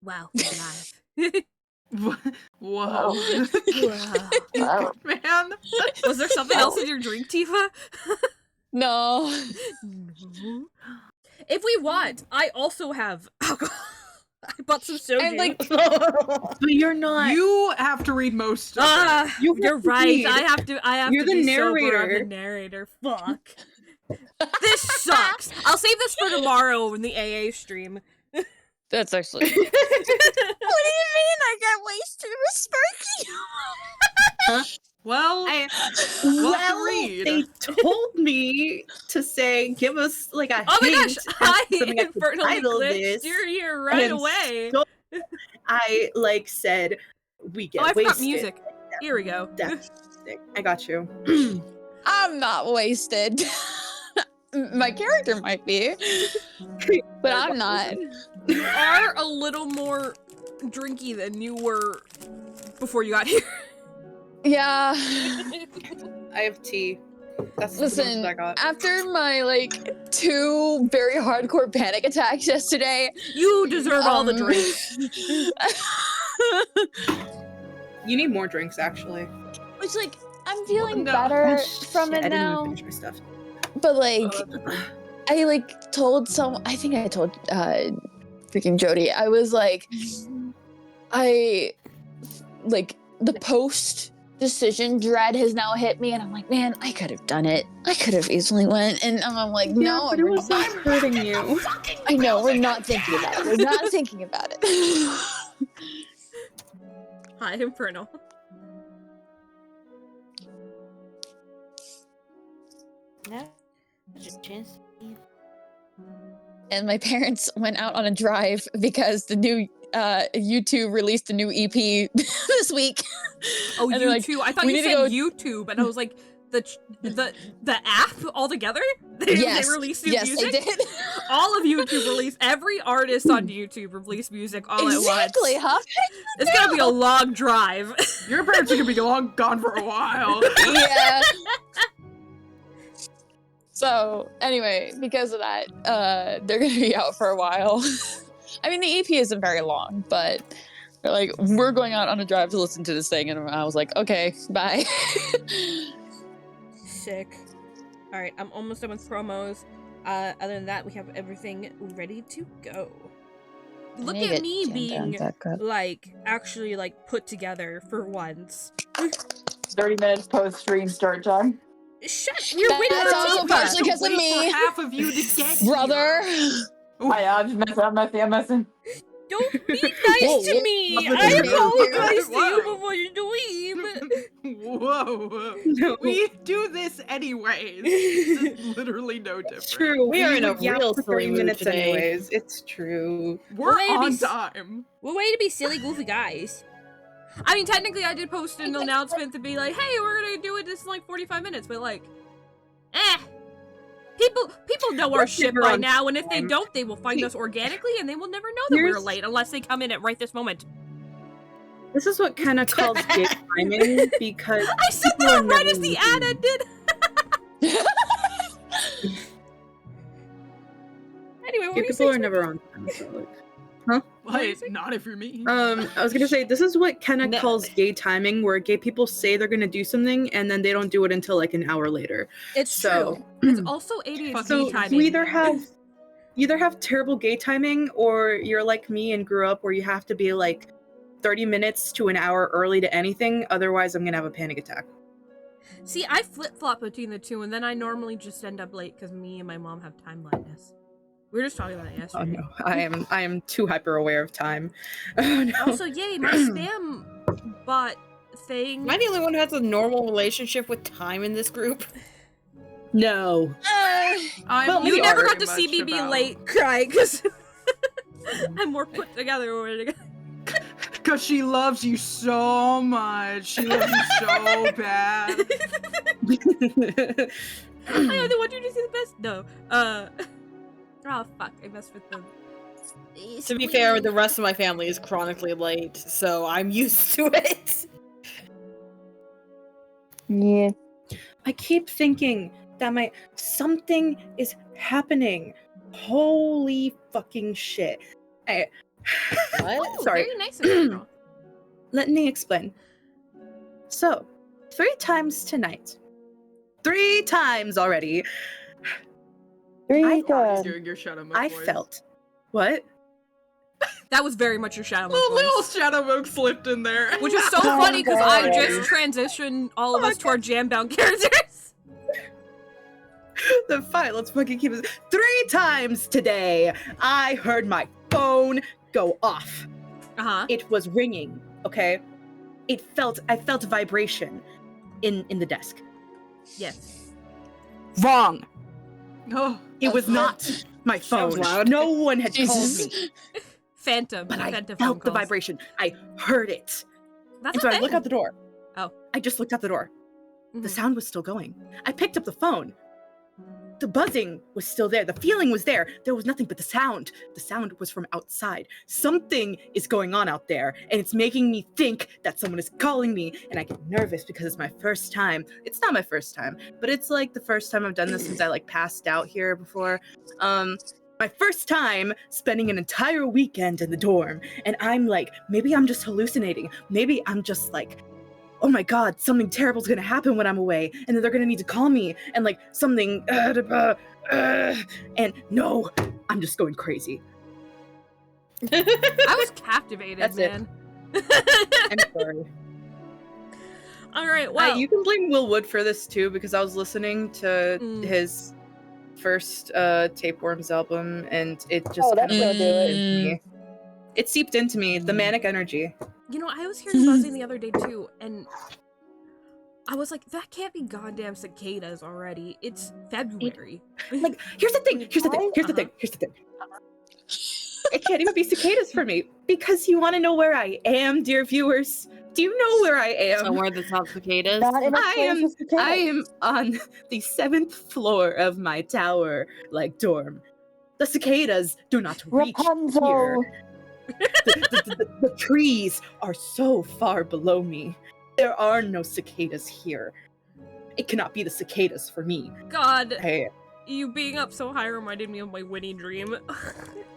Wow, we're live. Whoa. Wow. Man. Was there something else in your drink, Tifa? No. If we want, I also have alcohol. I bought some soju. And like, But you're not. You have to read most of it. You're right. read. I have to. You're to the be sober. narrator. I'm the narrator. Fuck. This sucks. I'll save this for tomorrow in the AA stream. that's actually. What do you mean I got wasted with Sparky? Well, Well, read. they told me to say, give us like a Oh my hint. gosh! I something I could infernally title glitched. this. You're here right And away. so I like said, we get Oh, I wasted. forgot music. Here we go. That's sick. I got you. I'm not wasted. My character might be, but I'm not. You are a little more drinky than you were before you got here. Yeah. I have tea. That's the Listen, most I got. after my like 2 very hardcore panic attacks yesterday, You deserve all the drinks. You need more drinks, actually. which like I'm feeling No. better Oh, from shit, it I didn't now. even finish my stuff. But like, I like told I think I told freaking Jody. I was like, the post decision dread has now hit me, and I'm like, man, I could have done it. I could have easily went, and I'm like, no, but it was not hurting you. I know we're not thinking about it. We're not thinking about it. Hi, Infernal. No, just chance. And my parents went out on a drive because the new YouTube released a new EP this week. Oh, And they're like, YouTube. I thought "We you need said to YouTube, and I was like, the app altogether? They released new yes, music? they did. All of YouTube released. Every artist on YouTube released music all Exactly, at once. huh? It's gonna be a long drive. Your parents are gonna be long gone for a while. Yeah. So anyway, because of that, they're gonna be out for a while. I mean, the EP isn't very long, but they're like, we're going out on a drive to listen to this thing, and I was like, okay, bye. Sick. Alright, I'm almost done with promos. Other than that, we have everything ready to go. Look at me being, like, actually, like, put together for once. 30 minutes post-stream start time. Shut! You're waiting That's for also Tifa! partially because of Wait me, for half of you to get brother. I'm messing. Don't be nice to me! I apologize to you before you dweeb! Whoa. No. We do this anyways. This is literally no different. It's true. We are in a yap real for silly 30 mood minutes today. anyways. It's true. We're Wait, on be- time. We're way to be silly, goofy guys. I mean, technically, I did post an announcement to be like, hey, we're gonna do it this in like 45 minutes, but like, People know our shit by now, and if they don't, they will find us organically, and they will never know that we're late unless they come in at right this moment. This is what kind of calls good timing because I said people that are right never as the ad ended! Anyway, what were you people saying? are never on time. So like, Like, not if you're me. I was gonna say this is what Kenna calls gay timing, where gay people say they're gonna do something and then they don't do it until like an hour later. It's So- true. It's also ADHD So timing. you either have terrible gay timing, or you're like me and grew up where you have to be like 30 minutes to an hour early to anything. Otherwise, I'm gonna have a panic attack. See, I flip-flop between the two, and then I normally just end up late because me and my mom have time blindness. We were just talking about it Oh yesterday. no, I am too hyper aware of time. Oh no. Also, yay, my spam bot thing. Am I the only one who has a normal relationship with time in this group? No. I'm You not never very got to see much me be about- late cry because I'm more put together already. Cause she loves you so much. She loves you so bad. I only want you to see the best. No. Oh fuck! I messed with them. To be fair, the rest of my family is chronically late, so I'm used to it. Yeah. I keep thinking that something is happening. Holy fucking shit. What? Ooh, Sorry. Very nice of you, girl. Let me explain. So, 3 times tonight. 3 times already. You're doing your Shadow Moke I voice. felt. What? That was very much your Shadow Moke Little voice. Shadow Moke slipped in there. Which is so funny because I just transitioned all of us to our Jambound characters. The fight, let's fucking keep it. 3 times today, I heard my phone go off. Uh-huh. It was ringing, okay? I felt a vibration in the desk. Yes. Wrong. Oh, It was not my phone. loud. No one had Jesus. called me. Phantom. But I Phantom phone felt the calls. vibration. I heard it. That's And so okay. I look out the door. Oh. I just looked out the door. The Mhm. sound was still going. I picked up the phone. The buzzing was still there. The feeling was there. There was nothing but the sound. The sound was from outside. Something is going on out there, and it's making me think that someone is calling me, and I get nervous because it's my first time. It's not my first time, but it's like the first time I've done this since I like passed out here before. My first time spending an entire weekend in the dorm, and I'm like, maybe I'm just hallucinating. Maybe I'm just like, oh my god, something terrible's gonna happen when I'm away, and then they're gonna need to call me, and like something, and no, I'm just going crazy. I was captivated, That's it. man. I'm sorry. All right, well. You can blame Will Wood for this too, because I was listening to his first Tapeworms album, and it just kind of gonna do it. into me. It seeped into me, the manic energy. You know, I was hearing buzzing the other day too, and I was like, that can't be goddamn cicadas already. It's February. Like, here's the thing. It can't even be cicadas for me, because you want to know where I am, dear viewers. Do you know where I am? Somewhere that's not cicadas. Not in a place with cicadas. I am on the 7th floor of my tower, like dorm. The cicadas do not reach Rapunzel. here. The trees are so far below me. There are no cicadas here. It cannot be the cicadas for me. God, Hey, you being up so high reminded me of my Winnie dream.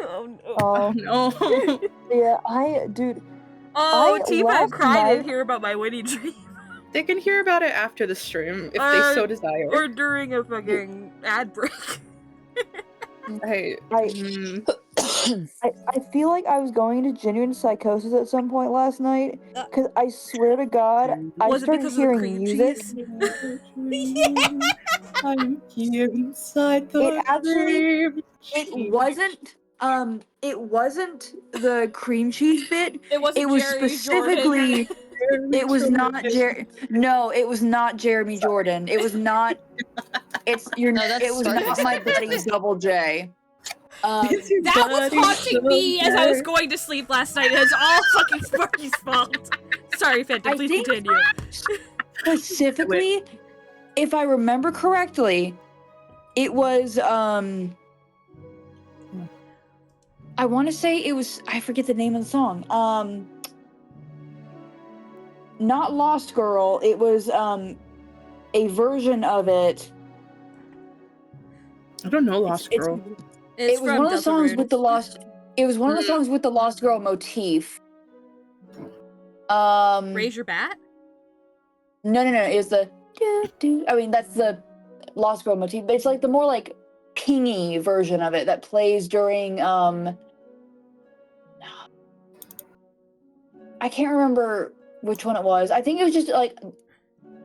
Oh no. Oh, no. yeah, dude. Oh, I Tefa last cried to night- hear about my Winnie dream. They can hear about it after the stream if they so desire. Or during a fucking ad break. I feel like I was going into genuine psychosis at some point last night, because I swear to God, I Was it started because of the hearing cream music. cheese? I'm here inside the It actually- cream It cheese. wasn't the cream cheese bit. It wasn't It was Jerry specifically. Jordan. It was not Jerry. No, it was not Jeremy Jordan. It was not. It was not my buddy Double J. That was haunting me as I was going to sleep last night. It's all fucking Sparky's fault. Sorry, Phantom, I please think- continue. Specifically, if I remember correctly, it was I want to say it was. I forget the name of the song. Not Lost Girl. It was a version of it. I don't know Lost Girl. It's It was from one of the songs Deltarune. with the Lost. It was one of the songs with the Lost Girl motif. Raise your bat? No. It's the. I mean, that's the Lost Girl motif, but it's like the more like pingy version of it that plays during. I can't remember which one it was. I think it was just like.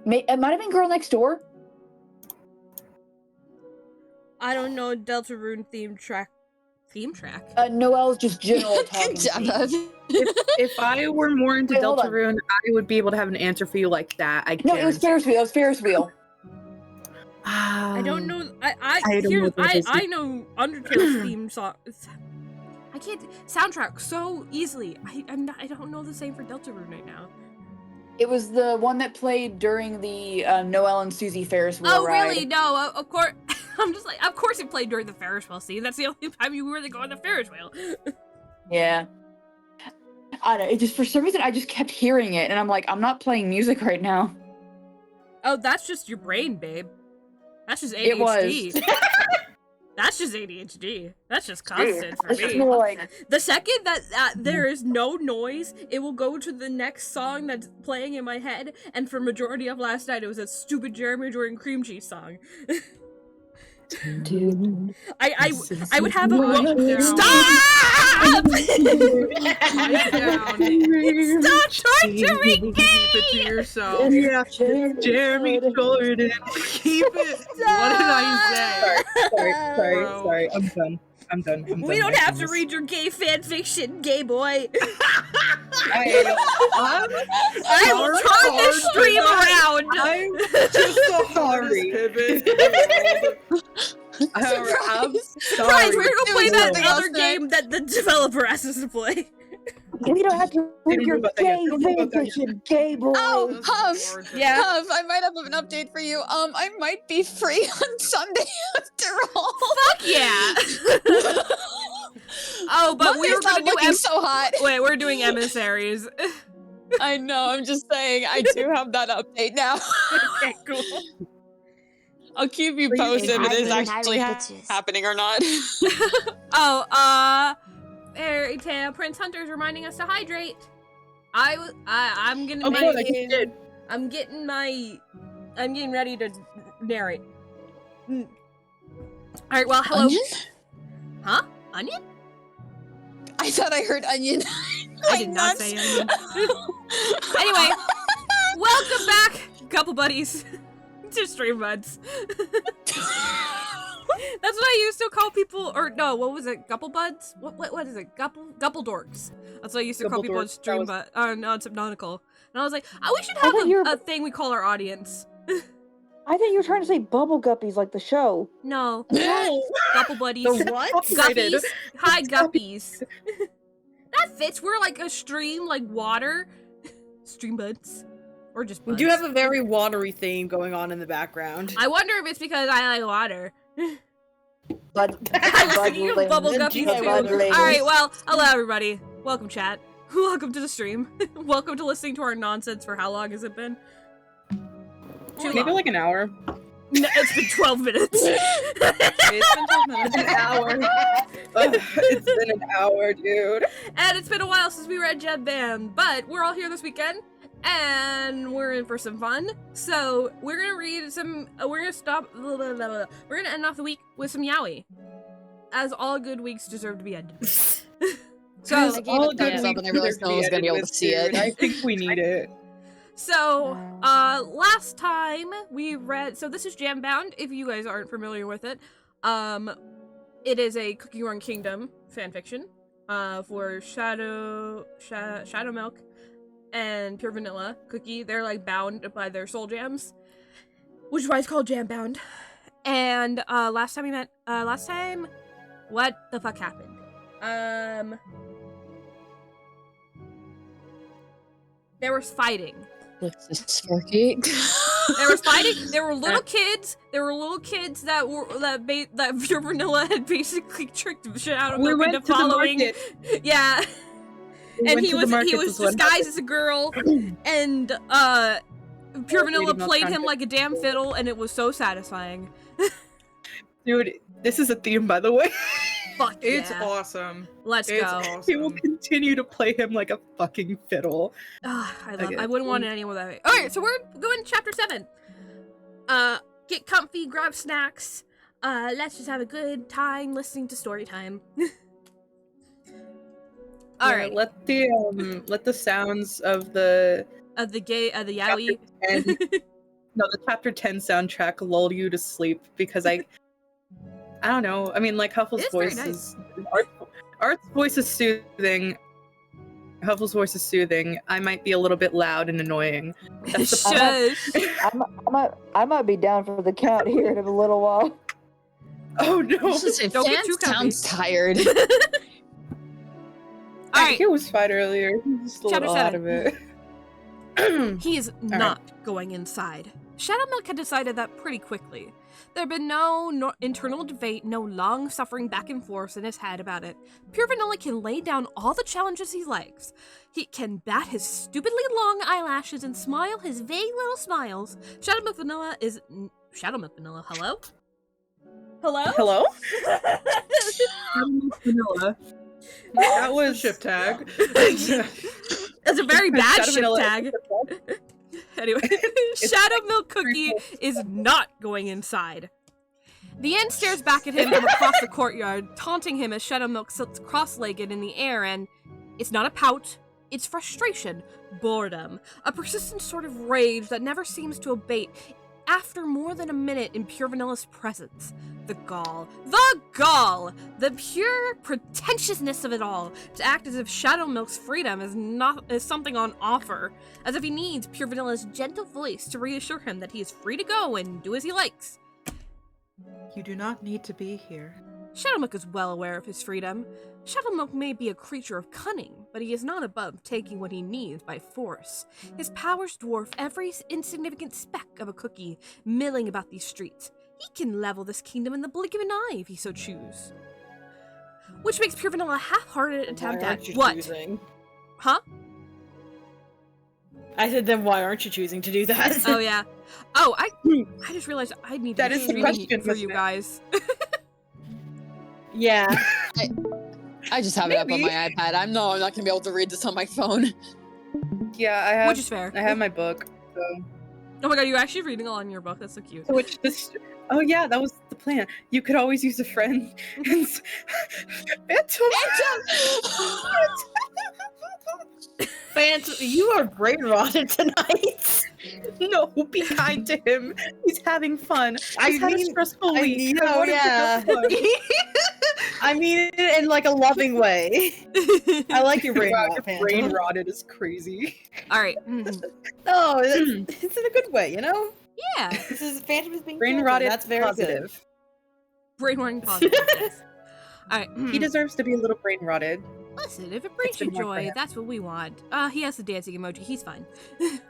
It might have been Girl Next Door. I don't know, Deltarune theme track. Theme track? Noelle's just general talking. If I were more into Wait, hold on. Deltarune, I would be able to have an answer for you like that. No, it was Ferris Wheel. It was Ferris Wheel. I don't know. I don't know what that is. I know Undertale's theme song. I can't soundtrack so easily. I don't know the same for Deltarune right now. It was the one that played during the Noelle and Susie Ferris wheel Oh ride. really? No, of course. I'm just like, of course it played during the Ferris wheel scene. That's the only time you really go on the Ferris wheel. Yeah. I don't know. It just for some reason I just kept hearing it, and I'm like, I'm not playing music right now. Oh, that's just your brain, babe. That's just ADHD. It was. That's just ADHD. That's just constant for It's just me. more like The second that there is no noise, it will go to the next song that's playing in my head, and for majority of last night, it was a stupid Jeremy Jordan cream cheese song. I would have a stop! Stop torturing me! Keep it to yourself. Yeah, Jeremy Jordan. Keep it. What did I say? Sorry. I'm done. We don't have to read your gay fan fiction, gay boy. I will turn this stream around. I'm just the hardest pivot. I'm Surprise, we're gonna play that something other else game that the developer asked us to play. we don't have to read your about that gay yet. fan fiction, gay boy. Oh, Huff! Yeah. Huff, I might have an update for you. I might be free on Sunday after all. Fuck yeah. Oh, but we were gonna do so hot. Wait, we're doing emissaries. I know, I'm just saying, I do have that update now. Okay, cool. I'll keep you posted if it is actually happening or not. Oh, Fairy Tale Prince Hunter's reminding us to hydrate. I'm gonna Oh, make good, you did. I'm getting ready to narrate. All right, well, hello. Onion? Huh? Onion? I thought I heard onion. I did not say onion. Anyway, welcome back, couple buddies, to Streambuds. That's what I used to call people, or no, what was it? Gupplebuds? What is it? Guppledorks. That's what I used to call people on Streambud, on Subnautical. And I was like, oh, we should have a thing we call our audience. I think you were trying to say bubble guppies like the show. No. Gupple buddies. The what? Guppies. Hi, guppies. That fits. We're like a stream, like water. Streambuds. Or just We buds. do have a very watery theme going on in the background. I wonder if it's because I like water. But I was thinking of bubble guppies too. Alright, well, hello everybody. Welcome, chat. Welcome to the stream. Welcome to listening to our nonsense for how long has it been? Too Maybe long. like an hour. No, it's been 12 minutes. It's been an hour. It's been an hour, dude. And it's been a while since we read Jambound, but we're all here this weekend, and we're in for some fun. So we're gonna read some. We're gonna end off the week with some yaoi, as all good weeks deserve to be ended. So I gave it thumbs up and I realized no one was gonna be able to see it. I think we need it. So, last time we read, so this is Jambound, if you guys aren't familiar with it. It is a Cookie Run Kingdom fanfiction, for Shadow Milk and Pure Vanilla Cookie. They're like bound by their soul jams, which is why it's called Jambound. And, last time, what the fuck happened? There was fighting. This is Sparky. There was fighting. There were little kids. There were little kids that Pure Vanilla had basically tricked Shadow Milk into following. Yeah, and he was disguised as a girl, and Pure Vanilla played him like a damn fiddle, and it was so satisfying. Dude, this is a theme, by the way. Fuck It's yeah. awesome. Let's It's go. awesome. He will continue to play him like a fucking fiddle. I wouldn't want it any more that way. Alright, so we're going to chapter 7. Get comfy, grab snacks. Let's just have a good time listening to story time. Alright. Let the sounds of the yaoi. The chapter 10 soundtrack lull you to sleep, because I don't know. I mean, like, Huffle's voice is Art's voice is soothing. Huffle's voice is soothing. I might be a little bit loud and annoying. That's the Shush. I might be down for the count here in a little while. Oh no! Don't get too sounds tired. Alright. He was fine earlier. He's just a Chapter little 7. out of it. He is not going inside. Shadow Milk had decided that pretty quickly. There had been no internal debate, no long-suffering back and forth in his head about it. Pure Vanilla can lay down all the challenges he likes. He can bat his stupidly long eyelashes and smile his vague little smiles. Shadow Milk Vanilla, hello? Hello? Hello? Vanilla. That was ship tag. That's a very bad Shadow ship Vanilla. tag. Anyway, Shadow Milk Cookie is not going inside. The inn stares back at him from across the courtyard, taunting him as Shadow Milk sits cross-legged in the air, and it's not a pout, it's frustration, boredom, a persistent sort of rage that never seems to abate after more than a minute in Pure Vanilla's presence. The gall, the pure pretentiousness of it all, to act as if Shadow Milk's freedom is something on offer, as if he needs Pure Vanilla's gentle voice to reassure him that he is free to go and do as he likes. You do not need to be here. Shadow Milk is well aware of his freedom. Shadow Milk may be a creature of cunning, but he is not above taking what he needs by force. His powers dwarf every insignificant speck of a cookie milling about these streets. He can level this kingdom in the blink of an eye if he so choose. Which makes Pure Vanilla a half-hearted attempt at what? Choosing? Huh? I said, then why aren't you choosing to do that? Oh yeah. Oh, I just realized I need to That be is the streaming question, for you isn't it? guys. Yeah. I just have it up on Maybe. my iPad. I'm not gonna be able to read this on my phone. Yeah, I have. Which is fair. I have my book. So. Oh my god, you're actually reading all in your book. That's so cute. Which this? Oh yeah, that was the plan. You could always use a friend. Phantom. Phantom, you are brain rotted tonight. No, be kind to him. He's having fun. He's had a stressful week. I know, want him to yeah. have fun. I mean it in like a loving way. I like your brain Wow, rot, your Phantom. brain rotted is crazy. Alright. No, it's in a good way, you know? Yeah. This is Phantom is being Brain Phantom. rotted. That's very positive. Brainwashing positive. Yes. Alright. He deserves to be a little brain rotted. Listen, if it brings It's you been more for joy, him. that's what we want. He has the dancing emoji. He's fine.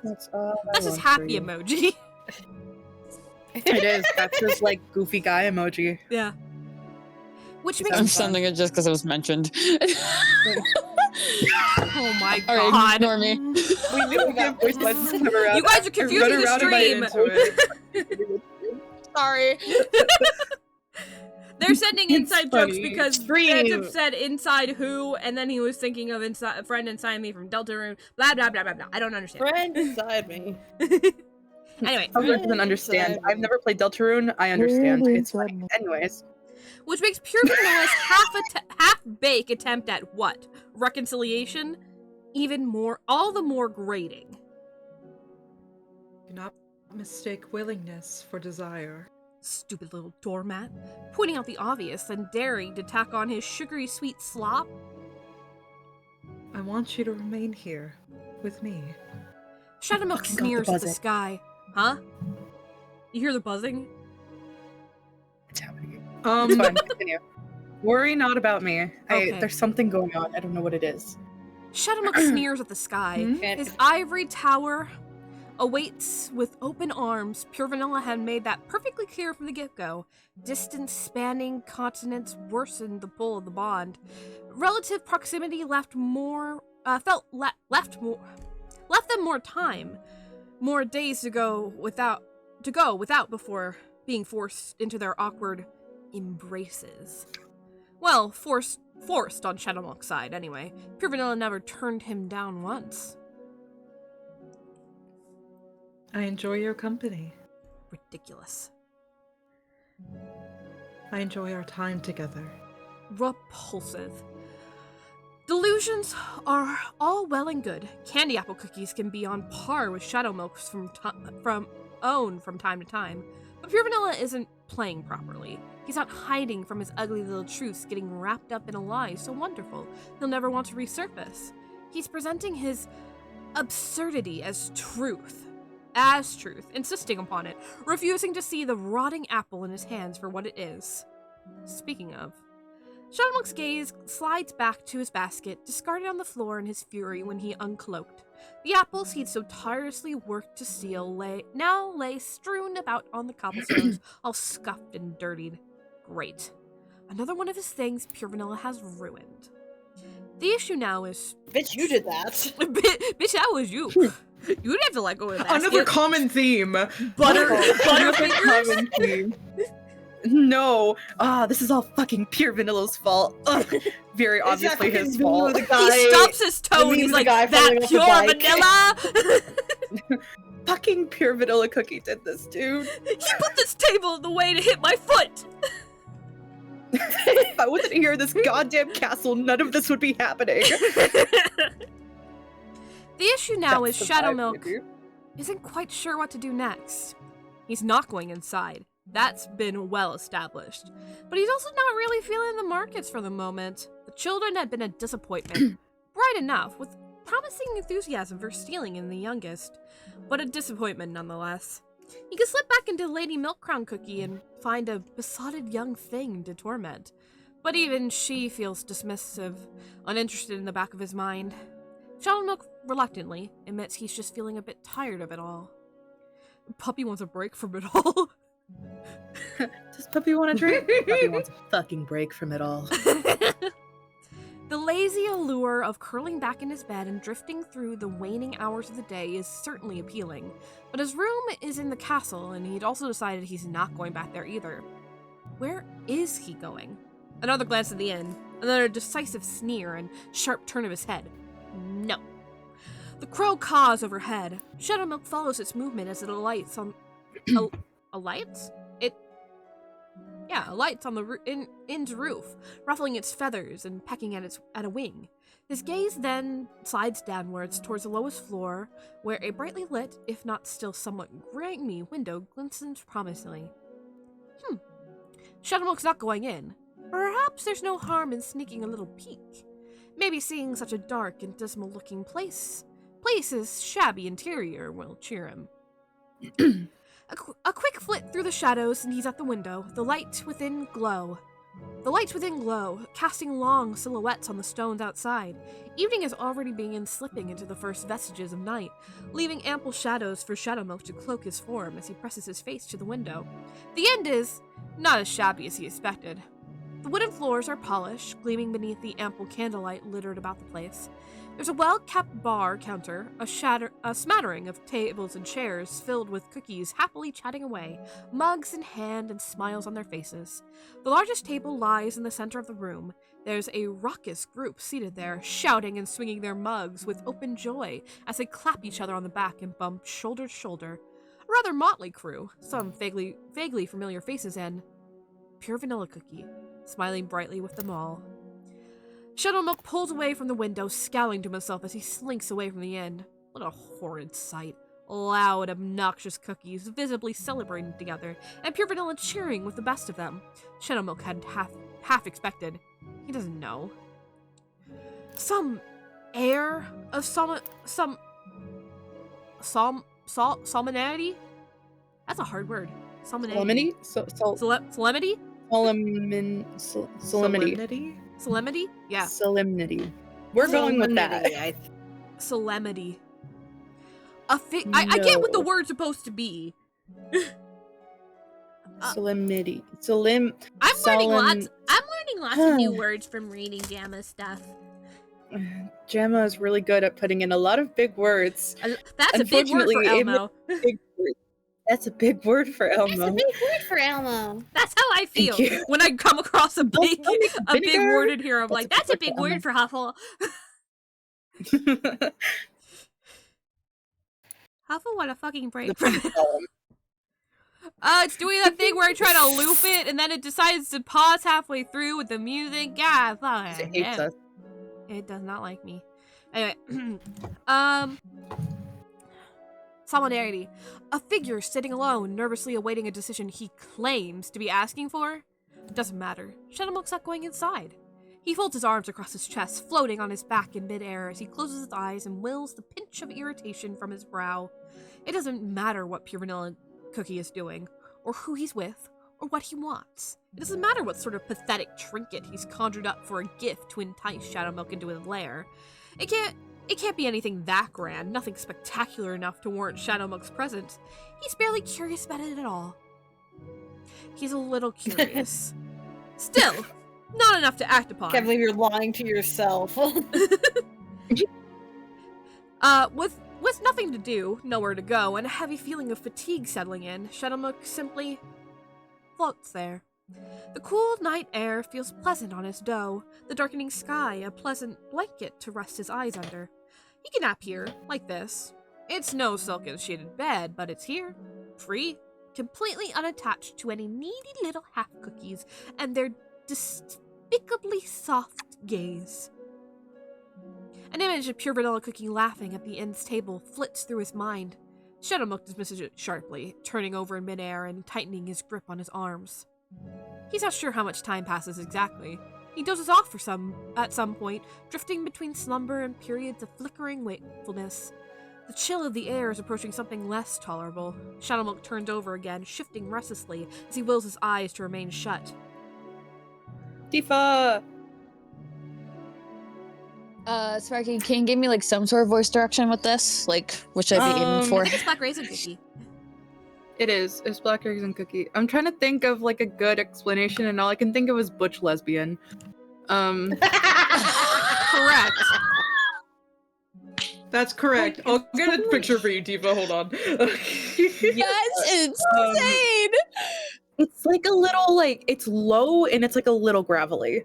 That's all. That's his happy emoji. It is. That's his like goofy guy emoji. Yeah. Which He's makes I'm fun. sending it just because it was mentioned. oh my Alright, god. ignore me. We knew about voice lessons come around. You guys are confusing the Run right stream. into it. Sorry. They're sending It's inside jokes funny. because Stream. Phantom said inside who, and then he was thinking of inside a friend inside me from Deltarune. Blah blah blah blah blah. I don't understand. Friend inside me. Anyway, Probably doesn't understand. I've never played Deltarune. I understand. It's funny. Anyways, which makes Pure Vanilla's half-baked attempt at what? Reconciliation? Even more, all the more grating. Do not mistake willingness for desire. Stupid little doormat, pointing out the obvious and daring to tack on his sugary sweet slop. I want you to remain here with me. Shadow Milk fucking got the sneers at the buzzing. sky. Huh? You hear the buzzing? it's happening. It's fine. Continue. Worry not about me. Okay. There's something going on. I don't know what it is. Shadow Milk sneers at the sky. Hmm? His ivory tower awaits with open arms. Pure Vanilla had made that perfectly clear from the get-go. Distance spanning continents worsened the pull of the bond. Relative proximity left them more time, more days to go without before being forced into their awkward embraces. Well, forced on Shadow Milk's side anyway. Pure Vanilla never turned him down once. I enjoy your company. Ridiculous. I enjoy our time together. Repulsive. Delusions are all well and good. Candy apple cookies can be on par with Shadow Milk's from time to time. But Pure Vanilla isn't playing properly. He's not hiding from his ugly little truths, getting wrapped up in a lie so wonderful he'll never want to resurface. He's presenting his absurdity as truth, insisting upon it, refusing to see the rotting apple in his hands for what it is. Speaking of, Shadow Milk's gaze slides back to his basket, discarded on the floor in his fury when he uncloaked. The apples he'd so tirelessly worked to steal lay strewn about on the cobblestones, all scuffed and dirtied. Great. Another one of his things Pure Vanilla has ruined. The issue now is... Bitch, you did that. Bitch, that was you. You didn't have to let go of that. Another common theme. Butterfingers. Common theme. No. This is all fucking pure Vanilla's fault. Ugh. Very obviously his fault. He stumps his toe and he's like, that pure vanilla? Fucking pure Vanilla Cookie did this, dude. He put this table in the way to hit my foot! If I wasn't here in this goddamn castle, none of this would be happening. The issue now is Shadowmilk isn't quite sure what to do next. He's not going inside. That's been well established. But he's also not really feeling the markets for the moment. The children had been a disappointment. Bright enough, with promising enthusiasm for stealing in the youngest, but a disappointment nonetheless. He could slip back into Lady Milkcrown Cookie and find a besotted young thing to torment. But even she feels dismissive, uninterested in the back of his mind. Shadowmilk reluctantly admits he's just feeling a bit tired of it all. Puppy wants a break from it all. Does Puppy want a drink? Puppy wants a fucking break from it all. The lazy allure of curling back in his bed and drifting through the waning hours of the day is certainly appealing, but his room is in the castle, and he'd also decided he's not going back there either. Where is he going? Another glance at the inn, another decisive sneer and sharp turn of his head. No. The crow caws overhead. Shadowmilk follows its movement as it alights on... alights? alights on the inn's roof, ruffling its feathers and pecking at a wing. His gaze then slides downwards towards the lowest floor, where a brightly lit, if not still somewhat grimy window glistens promisingly. Shadowmilk's not going in. Perhaps there's no harm in sneaking a little peek. Maybe seeing such a dark and dismal-looking place's shabby interior will cheer him. A quick flit through the shadows, and he's at the window. The lights within glow, casting long silhouettes on the stones outside. Evening is already begun slipping into the first vestiges of night, leaving ample shadows for Shadowmilk to cloak his form as he presses his face to the window. The end is not as shabby as he expected. The wooden floors are polished, gleaming beneath the ample candlelight littered about the place. There's a well-kept bar counter, a smattering of tables and chairs filled with cookies happily chatting away, mugs in hand and smiles on their faces. The largest table lies in the center of the room. There's a raucous group seated there, shouting and swinging their mugs with open joy as they clap each other on the back and bump shoulder to shoulder. A rather motley crew, some vaguely familiar faces, and pure Vanilla Cookie, smiling brightly with them all. Shadowmilk pulls away from the window, scowling to himself as he slinks away from the inn. What a horrid sight. Loud, obnoxious cookies visibly celebrating together, and pure Vanilla cheering with the best of them. Shadowmilk had half expected. He doesn't know. Some air of solemnity? That's a hard word. Solemnity? Solemnity? Solemnity? Solemnity? Yeah. Solemnity. We're going with that. Solemnity. I get what the word's supposed to be. Solemnity. I'm learning lots of new words from reading Jamma stuff. Jamma is really good at putting in a lot of big words. That's a big word for Elmo. That's a big word for Elmo. That's a big word for Elmo. That's how I feel when I come across a big word in here. I'm like, that's a big word for Huffle. Huffle, what a fucking break. It's doing that thing where I try to loop it and then it decides to pause halfway through with the music. God, it hates us. It does not like me. Anyway, Solidarity. A figure sitting alone, nervously awaiting a decision he claims to be asking for? It doesn't matter. Shadowmilk's not going inside. He folds his arms across his chest, floating on his back in midair as he closes his eyes and wills the pinch of irritation from his brow. It doesn't matter what pure Vanilla Cookie is doing, or who he's with, or what he wants. It doesn't matter what sort of pathetic trinket he's conjured up for a gift to entice Shadowmilk into his lair. It can't be anything that grand, nothing spectacular enough to warrant Shadowmilk's presence. He's barely curious about it at all. He's a little curious. Still, not enough to act upon. Can't believe you're lying to yourself. With nothing to do, nowhere to go, and a heavy feeling of fatigue settling in, Shadowmilk simply floats there, The cool night air feels pleasant on his dough, the darkening sky a pleasant blanket to rest his eyes under. He can nap here, like this. It's no silken shaded bed, but it's here, free, completely unattached to any needy little half-cookies and their despicably soft gaze. An image of pure vanilla cookie laughing at the inn's table flits through his mind. Shadowmilk dismisses it sharply, turning over in midair and tightening his grip on his arms. He's not sure how much time passes exactly. He dozes off at some point, drifting between slumber and periods of flickering wakefulness. The chill of the air is approaching something less tolerable. Shadowmilk turns over again, shifting restlessly as he wills his eyes to remain shut. Tifa! Sparky, can you give me like some sort of voice direction with this? Like, what should I be aiming for? I think it's Black Raisin Cookie. It is. It's Black Raisin Cookie. I'm trying to think of like a good explanation, and all I can think of is butch lesbian. Correct. That's correct. I'll get a picture for you, Tifa. Hold on. That's insane! It's like a little, like, it's low and it's like a little gravelly.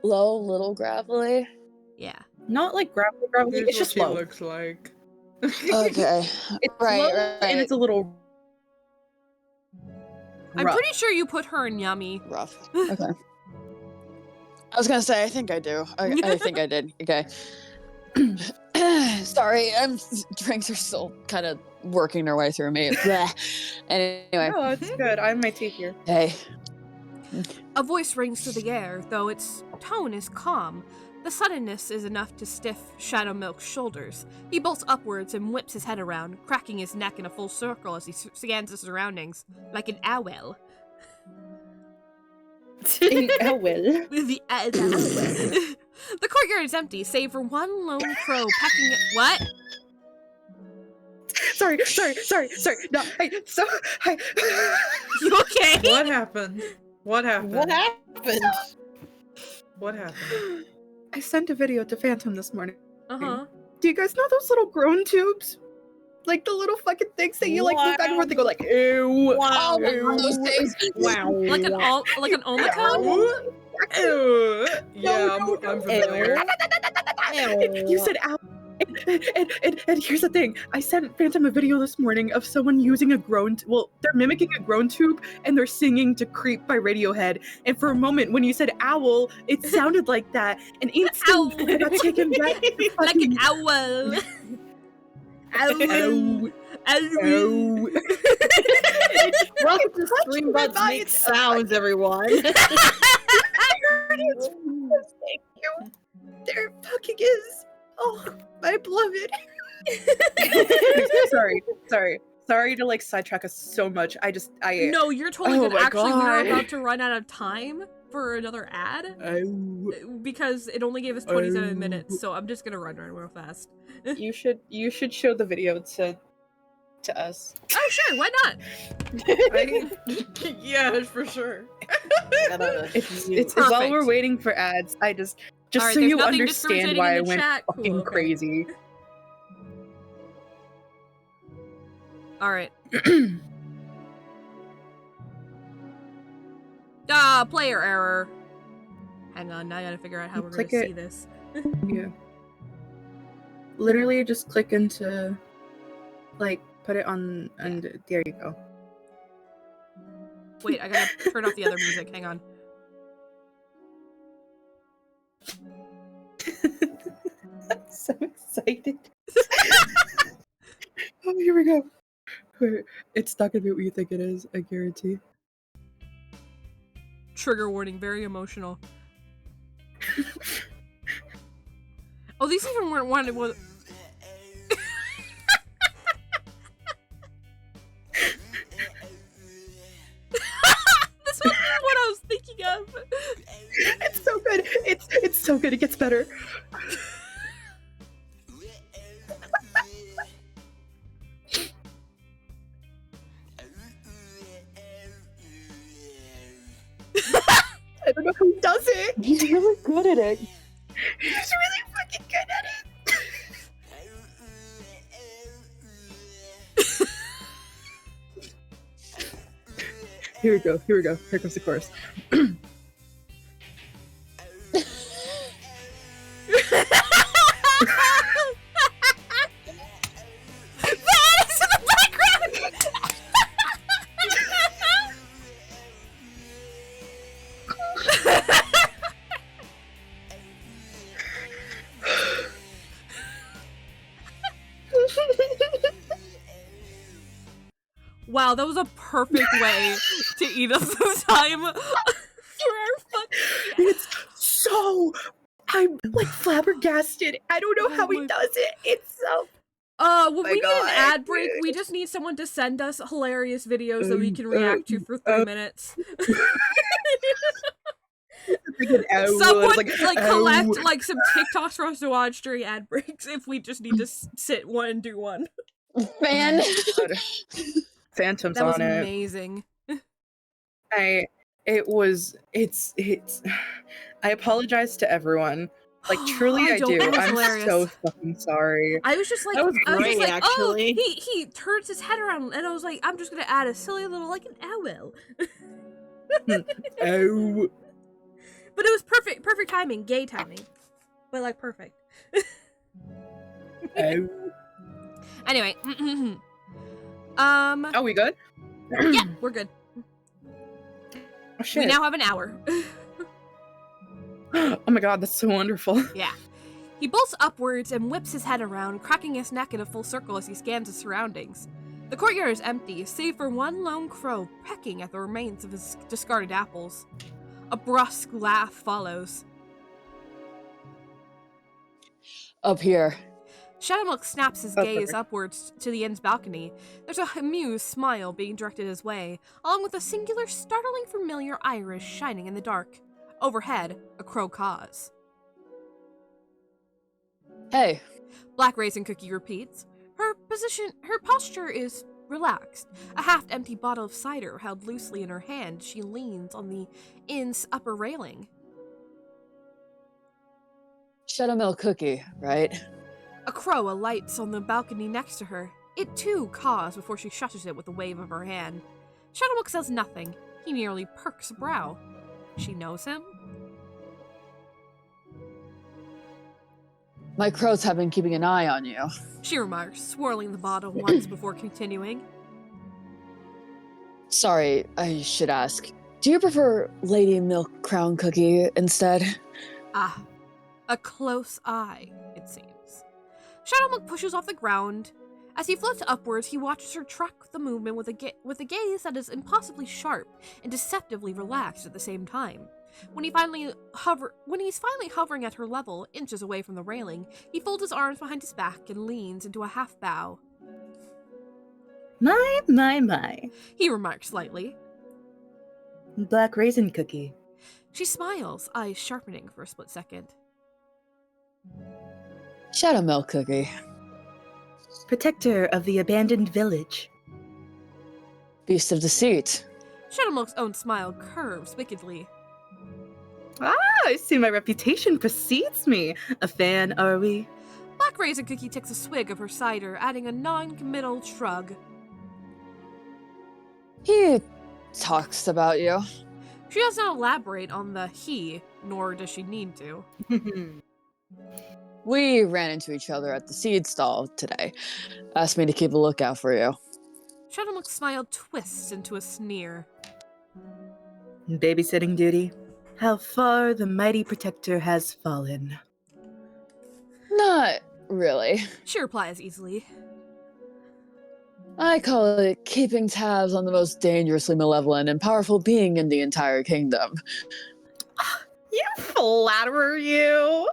Low, little gravelly. Yeah. Not like gravelly. Here's It's just what she low. looks like. Okay. It's Right, low right. and it's a little I'm rough. pretty sure you put her in Yummy. Rough. Okay. I was gonna say, I think I do. I think I did. Okay. Sorry, drinks are still kind of working their way through me. Bleh. Anyway. No, it's good. I have my teeth here. Hey. A voice rings through the air, though its tone is calm. The suddenness is enough to stiff Shadowmilk's shoulders. He bolts upwards and whips his head around, cracking his neck in a full circle as he scans his surroundings, like an owl. An owl. The owl. The courtyard is empty, save for one lone crow pecking at— What? Sorry. No, hi. You okay? What happened? What happened? What happened? What happened? I sent a video to Phantom this morning. Uh-huh. Do you guys know those little groan tubes? Like the little fucking things that you like move back and forth. They go like, ew. Wow. Oh, those things. Wow. Like an omicron? Ew. Yeah, I'm familiar. You said ow. And here's the thing. I sent Phantom a video this morning of someone using a groan. Well, they're mimicking a groan tube and they're singing to "Creep" by Radiohead. And for a moment, when you said owl, it sounded like that. And instantly, I got taken back to Like fucking an owl. ow. Owl. Welcome to Streambuds Make Sounds, everyone. I heard it. Thank you. There fucking is. Oh, my beloved. Sorry to like sidetrack us so much. No, you're totally Oh good. my Actually, God. we're about to run out of time for another ad Oh. because it only gave us 27 minutes, so I'm just gonna run real fast. You should show the video to us. Oh, sure, why not? Yeah, for sure. It's while Perfect. we're waiting for ads. I just All right, so there's you nothing understand why I discriminating in the went chat. Cool, fucking okay. crazy. All right. Player error. Hang on, now I gotta figure out how we're gonna Click it. see this. Yeah. Literally just click into, like, put it on, and there you go. Wait, I gotta turn off the other music. Hang on. I'm so excited. Oh, here we go. Wait, it's not gonna be what you think it is, I guarantee. Trigger warning, very emotional. Oh, these even weren't one. It was. This was what I was thinking of. It's so good. It's so good. It gets better. I don't know who does it. He's really good at it. He's really fucking good at it. Here we go. Here comes the chorus. Wow, that was a perfect way to eat up some time for our fucking. It's so. I'm like flabbergasted. I don't know how he does it. It's so. When we need an ad break, we just need someone to send us hilarious videos that we can react to for 3 minutes. Someone collect like some TikToks for us to watch during ad breaks if we just need to sit one and do one. Man. Phantom's that was on it. Amazing. I apologize to everyone. Like truly I do. I'm hilarious. so fucking sorry. I was just like, That was great, actually. Oh, he turns his head around, and I was like, I'm just gonna add a silly little like an owl. Oh. But it was perfect timing, gay timing, but like perfect. Oh. Anyway, Are we good? yeah, we're good. Oh shit. We now have an hour. Oh my god, that's so wonderful. Yeah. He bolts upwards and whips his head around, cracking his neck in a full circle as he scans his surroundings. The courtyard is empty, save for one lone crow pecking at the remains of his discarded apples. A brusque laugh follows. Up here. Shadowmilk snaps his gaze upwards to the inn's balcony. There's a amused smile being directed his way, along with a singular, startling familiar iris shining in the dark. Overhead, a crow caws. Hey. Black Raisin Cookie repeats. Her posture is relaxed. A half-empty bottle of cider held loosely in her hand, she leans on the inn's upper railing. Shadowmilk Cookie, right? A crow alights on the balcony next to her. It too caws before she shushes it with a wave of her hand. Shadowmilk says nothing. He merely perks a brow. She knows him? My crows have been keeping an eye on you. She remarks, swirling the bottle once before continuing. Sorry, I should ask. Do you prefer Lady Milk Crown Cookie instead? Ah, a close eye, it seems. Shadowmilk pushes off the ground. As he floats upwards, he watches her track the movement with a gaze that is impossibly sharp and deceptively relaxed at the same time. When he's finally hovering at her level, inches away from the railing, he folds his arms behind his back and leans into a half bow. My. He remarks lightly. Black Raisin Cookie. She smiles, eyes sharpening for a split second. Shadowmilk Cookie. Protector of the abandoned village. Beast of Deceit. Shadowmilk's own smile curves wickedly. Ah, I see my reputation precedes me. A fan, are we? Black Raisin Cookie takes a swig of her cider, adding a non-committal shrug. He talks about you. She does not elaborate on the he, nor does she need to. We ran into each other at the seed stall today. Asked me to keep a lookout for you. Shadowmilk's smile twists into a sneer. Babysitting duty. How far the mighty protector has fallen. Not really. She replies easily. I call it keeping tabs on the most dangerously malevolent and powerful being in the entire kingdom. You flatterer, you!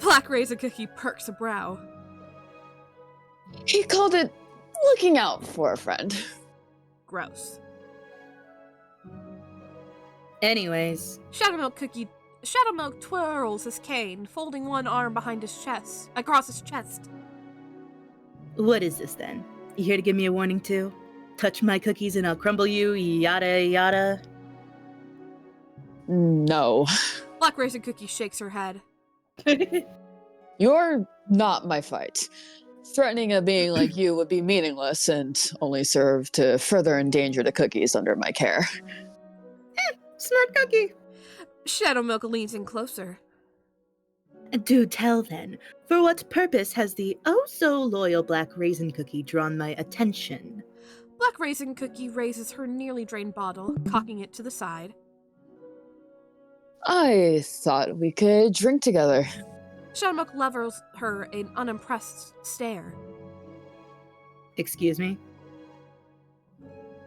Black Raisin Cookie perks a brow. He called it looking out for a friend. Gross. Anyways. Shadowmilk twirls his cane, folding one arm across his chest. What is this then? You here to give me a warning too? Touch my cookies and I'll crumble you, yada yada. No. Black Raisin Cookie shakes her head. You're not my fight. Threatening a being like you would be meaningless and only serve to further endanger the cookies under my care. Smart cookie. Shadowmilk leans in closer. Do tell then, for what purpose has the oh-so-loyal Black Raisin Cookie drawn my attention? Black Raisin Cookie raises her nearly drained bottle, cocking it to the side. I thought we could drink together. Shadowmilk levels her an unimpressed stare. Excuse me?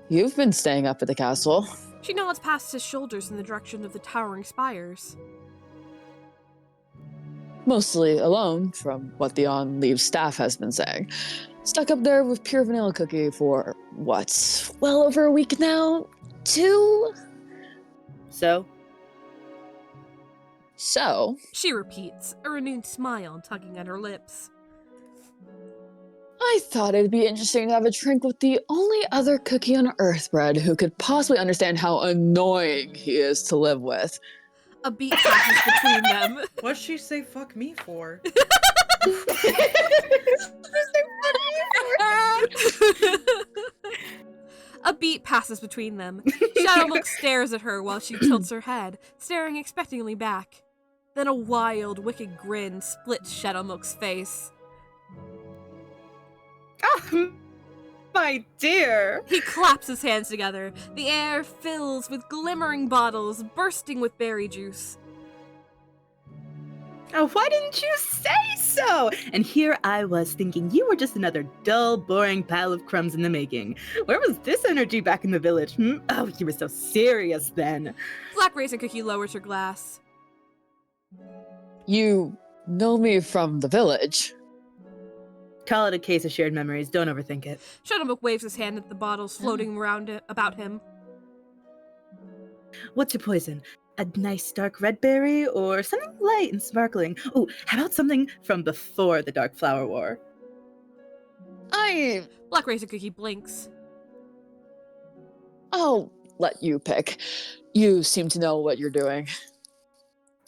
You've been staying up at the castle. She nods past his shoulders in the direction of the towering spires. Mostly alone, from what the on-leave staff has been saying. Stuck up there with pure vanilla cookie for, what, well over a week now? 2? So? So? She repeats, a renewed smile tugging at her lips. I thought it'd be interesting to have a drink with the only other cookie on Earthbread who could possibly understand how annoying he is to live with. A beat passes between them. What'd she say fuck me for? A beat passes between them. Shadowmilk stares at her while she tilts her head, staring expectantly back. Then a wild, wicked grin splits Shadowmilk's face. Oh, my dear. He claps his hands together. The air fills with glimmering bottles bursting with berry juice. Oh, why didn't you say so? And here I was thinking you were just another dull, boring pile of crumbs in the making. Where was this energy back in the village? Oh, you were so serious then. Black Raisin Cookie lowers her glass. You know me from the village. Call it a case of shared memories. Don't overthink it. Shadowmilk waves his hand at the bottles floating around about him. What's your poison? A nice dark red berry or something light and sparkling? Oh, how about something from before the Dark Flower War? Black Raisin Cookie blinks. I'll let you pick. You seem to know what you're doing.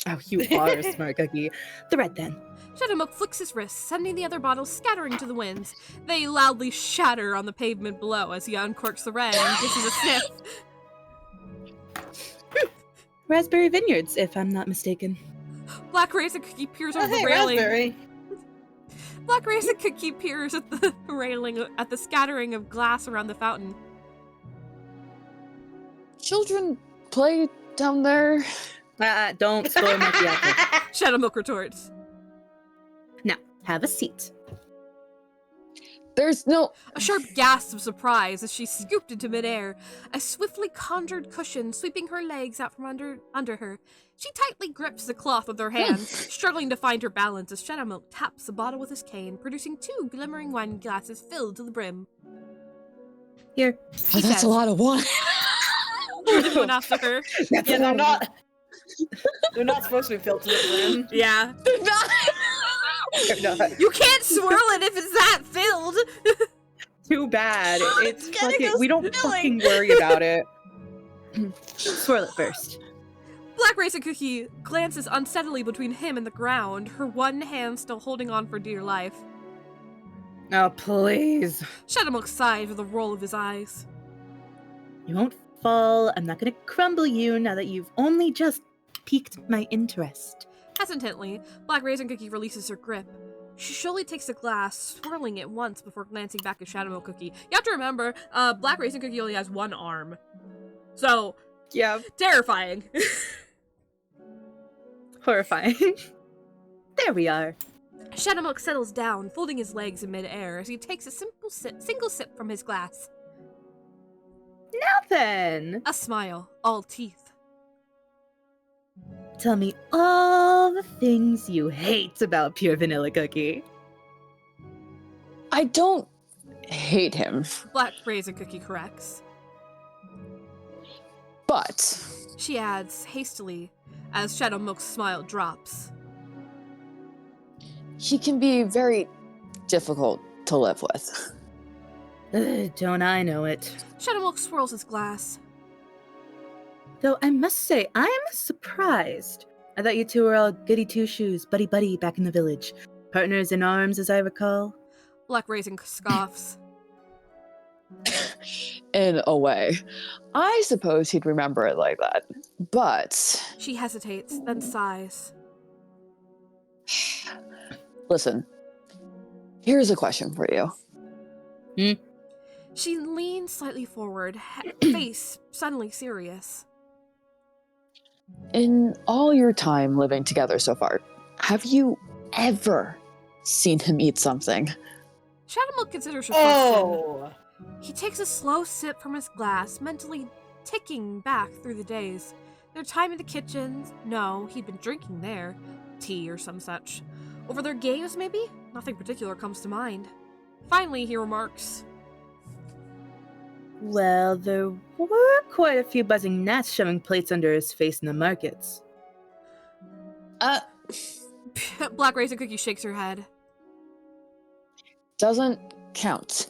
Oh, you are a smart cookie. The red then. Shadowmilk flicks his wrist, sending the other bottles scattering to the winds. They loudly shatter on the pavement below as he uncorks the red and dishes a sniff. Raspberry Vineyards, if I'm not mistaken. Black Raisin Cookie peers over the hey, railing. raspberry. Black Raisin Cookie peers at the railing at the scattering of glass around the fountain. Children play down there. Don't spoil my fiasco. Shadowmilk retorts. Now, have a seat. There's no... A sharp gasp of surprise as she scooped into midair, a swiftly conjured cushion sweeping her legs out from under her. She tightly grips the cloth with her hands, struggling to find her balance as Shadowmilk taps the bottle with his cane, producing 2 glimmering wine glasses filled to the brim. Here. Oh, that's a lot of wine. Holding one after her. Yeah, they're not. They're not supposed to be filled to the brim. Yeah. They're not. You can't swirl it if it's that filled. Too bad. It's getting fucking. We don't fucking worry about it. Swirl it first. Black Raisin Cookie glances unsteadily between him and the ground, her one hand still holding on for dear life. Oh, please. Shadowmilk sighed with a roll of his eyes. You won't fall. I'm not gonna crumble you now that you've only just piqued my interest. Hesitantly, Black Raisin Cookie releases her grip. She slowly takes the glass, swirling it once before glancing back at Shadowmilk Cookie. You have to remember, Black Raisin Cookie only has one arm. So, Yeah. terrifying. Horrifying. There we are. Shadowmilk settles down, folding his legs in midair as he takes a single sip from his glass. Now then, A smile, all teeth. tell me all the things you hate about Pure Vanilla Cookie. I don't hate him, Black Raisin Cookie corrects. but She adds, hastily, as Shadowmilk's smile drops. he can be very difficult to live with. Don't I know it. Shadowmilk swirls his glass. Though I must say, I am surprised. I thought you two were all goody two-shoes, buddy-buddy back in the village. Partners in arms, as I recall. Black Raisin scoffs. In a way. I suppose he'd remember it like that. But... She hesitates, then sighs. Listen. Here's a question for you. She leans slightly forward, face suddenly serious. In all your time living together so far, have you ever seen him eat something? Shadowmilk considers her question. Oh! He takes a slow sip from his glass, mentally ticking back through the days. Their time in the kitchen, no, he'd been drinking there. Tea or some such. Over their games, maybe? Nothing particular comes to mind. Finally, he remarks, Well, there were quite a few buzzing gnats shoving plates under his face in the markets. Black Raisin Cookie shakes her head. Doesn't count.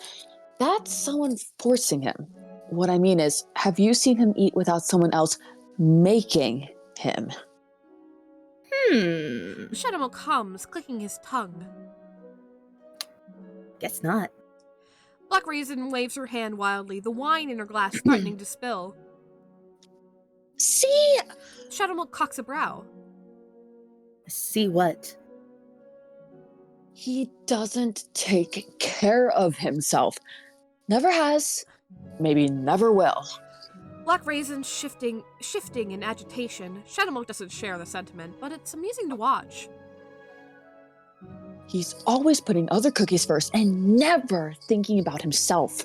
That's someone forcing him. What I mean is, have you seen him eat without someone else making him? Shadowmilk hums, clicking his tongue. Guess not. Black Raisin waves her hand wildly, the wine in her glass threatening to spill. See? Shadowmilk cocks a brow. See what? He doesn't take care of himself. Never has. Maybe never will. Black Raisin shifting in agitation. Shadowmilk doesn't share the sentiment, but it's amusing to watch. He's always putting other cookies first and never thinking about himself.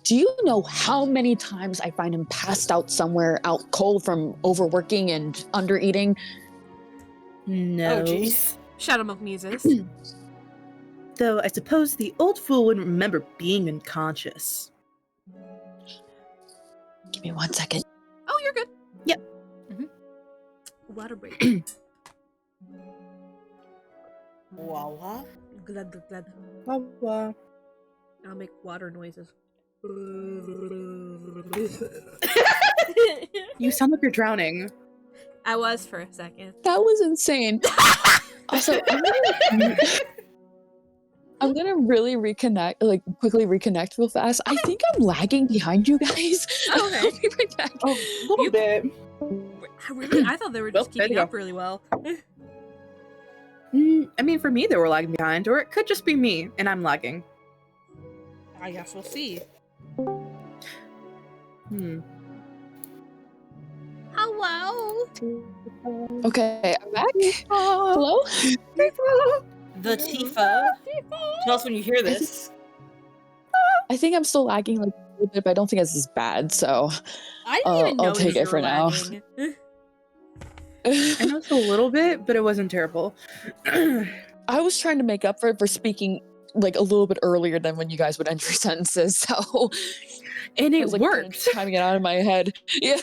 Do you know how many times I find him passed out somewhere out cold from overworking and undereating? No. Oh, jeez. Shadowmilk muses. Though I suppose the old fool wouldn't remember being unconscious. Give me 1 second. Oh, you're good. Yep. Water break. Voila. Glad, glad, glad. Wow. I'll make water noises. You sound like you're drowning. I was for a second. That was insane. Also, I'm gonna really quickly reconnect real fast. I think I'm lagging behind you guys. Okay. I'll be right back. A little bit. Really? I thought they were just Well, there keeping you up really well. I mean, for me, they were lagging behind, or it could just be me, and I'm lagging. I guess we'll see. Hello? Okay, I'm back. Hello? The Tifa. Tell us when you hear this. I think I'm still lagging like a little bit, but I don't think it's as bad, so I didn't even I'll notice take you it for were now. lagging. I know it's a little bit, but it wasn't terrible. I was trying to make up for it for speaking like a little bit earlier than when you guys would end your sentences, so And I it was, like, kind of worked. timing it out of my head. Yeah.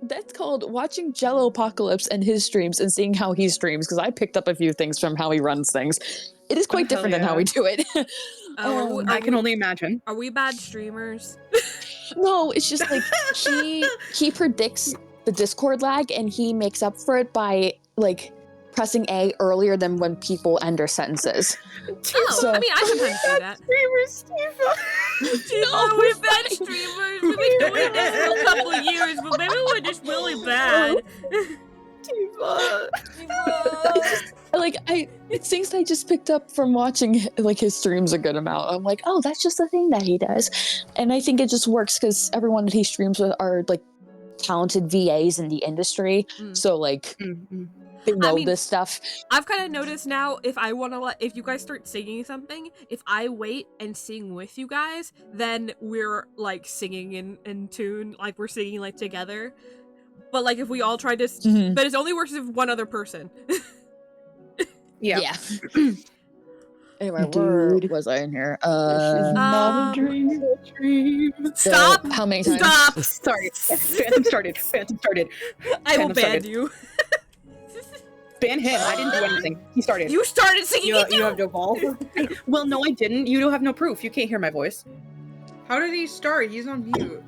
That's called watching Jello Apocalypse and his streams and seeing how he streams, because I picked up a few things from how he runs things. It is quite hell different than how yeah. we do it. I can only imagine. Are we bad streamers? No, it's just like he predicts the Discord lag and he makes up for it by like pressing A earlier than when people end their sentences. Oh, So- I mean, I sometimes do that. Streamers, Tifa. No, we're bad streamers. We've been doing this for a couple of years, but maybe we're just really bad. Tifa. Like it's things that I just picked up from watching like his streams a good amount. I'm like, oh, that's just a thing that he does, and I think it just works because everyone that he streams with are like talented VAs in the industry, so like they know this stuff. I've kind of noticed now if you guys start singing something, if I wait and sing with you guys, then we're like singing in tune, like we're singing like together. But like if we all try to, but it only works if one other person. Yeah. Anyway, where was I in here? Not a dream. Stop! How many times? Stop! Sorry. Phantom started. I will Phantom ban started. you. Ban him. I didn't do anything. He started. You started singing You it too! have no ball. Well, no, I didn't. You don't have no proof. You can't hear my voice. How did he start? He's on mute.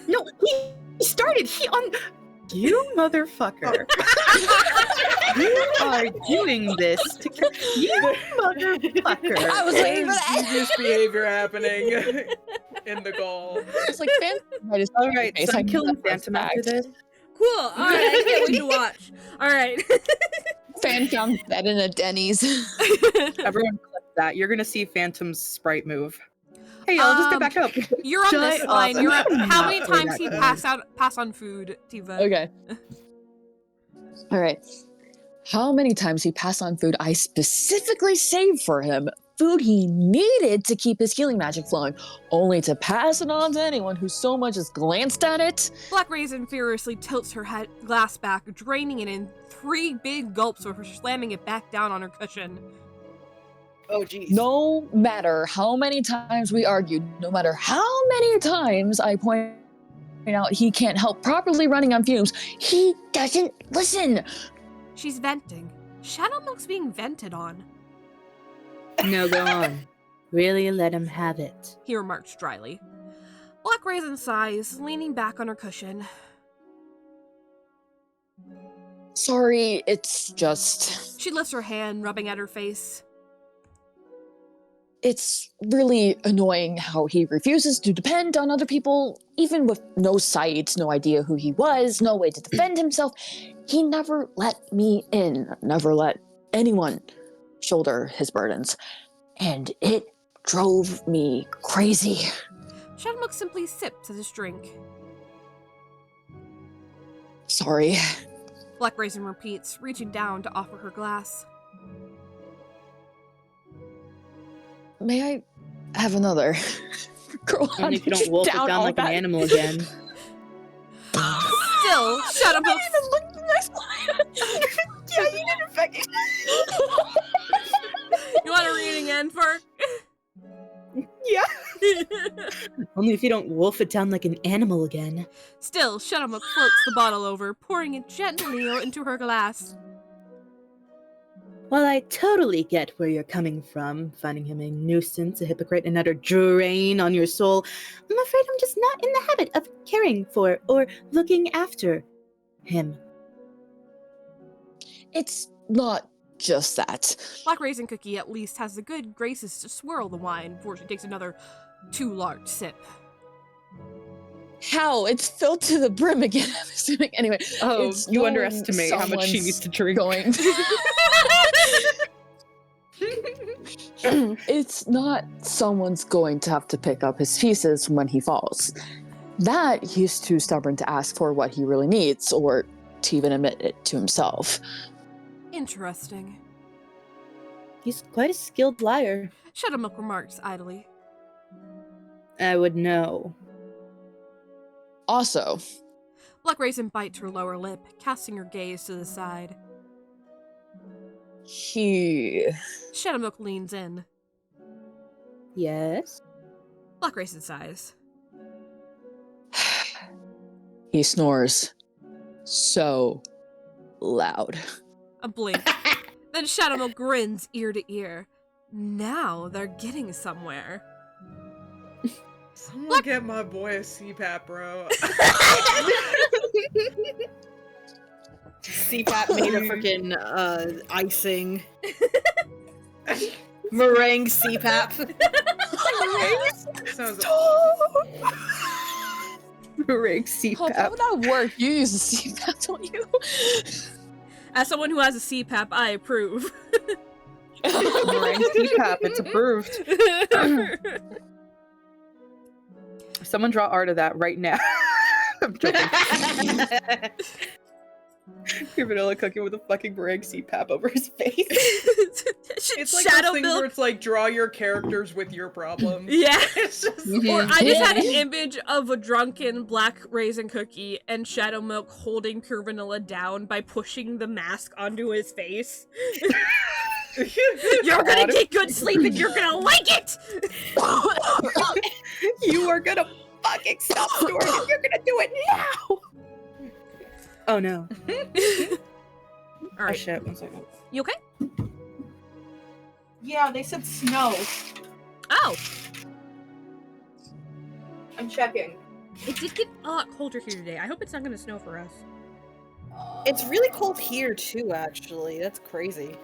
No, he started. You motherfucker. You are doing this to you motherfucker. I was waiting for that. Misbehavior happening. in the goal. It's like Phantom. All right, so I'm killing Phantom after this. Cool. All right, I can't wait to watch. All right. Fan found that in a Denny's. Everyone click that. You're gonna see Phantom's sprite move. Hey, I'll just get back up. You're on Shut this up. line. You're at, how many Not times that do you good. pass on food, Tiva? Okay. All right. How many times he passed on food I specifically saved for him? Food he needed to keep his healing magic flowing, only to pass it on to anyone who so much as glanced at it? Black Raisin furiously tilts her glass back, draining it in 3 big gulps before slamming it back down on her cushion. Oh, geez. No matter how many times we argued, no matter how many times I point out he can't help properly running on fumes, he doesn't listen. She's venting. Shadow Milk's being vented on, No, go on. Really let him have it. he remarks dryly. Black Raisin sighs, leaning back on her cushion. Sorry, it's just... She lifts her hand, rubbing at her face. It's really annoying how he refuses to depend on other people, even with no sight, no idea who he was, no way to defend himself. He never let me in, never let anyone shoulder his burdens. And it drove me crazy. Shadow Milk simply sips at his drink. Sorry. Black Raisin repeats, reaching down to offer her glass. May I have another? Girl, Only if you don't wolf it down like an animal again. Still, Shadow Milk. Yeah, you didn't fucking. You want to read again, Fark? Yeah. Only if you don't wolf it down like an animal again. Still, Shadow Milk floats the bottle over, pouring it gently into her glass. While I totally get where you're coming from, finding him a nuisance, a hypocrite, an utter drain on your soul, I'm afraid I'm just not in the habit of caring for or looking after him. It's not just that. Black Raisin Cookie at least has the good graces to swirl the wine before she takes another too large sip. How? It's filled to the brim again, I'm assuming. Anyway. Oh, it's you knowing underestimate how much she needs to drink. Going. It's not someone's going to have to pick up his pieces when he falls. That he's too stubborn to ask for what he really needs, or to even admit it to himself. Interesting. He's quite a skilled liar. Shadow Milk remarks idly. I would know. Also, Black Raisin bites her lower lip, casting her gaze to the side. he... Shadow Milk leans in. Yes? Black Raisin sighs. he snores so loud. A blink. Then Shadow Milk grins ear to ear. Now they're getting somewhere. Someone get my boy a CPAP, bro. CPAP made of freaking icing. Meringue CPAP. Sounds Meringue Oh, how CPAP. would that work? You use a CPAP, don't you? As someone who has a CPAP, I approve. Meringue CPAP, it's approved. Someone draw art of that right now. I'm joking. Your vanilla cookie with a fucking meringue CPAP over his face. It's like Shadow those things Milk. where it's like draw your characters with your problems. Yeah. It's just Or I just had an Yeah. image of a drunken Black Raisin Cookie and Shadow Milk holding Pure Vanilla down by pushing the mask onto his face. You're gonna get good sleep and you're gonna like it! You are gonna fucking stop snoring and you're gonna do it now! Oh no. Oh Alright, shit, 1 second. you okay? Yeah, they said snow. Oh, I'm checking. it did get a lot colder here today. I hope it's not gonna snow for us. It's really cold here too, actually. That's crazy.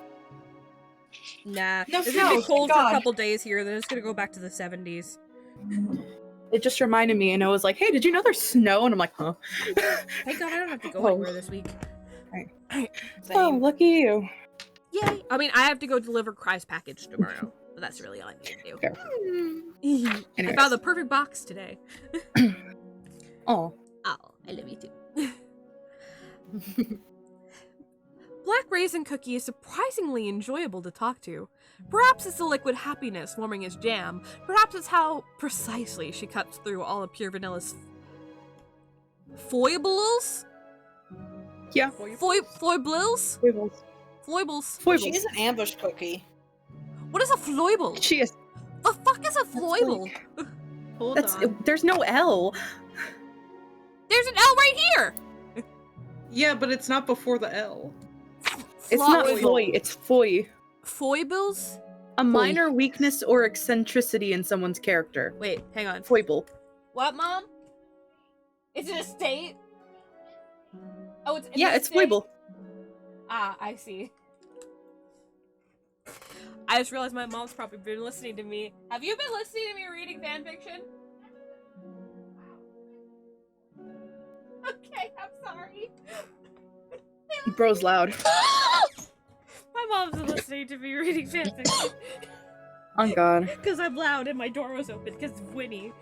Nah, No it's snow, gonna be thank cold for a God. couple days here, then it's gonna go back to the 70s. it just reminded me, and I was like, "Hey, did you know there's snow?" And I'm like, "Huh." Thank God I don't have to go anywhere this week. Oh, lucky you. Yay! I mean, I have to go deliver Cry's package tomorrow, but that's really all I need to do. Fair. I Anyways. found the perfect box today. Oh. Oh, I love you too. Black Raisin Cookie is surprisingly enjoyable to talk to. Perhaps it's the liquid happiness warming his jam. Perhaps it's how precisely she cuts through all of Pure Vanilla's foibles? Yeah. Foibles? Foibles. Foibles. She's an ambush cookie. What is a foible? She is. The fuck is a foible? Hold on. There's no L. There's an L right here! Yeah, but it's not before the L. It's not Foible. foy, it's foy. Foibles? A minor weakness or eccentricity in someone's character. Wait, hang on. Foible. What, Mom? Is it a state? Oh, it's Yeah, it's foible. Ah, I see. I just realized my mom's probably been listening to me. Have you been listening to me reading fanfiction? Okay, I'm sorry. Bro's loud. My mom's been listening to me reading fanfiction. Oh god. Because I'm loud and my door was open because of Winnie.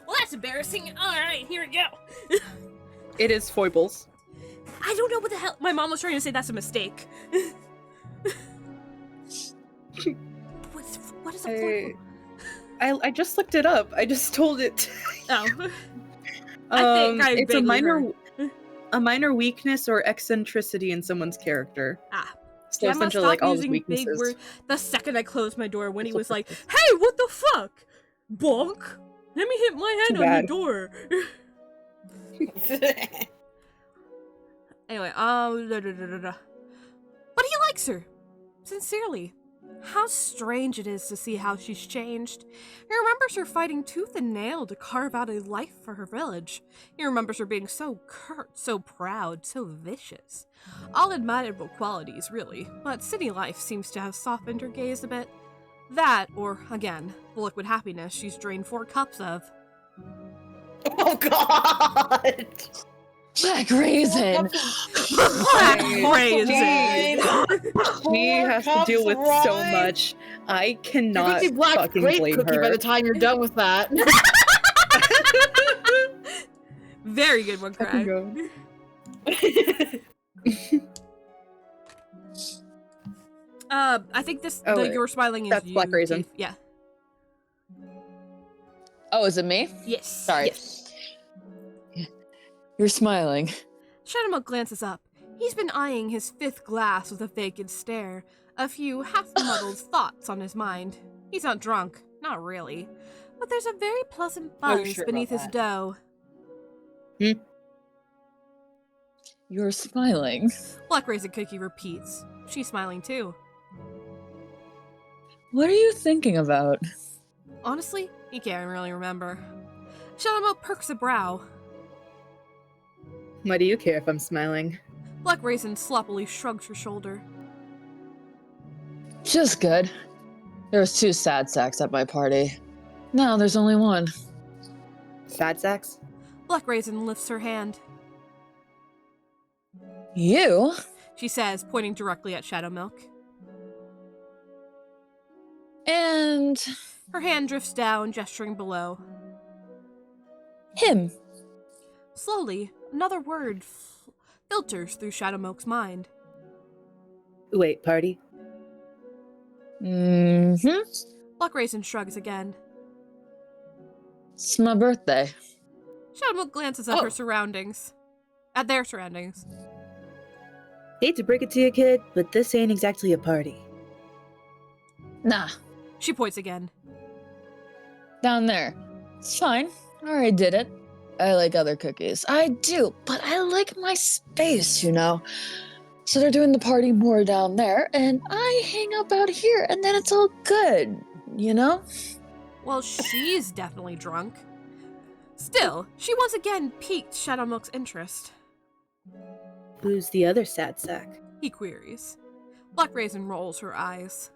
Well, that's embarrassing. Alright, here we go. It is foibles. I don't know what the hell. My mom was trying to say that's a mistake. What is a foible? I just looked it up. I just told it. Oh. I think I it's a vaguely a minor weakness or eccentricity in someone's character. Ah. So Gemma, essentially, stop like all his using big weaknesses. words. The second I closed my door, Winnie was like, "Hey, what the fuck, bonk? Let me hit my head on the door." Anyway, but he likes her, sincerely. How strange it is to see how she's changed. He remembers her fighting tooth and nail to carve out a life for her village. He remembers her being so curt, so proud, so vicious. All admirable qualities, really, but city life seems to have softened her gaze a bit. That, or, again, the liquid happiness she's drained 4 cups of. Oh god! Black Raisin! Black Raisin! She has to deal with so much. I cannot You're black fucking grape blame cookie her. by the time you're done with that. Very good one, Cry. I think this, Oh, wait. you're smiling is That's you, Black Raisin. Keith. Yeah. Oh, is it me? Yes. Sorry. You're smiling. Shadowmilk glances up. He's been eyeing his 5th glass with a vacant stare, a few half-muddled thoughts on his mind. He's not drunk, not really, but there's a very pleasant buzz sure beneath about his that. dough. You're smiling. Black Raisin Cookie repeats. She's smiling too. What are you thinking about? Honestly, he can't really remember. Shadowmilk perks a brow. Why do you care if I'm smiling? Black Raisin sloppily shrugs her shoulder. Just good. There was 2 sad sacks at my party. Now there's only 1. Sad sacks? Black Raisin lifts her hand. You? She says, pointing directly at Shadowmilk. And Her hand drifts down, gesturing below. him. Slowly, another word filters through Shadowmilk's mind. Wait, party? Mm-hmm. Black Raisin shrugs again. It's my birthday. Shadowmilk glances at her surroundings. At their surroundings. Hate to break it to you, kid, but this ain't exactly a party. Nah, She points again. down there. It's fine. I already did it. I like other cookies. I do, but I like my space, you know? So they're doing the party more down there, and I hang up out here, and then it's all good, you know? Well, she's definitely drunk. Still, she once again piqued Shadowmilk's interest. Who's the other sad sack? He queries. Black Raisin rolls her eyes.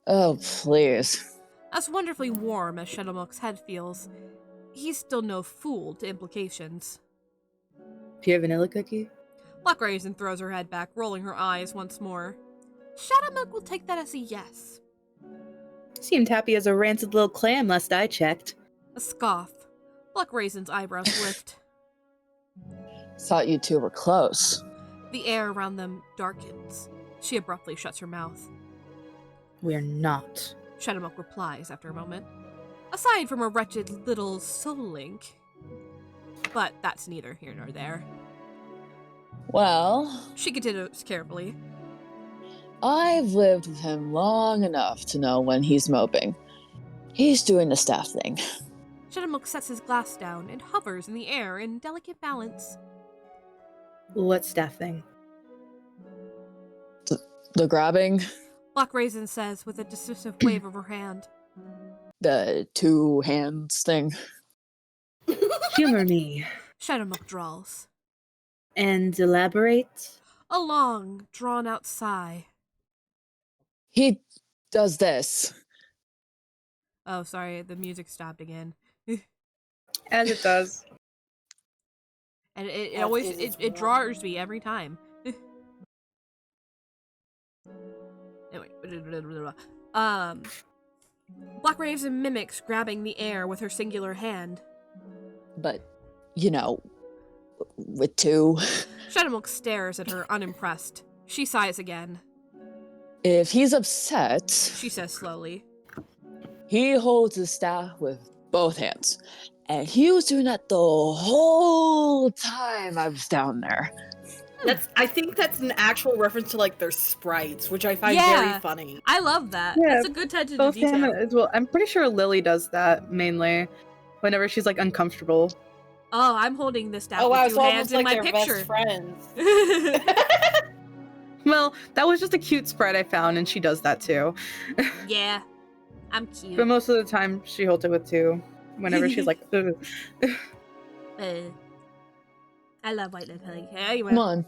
Oh, please. As wonderfully warm as Shadowmilk's head feels, he's still no fool to implications. Pure vanilla cookie? Black Raisin throws her head back, rolling her eyes once more. Shadowmilk will take that as a yes. Seemed happy as a rancid little clam last I checked. A scoff. Black Raisin's eyebrows lift. Thought you two were close. The air around them darkens. She abruptly shuts her mouth. We're not. Shadowmilk replies after a moment. Aside from a wretched little soul link. But that's neither here nor there. Well, She continues carefully. I've lived with him long enough to know when he's moping. He's doing the staff thing. Shadowmilk sets his glass down and hovers in the air in delicate balance. What staff thing? The grabbing, Black Raisin says with a dismissive wave of her hand. the two hands thing. Humor me. Shadowmilk drawls. And elaborate? A long, drawn-out sigh. He does this. Oh, sorry, the music stopped again. As it does. And it As always it is it draws me every time. Anyway, Black Raisin mimics grabbing the air with her singular hand. But, you know, with two. Shadowmilk stares at her, unimpressed. She sighs again. If he's upset, She says slowly. he holds his staff with both hands. And he was doing that the whole time I was down there. I think that's an actual reference to like their sprites, which I find Yeah. very funny. I love that. Yeah, That's a good touch of Both detail. him as well. I'm pretty sure Lily does that mainly. Whenever she's like uncomfortable. Oh, I'm holding this staff Oh wow, with it's two almost hands in like my they're picture. best friends. Well, that was just a cute sprite I found, and she does that too. Yeah, I'm cute. But most of the time, she holds it with two. Whenever she's like, ugh. I love White Lily. Anyway, Come on.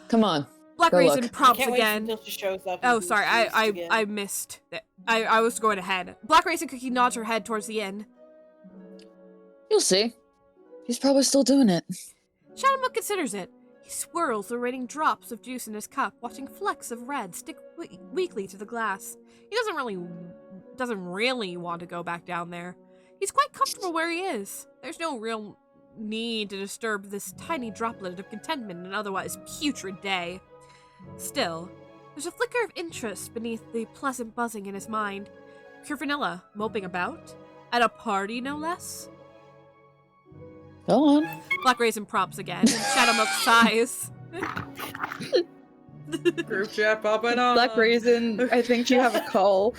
Come on. Black Go Raisin look. prompts Can't wait again. until she shows up. and Oh, do sorry, this I again. missed that. I was going ahead. Black Raisin Cookie nods her head towards the inn. You'll see. He's probably still doing it. Shadowmilk considers it. He swirls the raining drops of juice in his cup, watching flecks of red stick weakly to the glass. He doesn't really want to go back down there. He's quite comfortable where he is. There's no real need to disturb this tiny droplet of contentment in an otherwise putrid day. Still, there's a flicker of interest beneath the pleasant buzzing in his mind. Pure vanilla, moping about? At a party, no less? Go on. Black Raisin prompts again, and Shadowmilk sighs. Group chat popping on. Black Raisin, I think you have a call.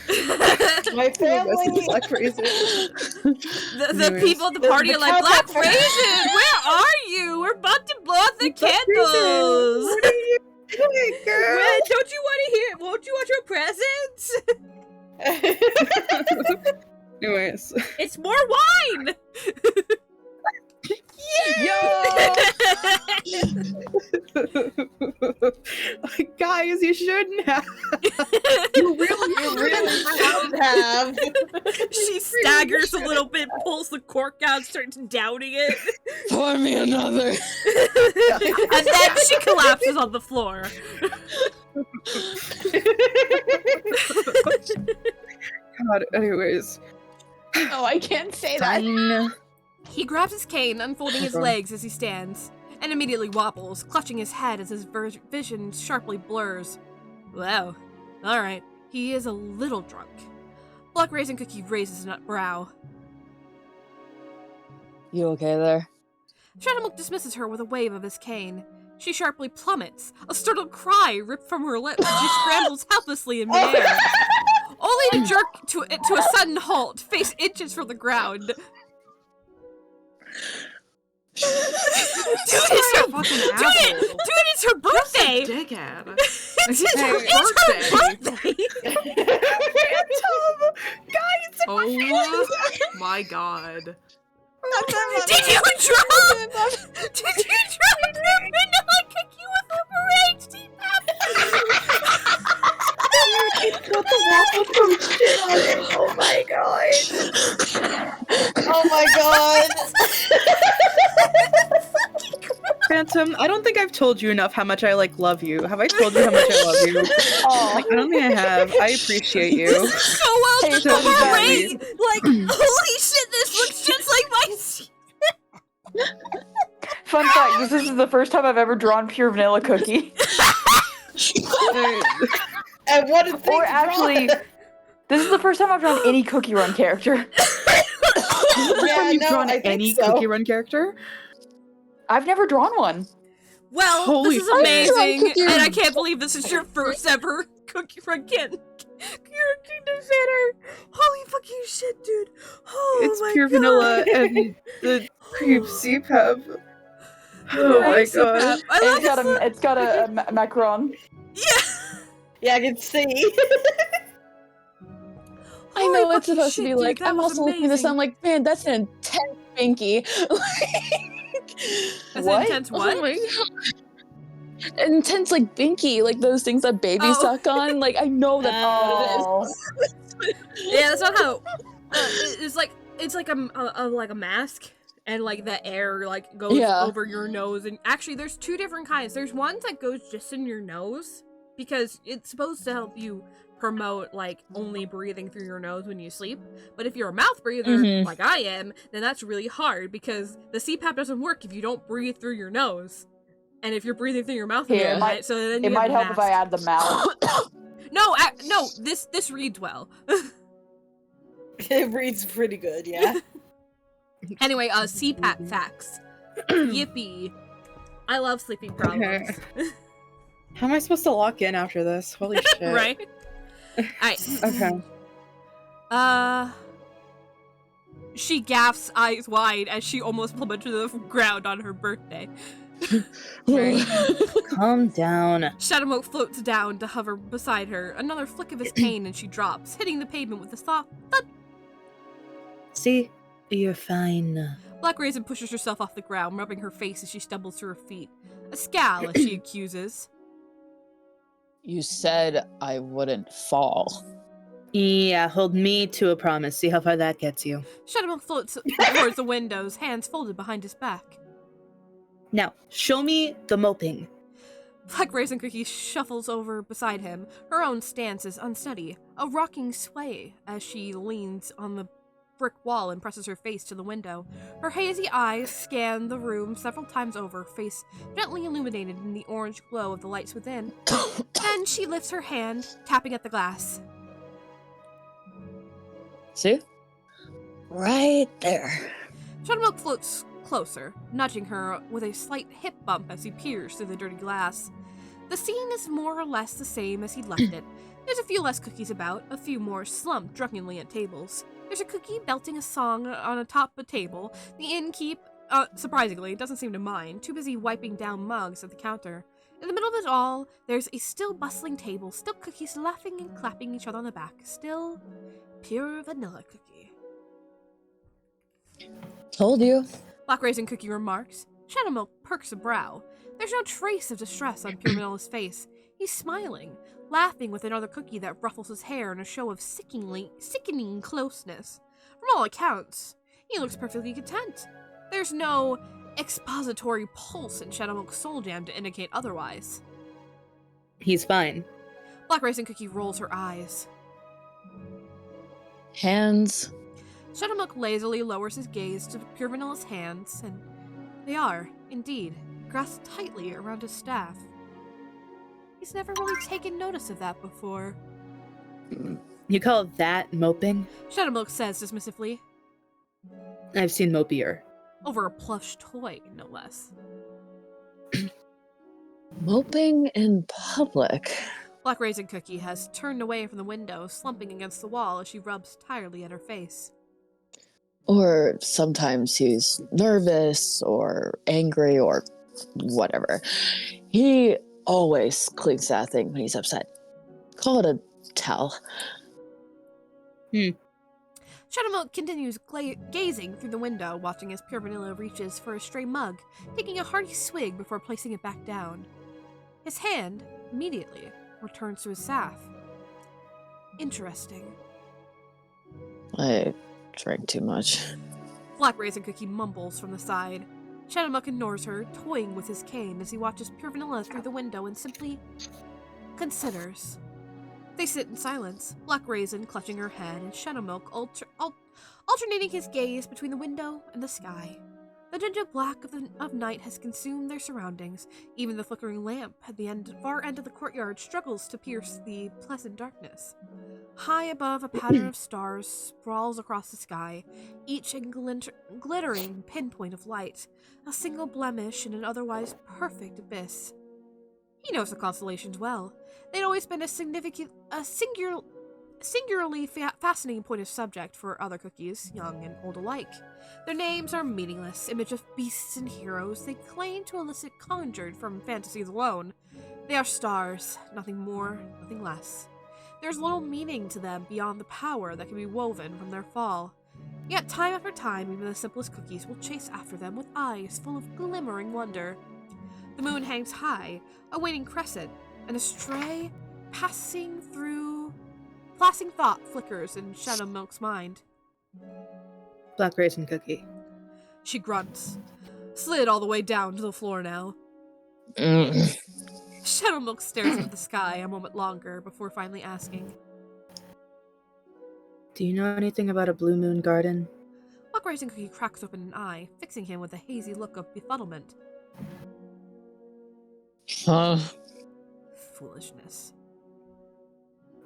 My family. Black Raisin. The Anyways. people at the party are like, cow Black pepper." Raisin, where are you? We're about to blow out the Black Raisin, candles. what are you doing, girl? Well, don't you want to hear? Won't you want your presents? Anyways. It's more wine. Guys, you shouldn't have. You really should have. She staggers a little bit, pulls the cork out, starts downing it, Pour me another. and then she collapses on the floor. God, anyways. Oh, I can't say that. Fine. He grabs his cane, unfolding his legs as he stands, and immediately wobbles, clutching his head as his vision sharply blurs. Wow. Alright, he is a little drunk. Black Raisin Cookie raises a brow. You okay there? Shadowmilk dismisses her with a wave of his cane. She sharply plummets, a startled cry ripped from her lips as she scrambles helplessly in midair, only to jerk to a sudden halt, face inches from the ground. Dude, it's her birthday! Dickhead. It's her birthday! Guys, Oh my god. Did you drop? Did you drop the vanilla cookie with a waffle cone shit on it. Oh my god. Oh my god. Phantom, I don't think I've told you enough how much I love you. Have I told you how much I love you? Oh. I don't think I have. I appreciate you. This is so well Hey, done. so The badly. rate, like, holy shit, this looks just like my. Fun fact: this is the first time I've ever drawn pure vanilla cookie. And what did Or actually, this is the first time I've drawn any Cookie Run character. yeah, You've no, drawn I think any so. Cookie Run character? I've never drawn one. Well, Holy this is shit. amazing, Cookie and I Run. can't believe this is your first ever Cookie Run character designer. Holy fucking shit, dude! Oh It's my pure god. vanilla and the cream CPAP. Oh my Right, god. CPAP. I love It's got this. it's got a macaron. Yeah. Yeah, I can see. I know Holy it's supposed fucking to be shit, like, dude, that I'm was also looking at this, amazing. I'm like, man, that's an intense binky. That's What? an intense what? Oh my god. Intense like binky, like those things that babies Oh. suck on. Like, I know that's what it is. Oh. Yeah, that's not how. It's like a mask, and like the air like goes Yeah. over your nose. And actually, there's two different kinds. There's ones that goes just in your nose because it's supposed to help you promote like only breathing through your nose when you sleep. But if you're a mouth breather Mhm. like I am, then that's really hard because the CPAP doesn't work if you don't breathe through your nose. And if you're breathing through your mouth, Here, so then you It have might a help if I mask. add the mouth. No, this reads well. It reads pretty good, yeah. Anyway, CPAP facts. Yippee. I love sleeping problems. How am I supposed to lock in after this? Holy shit. Right? Alright. Okay. She gasps eyes wide as she almost plummets to the ground on her birthday. Right. Calm down. Shadowmoke floats down to hover beside her. Another flick of his cane and she drops, hitting the pavement with a soft thud. See? You're fine. Black Raisin pushes herself off the ground, rubbing her face as she stumbles to her feet. A scowl as she accuses. You said I wouldn't fall. Yeah, hold me to a promise. See how far that gets you. Shadowmoke floats towards the windows, hands folded behind his back. Now, show me the moping. Black Raisin Cookie shuffles over beside him. Her own stance is unsteady, a rocking sway as she leans on the brick wall and presses her face to the window. Her hazy eyes scan the room several times over, face gently illuminated in the orange glow of the lights within. Then she lifts her hand, tapping at the glass. See? Right there. Shadowmoke floats closer, nudging her with a slight hip bump as he peers through the dirty glass. The scene is more or less the same as he left it. There's a few less cookies about, a few more slumped drunkenly at tables. There's a cookie belting a song on atop a table. The innkeep, surprisingly, doesn't seem to mind, too busy wiping down mugs at the counter. In the middle of it all, there's a still bustling table, still cookies laughing and clapping each other on the back, still pure vanilla cookie. Told you. Black Raisin Cookie remarks. Shadowmoke perks a brow. There's no trace of distress on Pure Vanilla's face. He's smiling, laughing with another cookie that ruffles his hair in a show of sickening closeness. From all accounts, he looks perfectly content. There's no expository pulse in Shadowmoke's soul jam to indicate otherwise. He's fine. Black Raisin Cookie rolls her eyes. Hands. Shadowmoke lazily lowers his gaze to Pure Vanilla's hands, and they are, indeed, grasped tightly around his staff. He's never really taken notice of that before. You call that moping? Shadowmoke says dismissively. I've seen mopier. Over a plush toy, no less. Moping in public. Black Raisin Cookie has turned away from the window, slumping against the wall as she rubs tiredly at her face. Or sometimes he's nervous or angry or whatever. He always clings to that thing when he's upset. Call it a tell. Shadowmoke continues gazing through the window, watching as Pure Vanilla reaches for a stray mug, taking a hearty swig before placing it back down. His hand, immediately, returns to his staff. interesting. I drank too much. Black Raisin Cookie mumbles from the side. Shadowmuck ignores her, toying with his cane as he watches Pure Vanilla through the window and simply considers. They sit in silence, Black Raisin clutching her head and Shadowmilk alternating his gaze between the window and the sky. The ginger black of night has consumed their surroundings. Even the flickering lamp at the far end of the courtyard struggles to pierce the pleasant darkness. High above, a pattern of stars sprawls across the sky, each a glittering pinpoint of light, a single blemish in an otherwise perfect abyss. He knows the constellations well. They'd always been a singularly fascinating point of subject for other cookies, young and old alike. Their names are meaningless, image of beasts and heroes they claim to elicit conjured from fantasies alone. They are stars, nothing more, nothing less. There's little meaning to them beyond the power that can be woven from their fall. Yet time after time, even the simplest cookies will chase after them with eyes full of glimmering wonder. The moon hangs high, a waning crescent, and a stray, passing thought flickers in Shadowmilk's mind. Black Raisin Cookie. She grunts. Slid all the way down to the floor now. Shadowmilk stares at the sky a moment longer before finally asking, Do you know anything about a blue moon garden? Black Raisin Cookie cracks open an eye, fixing him with a hazy look of befuddlement. Foolishness.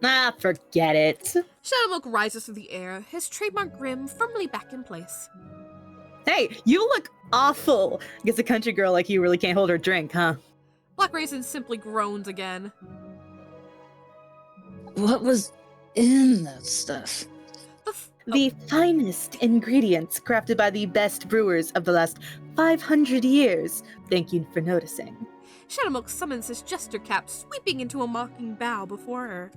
Ah, forget it. Shadowmilk rises through the air, his trademark grin firmly back in place. Hey, you look awful. I guess a country girl like you really can't hold her drink, huh? Black Raisin simply groans again. What was in that stuff? The finest ingredients crafted by the best brewers of the last 500 years. Thank you for noticing. Shadowmilk summons his jester cap, sweeping into a mocking bow before her.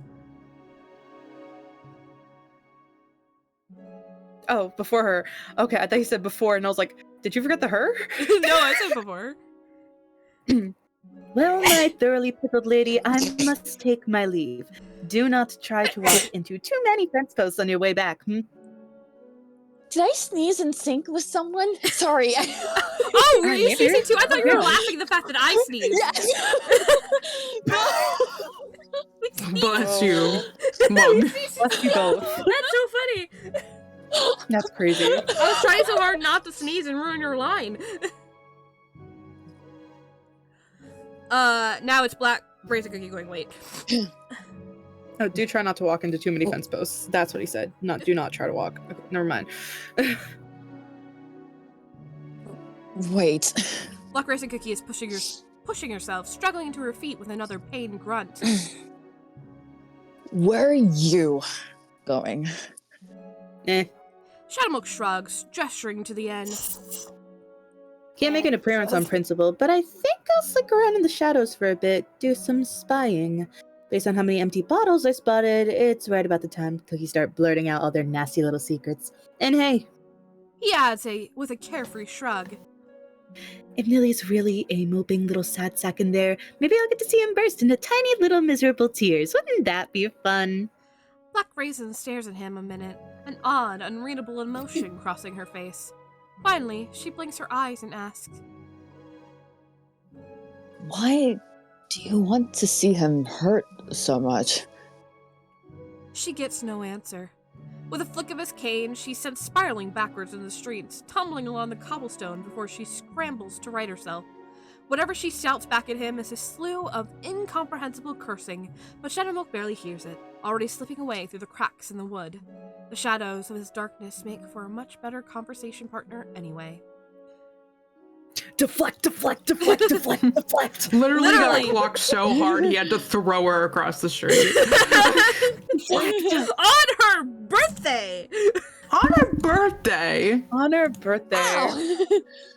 Oh, before her. Okay, I thought you said before, and I was like, did you forget the her? No, I said before. Well, my thoroughly pickled lady, I must take my leave. Do not try to walk into too many fence posts on your way back, Did I sneeze in sync with someone? Sorry. Oh, were you sneezing too? I thought you were laughing at the fact that I sneezed. Yes. Bless you. Mug. Bless you both. That's so funny. That's crazy. I was trying so hard not to sneeze and ruin your line. Now it's Black Raisin Cookie going, wait. Oh, do try not to walk into too many fence posts. That's what he said. Do not try to walk. Okay, never mind. Wait. Black Raisin Cookie is pushing herself, struggling to her feet with another pained grunt. Where are you going? Shadowmilk shrugs, gesturing to the end. Can't make an appearance on principle, but I think I'll slick around in the shadows for a bit, do some spying. Based on how many empty bottles I spotted, it's right about the time cookies start blurting out all their nasty little secrets. And hey, He adds with a carefree shrug. if Millie's really a moping little sad sack in there, maybe I'll get to see him burst into tiny little miserable tears. Wouldn't that be fun? Black Raisin stares at him a minute, an odd, unreadable emotion crossing her face. Finally, she blinks her eyes and asks, Why do you want to see him hurt so much? She gets no answer. With a flick of his cane, she's sent spiraling backwards in the streets, tumbling along the cobblestone before she scrambles to right herself. Whatever she shouts back at him is a slew of incomprehensible cursing, but Shadowmilk barely hears it, already slipping away through the cracks in the wood. The shadows of his darkness make for a much better conversation partner anyway. Deflect, deflect, deflect, deflect, deflect. Literally got clocked so hard he had to throw her across the street. On her birthday! On her birthday! On her birthday. Ow.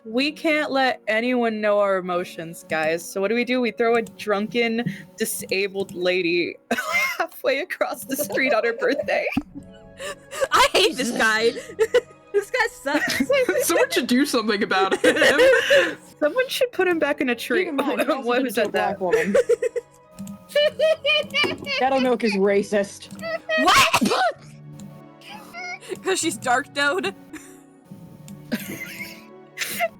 We can't let anyone know our emotions, guys. So what do? We throw a drunken, disabled lady halfway across the street on her birthday. I hate this guy. This guy sucks. Someone should do something about him. Someone should put him back in a tree. Keep in mind, he also What did was it to a that? black woman. Shadow Milk is racist. What? Because she's dark dode?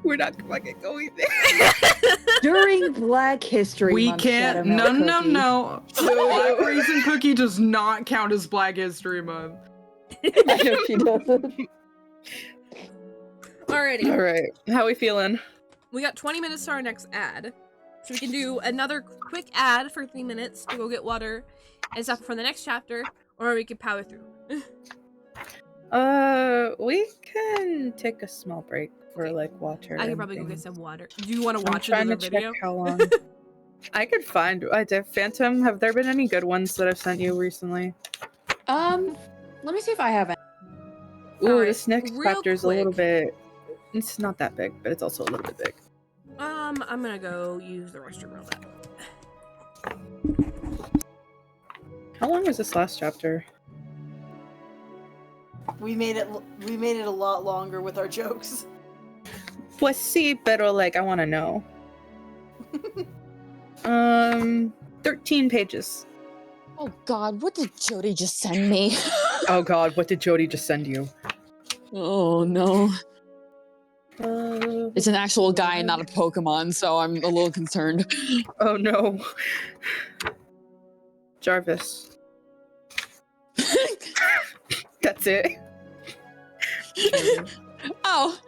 We're not fucking going there. During Black History We Month, Shadow can't. Milk No. No. Black Raisin Cookie does not count as Black History Month. I know she doesn't. Alrighty. All right. How we feeling? We got 20 minutes to our next ad. So we can do another quick ad for 3 minutes to go get water and stuff for the next chapter, or we can power through. We can take a small break for like water. I can and probably go get things. some water. Do you want to I'm watch trying another to video? check how long. I could find. Phantom. Have there been any good ones that I've sent you recently? Let me see if I have it. Ooh, Alright, this next real chapter's a little quick. bit. It's not that big, but it's also a little bit big. I'm gonna go use the restroom real bad. How long was this last chapter? We made it a lot longer with our jokes. Pues sí, pero like I want to know. 13 pages. Oh God, what did Jody just send me? Oh God, what did Jody just send you? Oh no. It's an actual guy and not a Pokemon, so I'm a little concerned. Oh no. Jarvis. That's it. Oh.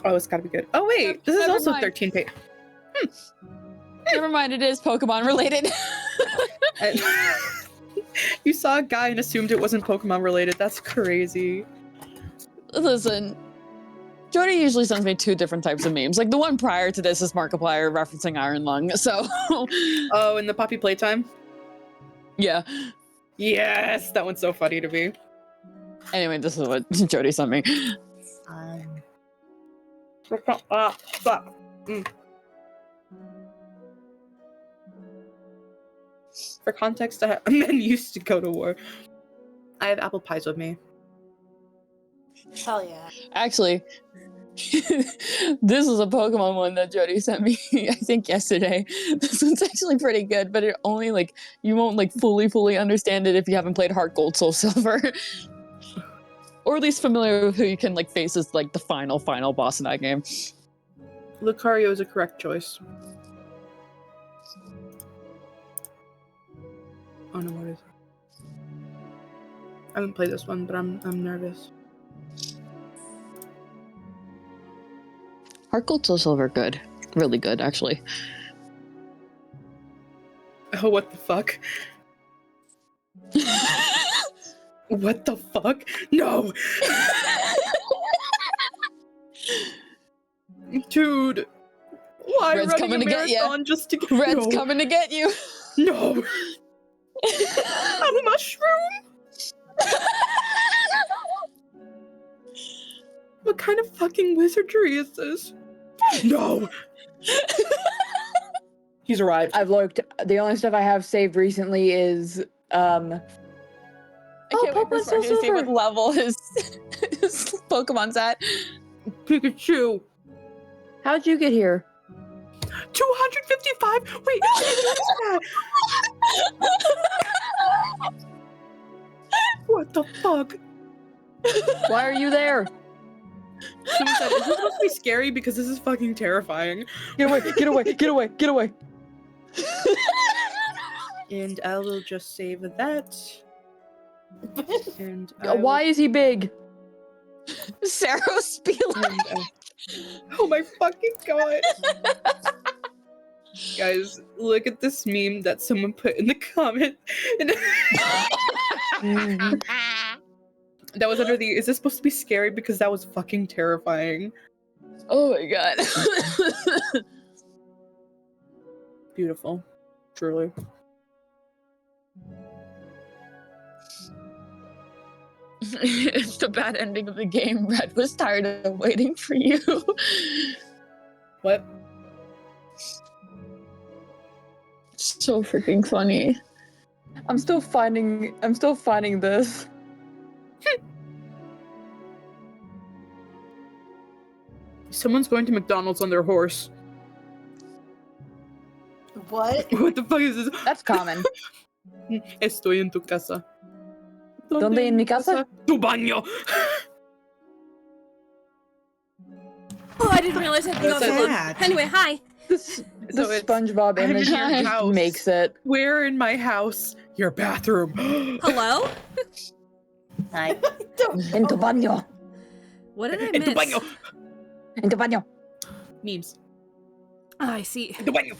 Oh, it's gotta be good. Oh wait, this is Never also mind. 13 pages. Never mind, it is Pokemon related. You saw a guy and assumed it wasn't Pokemon related. That's crazy. Listen, Jody usually sends me 2 different types of memes. Like the one prior to this is Markiplier referencing Iron Lung, so. Oh, in the Poppy Playtime? Yeah. Yes, that one's so funny to me. Anyway, this is what Jody sent me. For context, men used to go to war. I have apple pies with me. Hell yeah. Actually, this is a Pokemon one that Jody sent me, I think yesterday. This one's actually pretty good, but it only like, you won't like fully understand it if you haven't played Heart Gold Soul Silver. Or at least familiar with who you can like face as like the final boss in that game. Lucario is a correct choice. Oh no, what is it? I haven't played this one, but I'm nervous. Heart Gold Soul Silver, good. Really good, actually. Oh, what the fuck? What the fuck? No! Dude! Why Red's running coming a to get ya. marathon just to get— Red's no. coming to get you. No! A mushroom? What kind of fucking wizardry is this? No! He's arrived. I've looked. The only stuff I have saved recently is I can't wait for Pokemon Soul Sparky to see what Silver. level his Pokemon's at. Pikachu. How'd you get here? 255? Wait, what the fuck? Why are you there? Someone said, is this supposed to be scary? Because this is fucking terrifying. Get away! Get away! Get away! Get away! And I will just save that. And Why is he big? Sarah Spieler. Oh my fucking god. Guys, look at this meme that someone put in the comment. And that was under the, is this supposed to be scary? Because that was fucking terrifying. Oh my god. Beautiful. Truly. It's the bad ending of the game. Red was tired of waiting for you. What? So freaking funny. I'm still finding this. Someone's going to McDonald's on their horse. What? What the fuck is this? That's common. Estoy en tu casa. ¿Dónde en mi casa? Tu baño. Oh, I didn't realize I had What's to go that? Anyway, hi. The So it's- SpongeBob I'm in image your just house. makes it. Where in my house? Your bathroom. Hello? Hi. En tu baño. What did I En tu miss? baño. En tu baño. Memes. Oh, I see. En tu baño.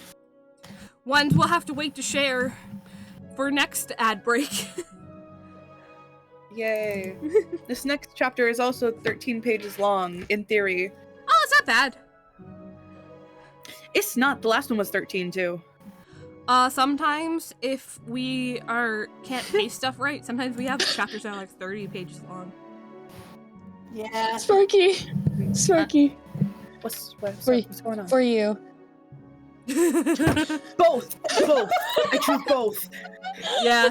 Ones we'll have to wait to share for next ad break. Yay. This next chapter is also 13 pages long, in theory. Oh, it's not bad. It's not. The last one was 13 too. Sometimes if we can't pace stuff right, sometimes we have chapters that are like 30 pages long. Yeah. Sparky. What's going on? For you. Both. I choose both. Yeah,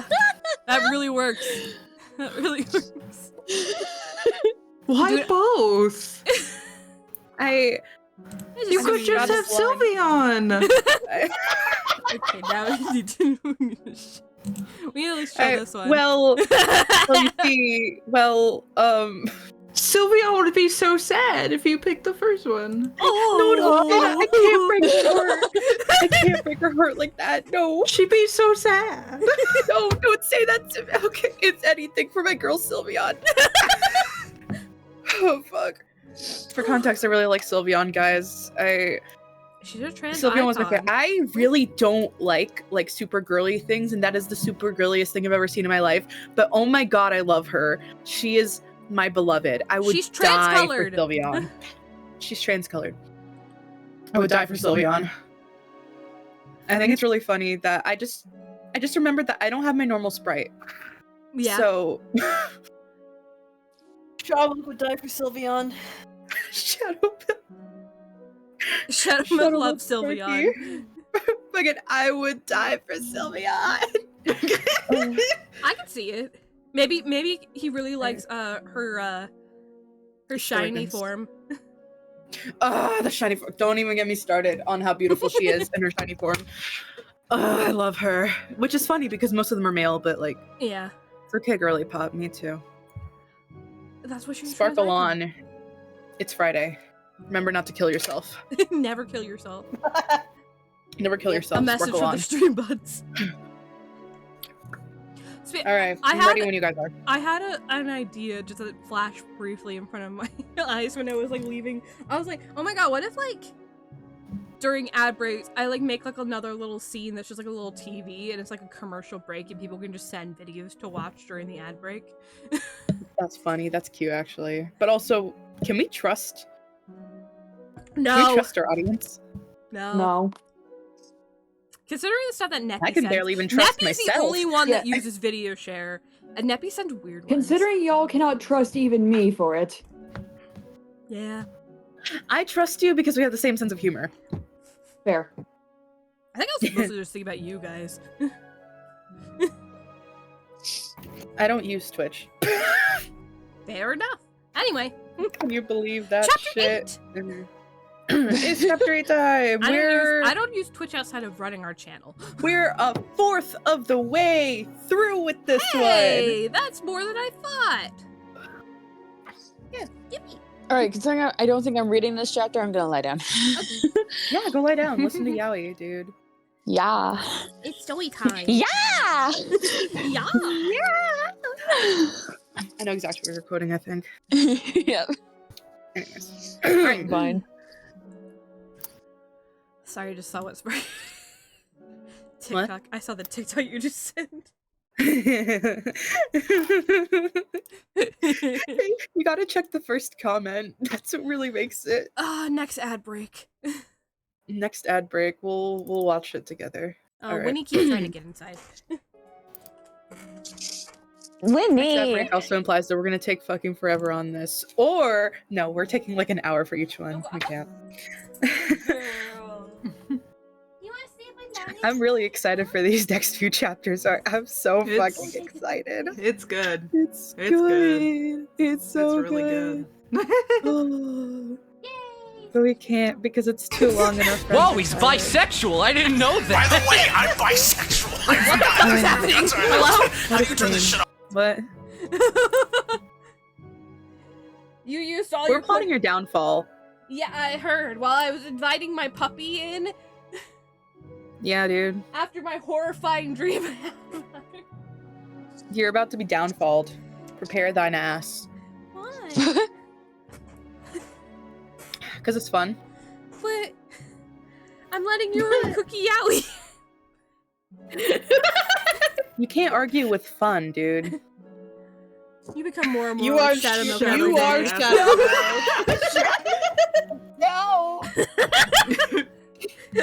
that really works. That really works. Why Dude, both? I You could just have Sylveon. Okay, now we need to we need to show this one. well, you see, Sylveon would be so sad if you picked the first one. I can't break her heart. I can't break her heart like that. No, She'd be so sad. no, don't say that to me. Okay, it's anything for my girl Sylveon. Oh fuck. For context, I really like Sylveon, guys. She's a trans Sylveon was my icon. favorite. I really don't like super girly things, and that is the super girliest thing I've ever seen in my life. But oh my god, I love her. She is my beloved. I would She's die for trans-colored. Sylveon. She's trans-colored. I would die for Sylveon. I think it's really funny that I just remembered that I don't have my normal sprite. Yeah. So Shawlook would die for Sylveon. Shut up, love Sylveon. Fucking, I would die for Sylveon. I can see it. Maybe he really likes her shiny Organs. form. The shiny form. Don't even get me started on how beautiful she is in her shiny form. I love her. Which is funny because most of them are male, but like, Yeah. it's okay, girly pop. Me too. That's what she's Sparkle on. It's Friday. Remember not to kill yourself. Never kill yourself. Never kill yourself. A message Sparkle from on. the Streambuds. All right, I I'm had- ready when you guys are. I had an idea just that flashed briefly in front of my eyes when I was like leaving. I was like, oh my god, what if like during ad breaks I like make like another little scene that's just like a little TV and it's like a commercial break and people can just send videos to watch during the ad break. That's funny. That's cute, actually. But also, can we trust? Can we No. trust our audience? No. Considering the stuff that Neppy I can sends, barely even trust Neppy's myself. the only one that Yeah. uses video share, and Neppy sends weird ones. Considering y'all cannot trust even me for it. Yeah. I trust you because we have the same sense of humor. Fair. I think I was supposed to just think about you guys. I don't use Twitch. Fair enough. Anyway, Can you believe that Chapter shit? 8! It's chapter 8 time. I don't use Twitch outside of running our channel. We're a fourth of the way through with this Hey, that's more than I thought. Yeah. Yippee. All right, considering I don't think I'm reading this chapter, I'm gonna lie down. one. Yeah, go lie down. Listen to Yaoi, dude. Yeah. It's story time. Yeah. Yeah. I know exactly what you're quoting, I think. Yeah. Anyways. Alright, fine. Sorry, I just saw what's right. TikTok. I saw the TikTok you just sent. You gotta check the first comment. That's what really makes it. Next ad break. Next ad break, we'll watch it together. Oh, Alright. Winnie keeps trying to get inside. Next ad break also implies that we're gonna take fucking forever on this. Or no, we're taking like an hour for each one. We can't. I'm really excited for these next few chapters. I'm so It's- fucking excited. It's good. It's It's good. It's so it's really good. Oh. But we can't because it's too long enough. Whoa, he's bisexual! I didn't know that! By the way, I'm bisexual! What the fuck is happening? Hello? How do you turn this shit off? What? You used all We're your plotting your downfall. Yeah, I heard. While I was inviting my puppy in. Yeah, dude. After my horrifying dream. You're about to be downfalled. Prepare thine ass. Why? Because it's fun. But I'm letting you run Cookie Yowie. You can't argue with fun, dude. You become more and more You like are Shadow Milk. you are Shadow Milk. No!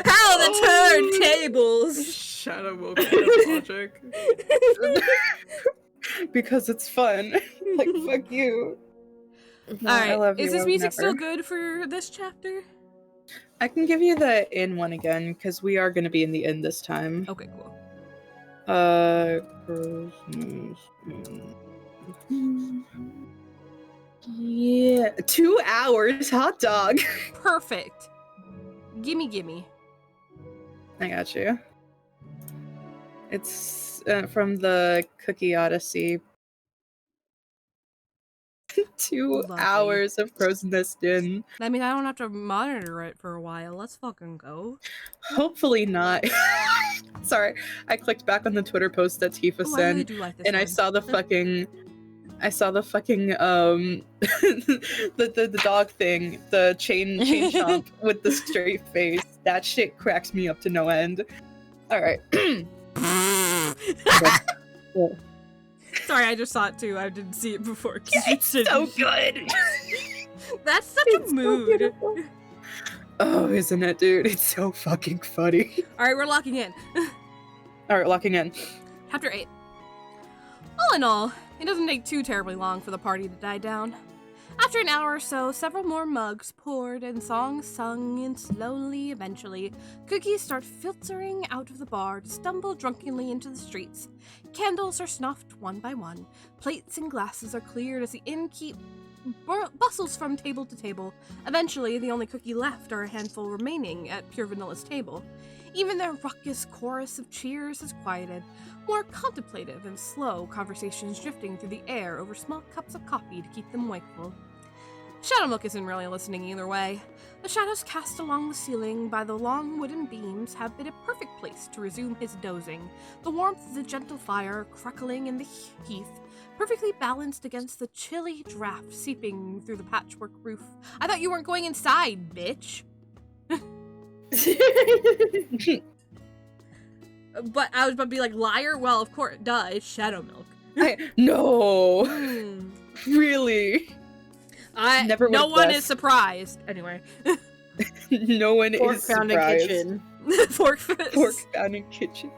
How the turntables! Shadow Milk Project. Because it's fun. Like, fuck you. No, I Alright, love is you, this I'll music never. still good for this chapter? I can give you the in one again, because we are going to be in the end this time. Okay, cool. Christmas. Yeah, 2 hours, hot dog. Perfect. Gimme. I got you. It's from the Cookie Odyssey. 2 Lovely. hours of Crow's Nest in. That means I don't have to monitor it for a while. Let's fucking go. Hopefully not. Sorry, I clicked back on the Twitter post that Tifa Ooh, I sent, really do like this and I one. saw the fucking, the dog thing, the chain chomp with the straight face. That shit cracks me up to no end. All right. Sorry, I just saw it too. I didn't see it before. It's so good. That's such a mood. Beautiful. Oh, isn't it, dude? It's so fucking funny. All right, we're locking in. All right, locking in. Chapter 8. All in all, it doesn't take too terribly long for the party to die down. After an hour or so, several more mugs poured and songs sung, and slowly, eventually, cookies start filtering out of the bar to stumble drunkenly into the streets. Candles are snuffed one by one. Plates and glasses are cleared as the innkeep bustles from table to table. Eventually, the only cookie left are a handful remaining at Pure Vanilla's table. Even their raucous chorus of cheers has quieted. More contemplative and slow conversations drifting through the air over small cups of coffee to keep them wakeful. Shadowmilk isn't really listening either way. The shadows cast along the ceiling by the long wooden beams have been a perfect place to resume his dozing, the warmth of the gentle fire crackling in the heath, perfectly balanced against the chilly draft seeping through the patchwork roof. I thought you weren't going inside, bitch! But I was about to be like, liar? Well, of course, duh, it's Shadowmilk. No! Mm. Really? Never no would've one guessed. is surprised. Anyway. No one Fork is found in surprised. kitchen. Fork fist. Fork found in kitchen.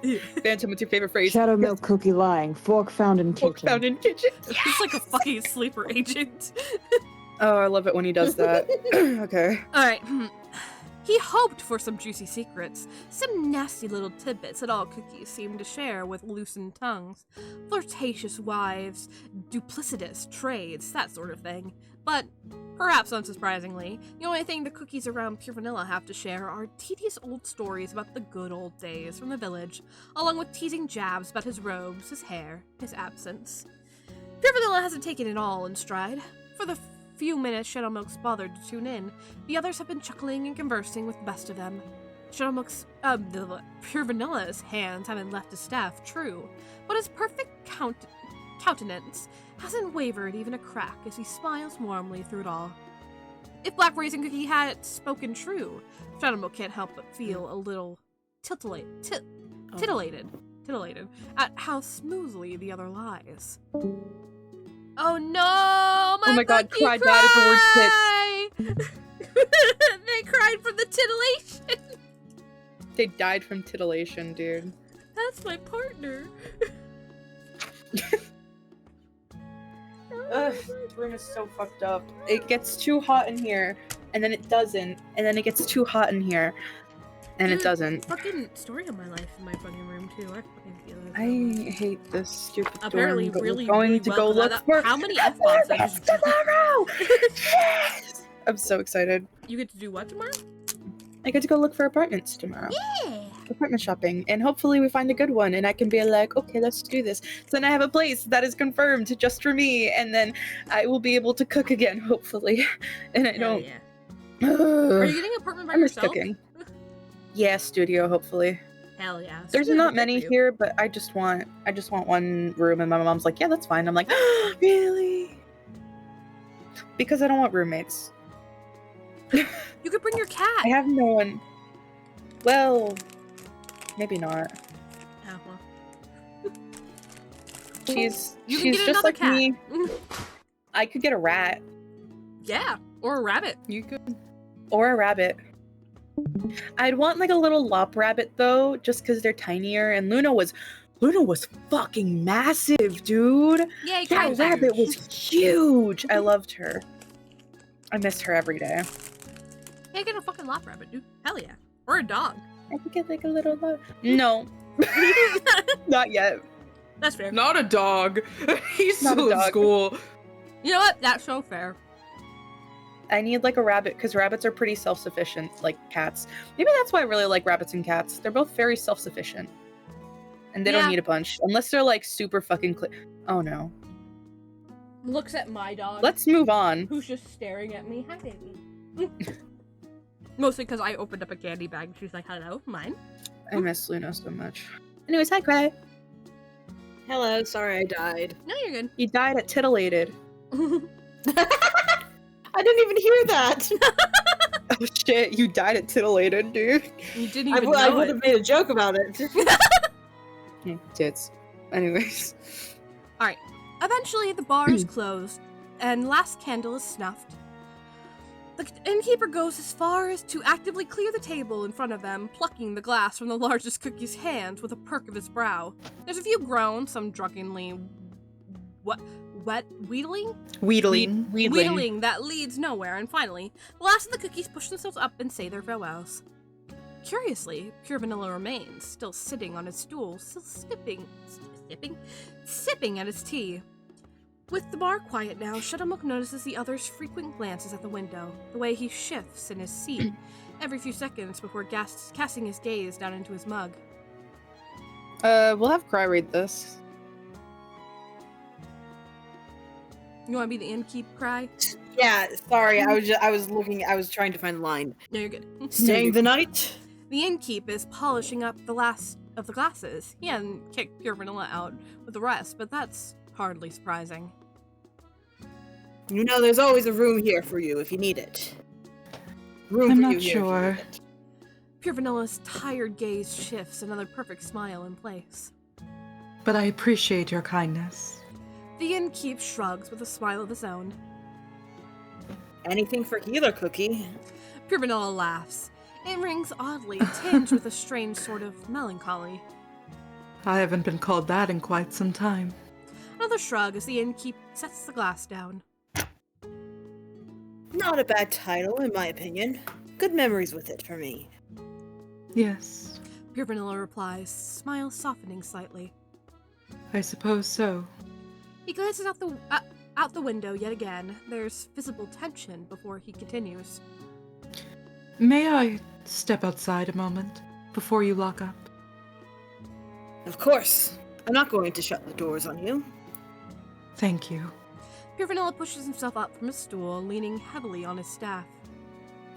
Phantom, what's your favorite phrase? Shadow milk cookie lying. Fork found in Fork kitchen. found in kitchen. He's like a fucking sleeper agent. Oh, I love it when he does that. Okay. Alright. He hoped for some juicy secrets, some nasty little tidbits that all cookies seem to share with loosened tongues. Flirtatious wives, duplicitous trades, that sort of thing. But, perhaps unsurprisingly, the only thing the cookies around Pure Vanilla have to share are tedious old stories about the good old days from the village, along with teasing jabs about his robes, his hair, his absence. Pure Vanilla hasn't taken it all in stride. For the few minutes Shadowmilk's bothered to tune in, the others have been chuckling and conversing with the best of them. Shadowmilk's, Pure Vanilla's hands haven't left his staff, true, but his perfect countenance hasn't wavered even a crack as he smiles warmly through it all. If Black Raisin Cookie had spoken true, Shadowmilk can't help but feel a little titillated at how smoothly the other lies. Oh no! Oh my god, cookie cried bad at the word tits. They cried from the titillation. They died from titillation, dude. That's my partner. Ugh, this room is so fucked up. It gets too hot in here, and then it doesn't, and then it gets too hot in here, and Dude, it doesn't. Fucking story of my life in my fucking room too. I fucking feel it. I hate this stupid Apparently, dorm, but really, we're going really to well, go look for how many F-bombs I just tomorrow. Yes! I'm so excited. You get to do what tomorrow? I get to go look for apartments tomorrow. Yeah. Apartment shopping, and hopefully we find a good one, and I can be like, okay, let's do this. So then I have a place that is confirmed just for me, and then I will be able to cook again, hopefully. And I don't. Yeah. Are you getting an apartment by I miss yourself? cooking. Yeah, studio, hopefully. Hell yeah. There's not many here, but I just want one room, and my mom's like, yeah, that's fine. I'm like, really? Because I don't want roommates. You could bring your cat. I have no one. Well, maybe not. Oh, well. She's You can get just another like cat. me. I could get a rat. Yeah, or a rabbit. You could. Or a rabbit. I'd want like a little lop rabbit though, just because they're tinier. And Luna was fucking massive, dude. Yeah, that rabbit was huge. I loved her. I miss her every day. Yeah, get a fucking lop rabbit, dude. Hell yeah. Or a dog. I could get like a little lop. No. Not yet. That's fair. Not a dog. He's Not a still in dog. school. You know what? That's so fair. I need like a rabbit because rabbits are pretty self-sufficient, like cats. Maybe that's why I really like rabbits and cats. They're both very self-sufficient. And they don't need a bunch. Unless they're like super fucking oh no. Looks at my dog. Let's move on. Who's just staring at me. Hi, baby. Mostly because I opened up a candy bag and she's like, hello, mine. I miss Luna so much. Anyways, hi, Cray. Hello, sorry I died. No, you're good. You died at Titillated. I didn't even hear that. Oh shit, you died at Titillated, dude. You didn't even I know would it. have made a joke about it. Yeah, tits. Anyways. Alright. Eventually, the bar is closed, and last candle is snuffed. The innkeeper goes as far as to actively clear the table in front of them, plucking the glass from the largest cookie's hands with a perk of his brow. There's a few groans, some drunkenly wheedling that leads nowhere, and finally, the last of the cookies push themselves up and say their farewells. Curiously, Pure Vanilla remains, still sitting on his stool, still sipping at his tea. With the bar quiet now, Shadowmilk notices the other's frequent glances at the window, the way he shifts in his seat every few seconds before casting his gaze down into his mug. We'll have Cry read this. You want to be the innkeep, Cry? Yeah, sorry, I was trying to find the line. No, you're good. Staying the night? The innkeep is polishing up the last of the glasses. He hadn't kicked Pure Vanilla out with the rest, but that's hardly surprising. You know, there's always a room here for you if you need it. I'm not sure. Pure Vanilla's tired gaze shifts, another perfect smile in place. But I appreciate your kindness. The innkeep shrugs with a smile of his own. Anything for healer, Cookie. Pure Vanilla laughs. It rings oddly, tinged with a strange sort of melancholy. I haven't been called that in quite some time. Another shrug as the innkeep sets the glass down. Not a bad title, in my opinion. Good memories with it for me. Yes. Pure Vanilla replies, smile softening slightly. I suppose so. He glances out the window yet again. There's visible tension before he continues. May I step outside a moment before you lock up? Of course. I'm not going to shut the doors on you. Thank you. Pure Vanilla pushes himself up from his stool, leaning heavily on his staff.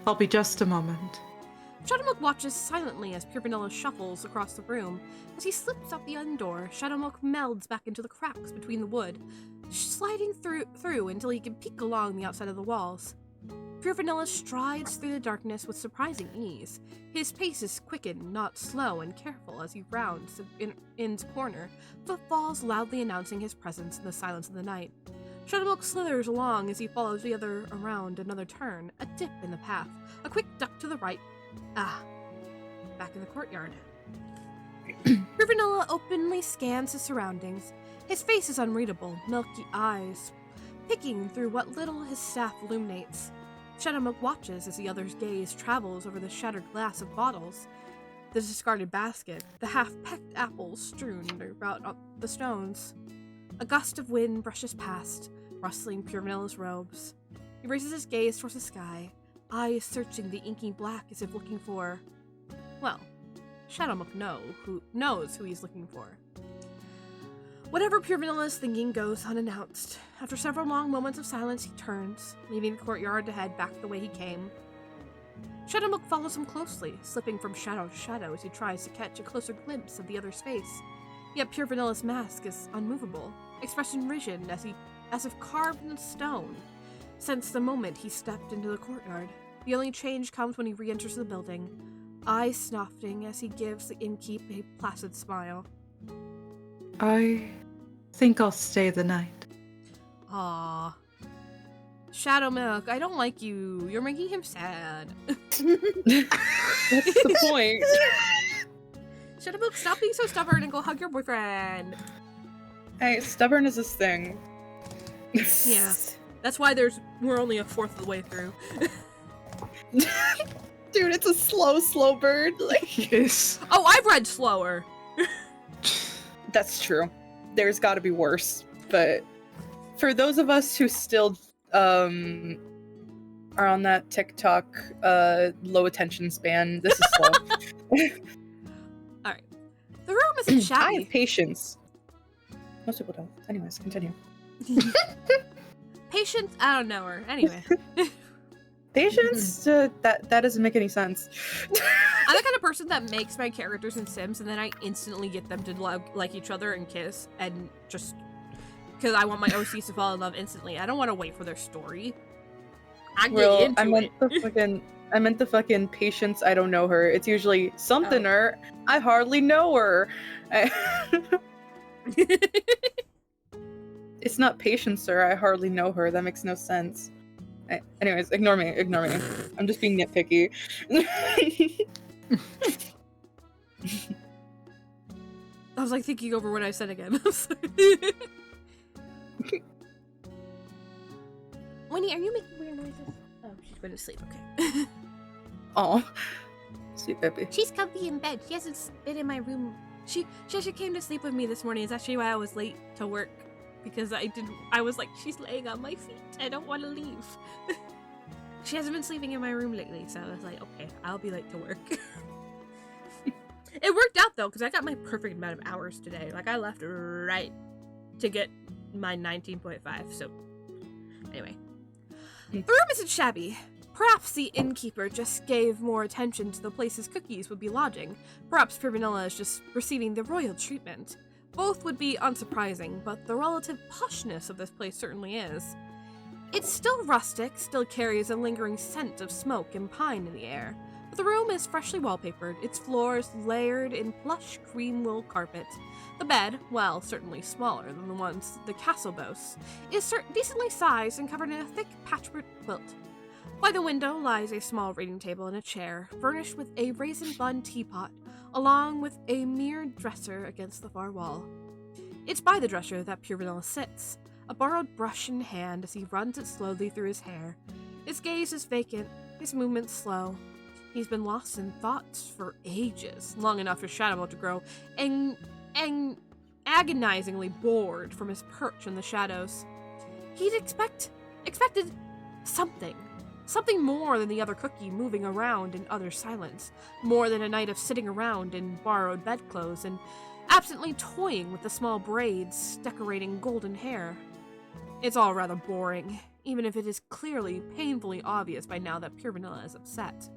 I'll be just a moment. Shadowmilk watches silently as Pure Vanilla shuffles across the room. As he slips out the end door, Shadowmilk melds back into the cracks between the wood, sliding through until he can peek along the outside of the walls. Pure Vanilla strides through the darkness with surprising ease. His pace is quickened, not slow and careful, as he rounds the inn's corner, footfalls loudly announcing his presence in the silence of the night. Shadowmilk slithers along as he follows the other around another turn, a dip in the path, a quick duck to the right. Back in the courtyard. Pure Vanilla openly scans his surroundings. His face is unreadable, milky eyes picking through what little his staff illuminates. Shadowmilk watches as the other's gaze travels over the shattered glass of bottles, the discarded basket, the half-pecked apples strewn about the stones. A gust of wind brushes past, rustling Pure Vanilla's robes. He raises his gaze towards the sky, eyes searching the inky black as if looking for, well, Shadowmook knows who he's looking for. Whatever Pure Vanilla is thinking goes unannounced. After several long moments of silence, he turns, leaving the courtyard to head back the way he came. Shadowmook follows him closely, slipping from shadow to shadow as he tries to catch a closer glimpse of the other's face. Yet Pure Vanilla's mask is unmovable, expression rigid as if carved in stone. Since the moment he stepped into the courtyard, the only change comes when he re-enters the building, eyes softening as he gives the innkeep a placid smile. I think I'll stay the night. Aww. Shadowmook, I don't like you. You're making him sad. That's the point. Shadowmook, stop being so stubborn and go hug your boyfriend. Hey, stubborn is this thing. Yeah. That's why we're only a fourth of the way through. Dude, it's a slow bird. Like, yes. Oh, I've read slower. That's true. There's got to be worse. But for those of us who still are on that TikTok low attention span, this is slow. All right. The room isn't shabby. I have patience. Most people don't. Anyways, continue. Patience? I don't know her. Anyway. Patience? That doesn't make any sense. I'm the kind of person that makes my characters in Sims and then I instantly get them to like each other and kiss, and just because I want my OCs to fall in love instantly. I don't want to wait for their story. I meant the fucking Patience. I don't know her. It's usually something her. I hardly know her. It's not Patience, sir. I hardly know her. That makes no sense. Anyways, ignore me. I'm just being nitpicky. I was like thinking over what I said again. Winnie, are you making weird noises? Oh, she's going to sleep. Okay. Aw. Sweet baby. She's comfy in bed. She hasn't been in my room. She actually came to sleep with me this morning. It's actually why I was late to work. Because I was like, she's laying on my feet. I don't want to leave. She hasn't been sleeping in my room lately, so I was like, okay, I'll be late to work. It worked out, though, because I got my perfect amount of hours today. Like, I left right to get my 19.5, so... Anyway. The room isn't shabby. Perhaps the innkeeper just gave more attention to the place's cookies would be lodging. Perhaps Pure Vanilla is just receiving the royal treatment. Both would be unsurprising, but the relative poshness of this place certainly is. It's still rustic, still carries a lingering scent of smoke and pine in the air, but the room is freshly wallpapered, its floors layered in plush cream wool carpet. The bed, well, certainly smaller than the ones the castle boasts, is decently sized and covered in a thick patchwork quilt. By the window lies a small reading table and a chair, furnished with a raisin bun teapot, along with a mirrored dresser against the far wall. It's by the dresser that Pure Vanilla sits, a borrowed brush in hand as he runs it slowly through his hair. His gaze is vacant, his movements slow. He's been lost in thoughts for ages, long enough for Shadowmook to grow agonizingly bored from his perch in the shadows. He'd expected something more than the other cookie moving around in utter silence, more than a night of sitting around in borrowed bedclothes and absently toying with the small braids decorating golden hair. It's all rather boring, even if it is clearly painfully obvious by now that Pure Vanilla is upset.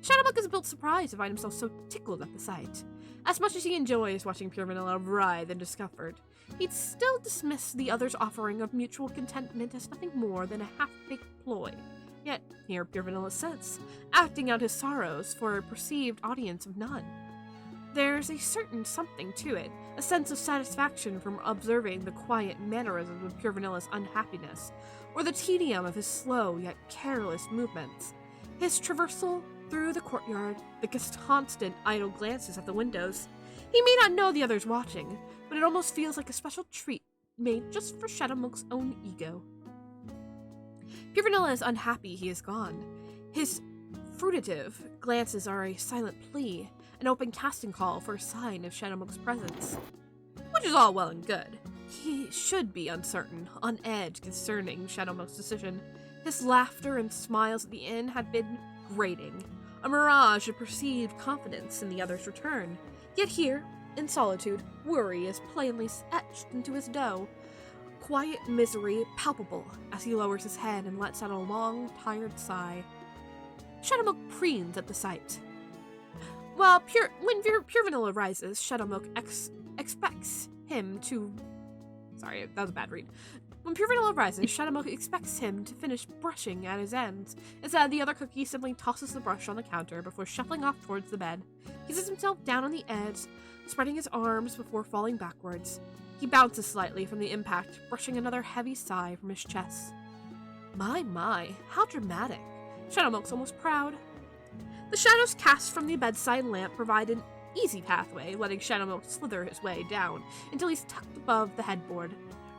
Shadowmook is a bit surprised to find himself so tickled at the sight. As much as he enjoys watching Pure Vanilla writhe in discomfort, he'd still dismiss the other's offering of mutual contentment as nothing more than a half-baked ploy. Yet, here Pure Vanilla sits, acting out his sorrows for a perceived audience of none. There's a certain something to it, a sense of satisfaction from observing the quiet mannerisms of Pure Vanilla's unhappiness, or the tedium of his slow yet careless movements. His traversal through the courtyard, the constant idle glances at the windows. He may not know the others watching, but it almost feels like a special treat made just for Shadowmook's own ego. Pure Vanilla is unhappy he is gone. His fruitative glances are a silent plea, an open casting call for a sign of Shadowmook's presence. Which is all well and good. He should be uncertain, on edge concerning Shadowmook's decision. His laughter and smiles at the inn had been grating, a mirage of perceived confidence in the other's return. Yet here, in solitude, worry is plainly etched into his dough, quiet misery palpable as he lowers his head and lets out a long, tired sigh. Shadowmilk preens at the sight. When Pure Vanilla rises, Shadowmilk expects him to... Sorry, that was a bad read. When Pure Vanilla rises, Shadowmilk expects him to finish brushing at his ends. Instead, the other cookie simply tosses the brush on the counter before shuffling off towards the bed. He sits himself down on the edge, spreading his arms before falling backwards. He bounces slightly from the impact, brushing another heavy sigh from his chest. My, how dramatic. Shadowmilk's almost proud. The shadows cast from the bedside lamp provide an easy pathway, letting Shadowmilk slither his way down until he's tucked above the headboard.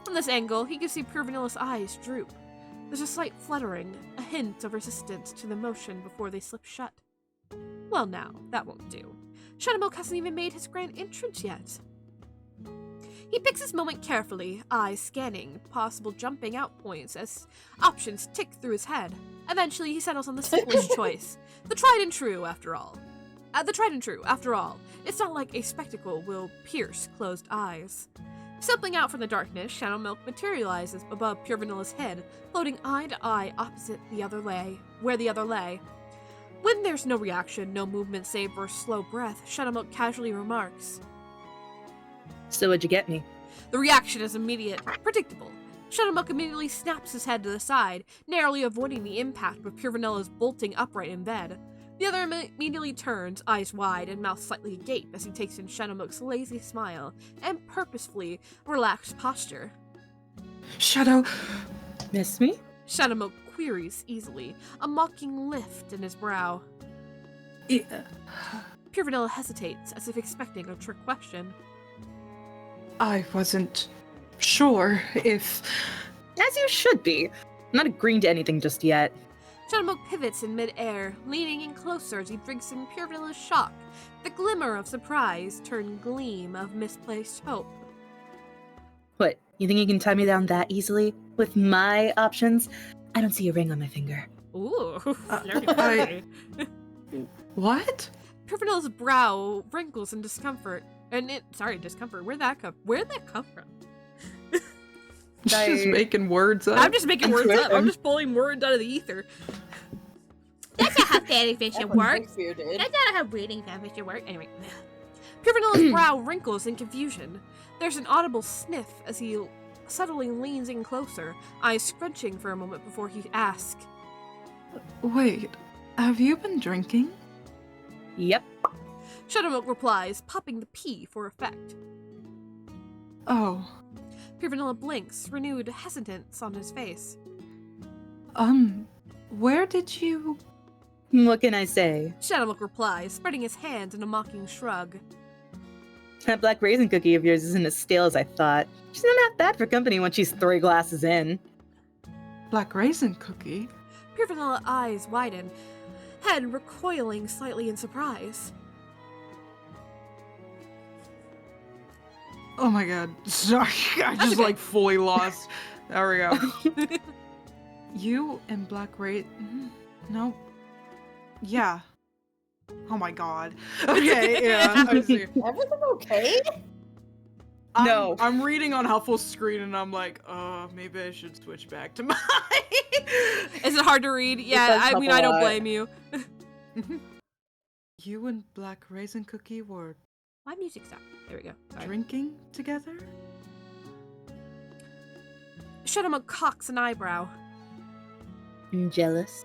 From this angle, he can see Pure Vanilla's eyes droop. There's a slight fluttering, a hint of resistance to the motion before they slip shut. Well now, that won't do. Shadowmilk hasn't even made his grand entrance yet. He picks his moment carefully, eyes scanning possible jumping out points as options tick through his head. Eventually, he settles on the simplest choice. The tried and true, after all. It's not like a spectacle will pierce closed eyes. Stepping out from the darkness, Shadowmilk materializes above Pure Vanilla's head, floating eye to eye opposite where the other lay. When there's no reaction, no movement save for a slow breath, Shadowmilk casually remarks, "So what'd you get me?" The reaction is immediate, predictable. Shadowmilk immediately snaps his head to the side, narrowly avoiding the impact with Pure Vanilla's bolting upright in bed. The other immediately turns, eyes wide and mouth slightly agape as he takes in Shadowmilk's lazy smile and purposefully relaxed posture. Shadow... Miss me? Shadowmilk queries easily, a mocking lift in his brow. Yeah. Pure Vanilla hesitates, as if expecting a trick question. I wasn't sure if... As you should be. I'm not agreeing to anything just yet. Shadowmilk pivots in mid-air, leaning in closer as he drinks in Pure Vanilla's shock, the glimmer of surprise turned gleam of misplaced hope. What, you think you can tie me down that easily? With my options? I don't see a ring on my finger. Ooh, flirty. What? Pure Vanilla's brow wrinkles in discomfort. Discomfort. Where'd that come from? Just making words up. I'm just making words up. I'm just pulling words out of the ether. That's not how fanfiction works. That's not how reading fanfiction works. Anyway. Pure Vanilla's brow wrinkles in confusion. There's an audible sniff as he subtly leans in closer, eyes scrunching for a moment before he asks, Wait, have you been drinking? Yep. Shadowmilk replies, popping the P for effect. Oh. Pure Vanilla blinks, renewed hesitance on his face. Where did you... What can I say? Shadowmilk replies, spreading his hand in a mocking shrug. That black raisin cookie of yours isn't as stale as I thought. She's not that bad for company when she's 3 glasses in. Black raisin cookie? Pure Vanilla eyes widen, head recoiling slightly in surprise. Oh my god, sorry, I just like fully lost. There we go. You and Black Raisin... No. Yeah. Oh my god. Okay, yeah, I see. Everything okay? No. I'm reading on Huffle's screen and I'm like, maybe I should switch back to mine. Is it hard to read? Yeah, I mean, I don't blame you. You and Black Raisin Cookie were... My music stopped. There we go. Sorry. Drinking together? Shadowmilk cocks an eyebrow. Jealous?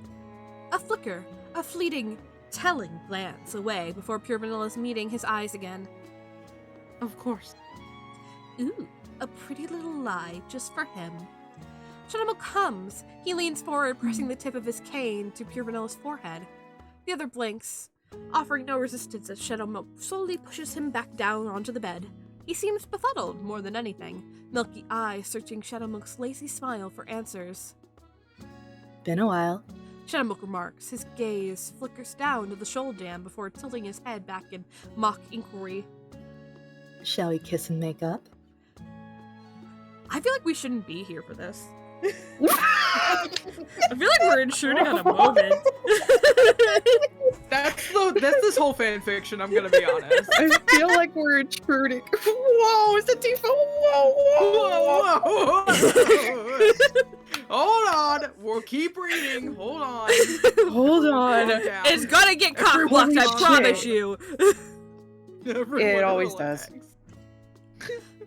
A flicker, a fleeting, telling glance away before Pure Vanilla's meeting his eyes again. Of course. Ooh, a pretty little lie just for him. Shadowmilk hums. He leans forward, pressing the tip of his cane to Pure Vanilla's forehead. The other blinks, offering no resistance as Shadowmilk slowly pushes him back down onto the bed. He seems befuddled more than anything, milky eyes searching Shadowmilk's lazy smile for answers. Been a while. Shadowmilk remarks. His gaze flickers down to the shoulder jam before tilting his head back in mock inquiry. Shall we kiss and make up? I feel like we shouldn't be here for this. I feel like we're intruding on a moment. That's this whole fan fiction, I'm gonna be honest. I feel like we're intruding. Whoa, is it Tifa? Whoa. Hold on, we'll keep reading. Hold on. Hold on. It's gonna get cockblocked, I promise you. It always does.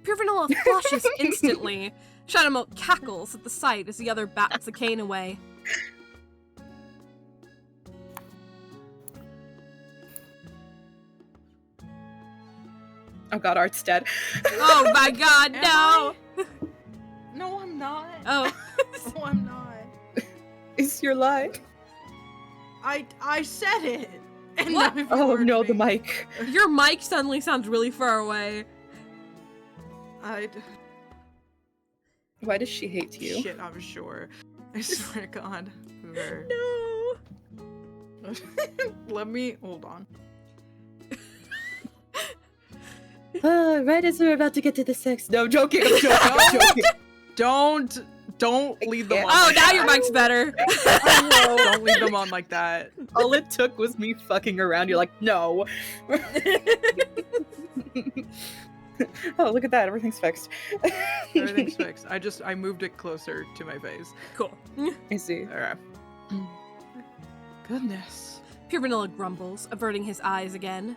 Pure Vanilla flushes instantly. Shadowmilk cackles at the sight as the other bats the cane away. Oh god, Art's dead. Oh my god, no! No, I'm not. Oh. No, I'm not. Is your lie? I said it. And What? Oh no, the mic. Your mic suddenly sounds really far away. Why does she hate you? Shit, I'm sure. I swear to God. No. Let me hold on. Right as we're about to get to the sex. No, I'm joking. I'm joking. Don't leave them on. Oh, like now that. your mic's better. Don't leave them on like that. All it took was me fucking around. You're like, no. Oh, look at that. Everything's fixed. Everything's fixed. I moved it closer to my face. Cool. I see. Alright. Goodness. Pure Vanilla grumbles, averting his eyes again.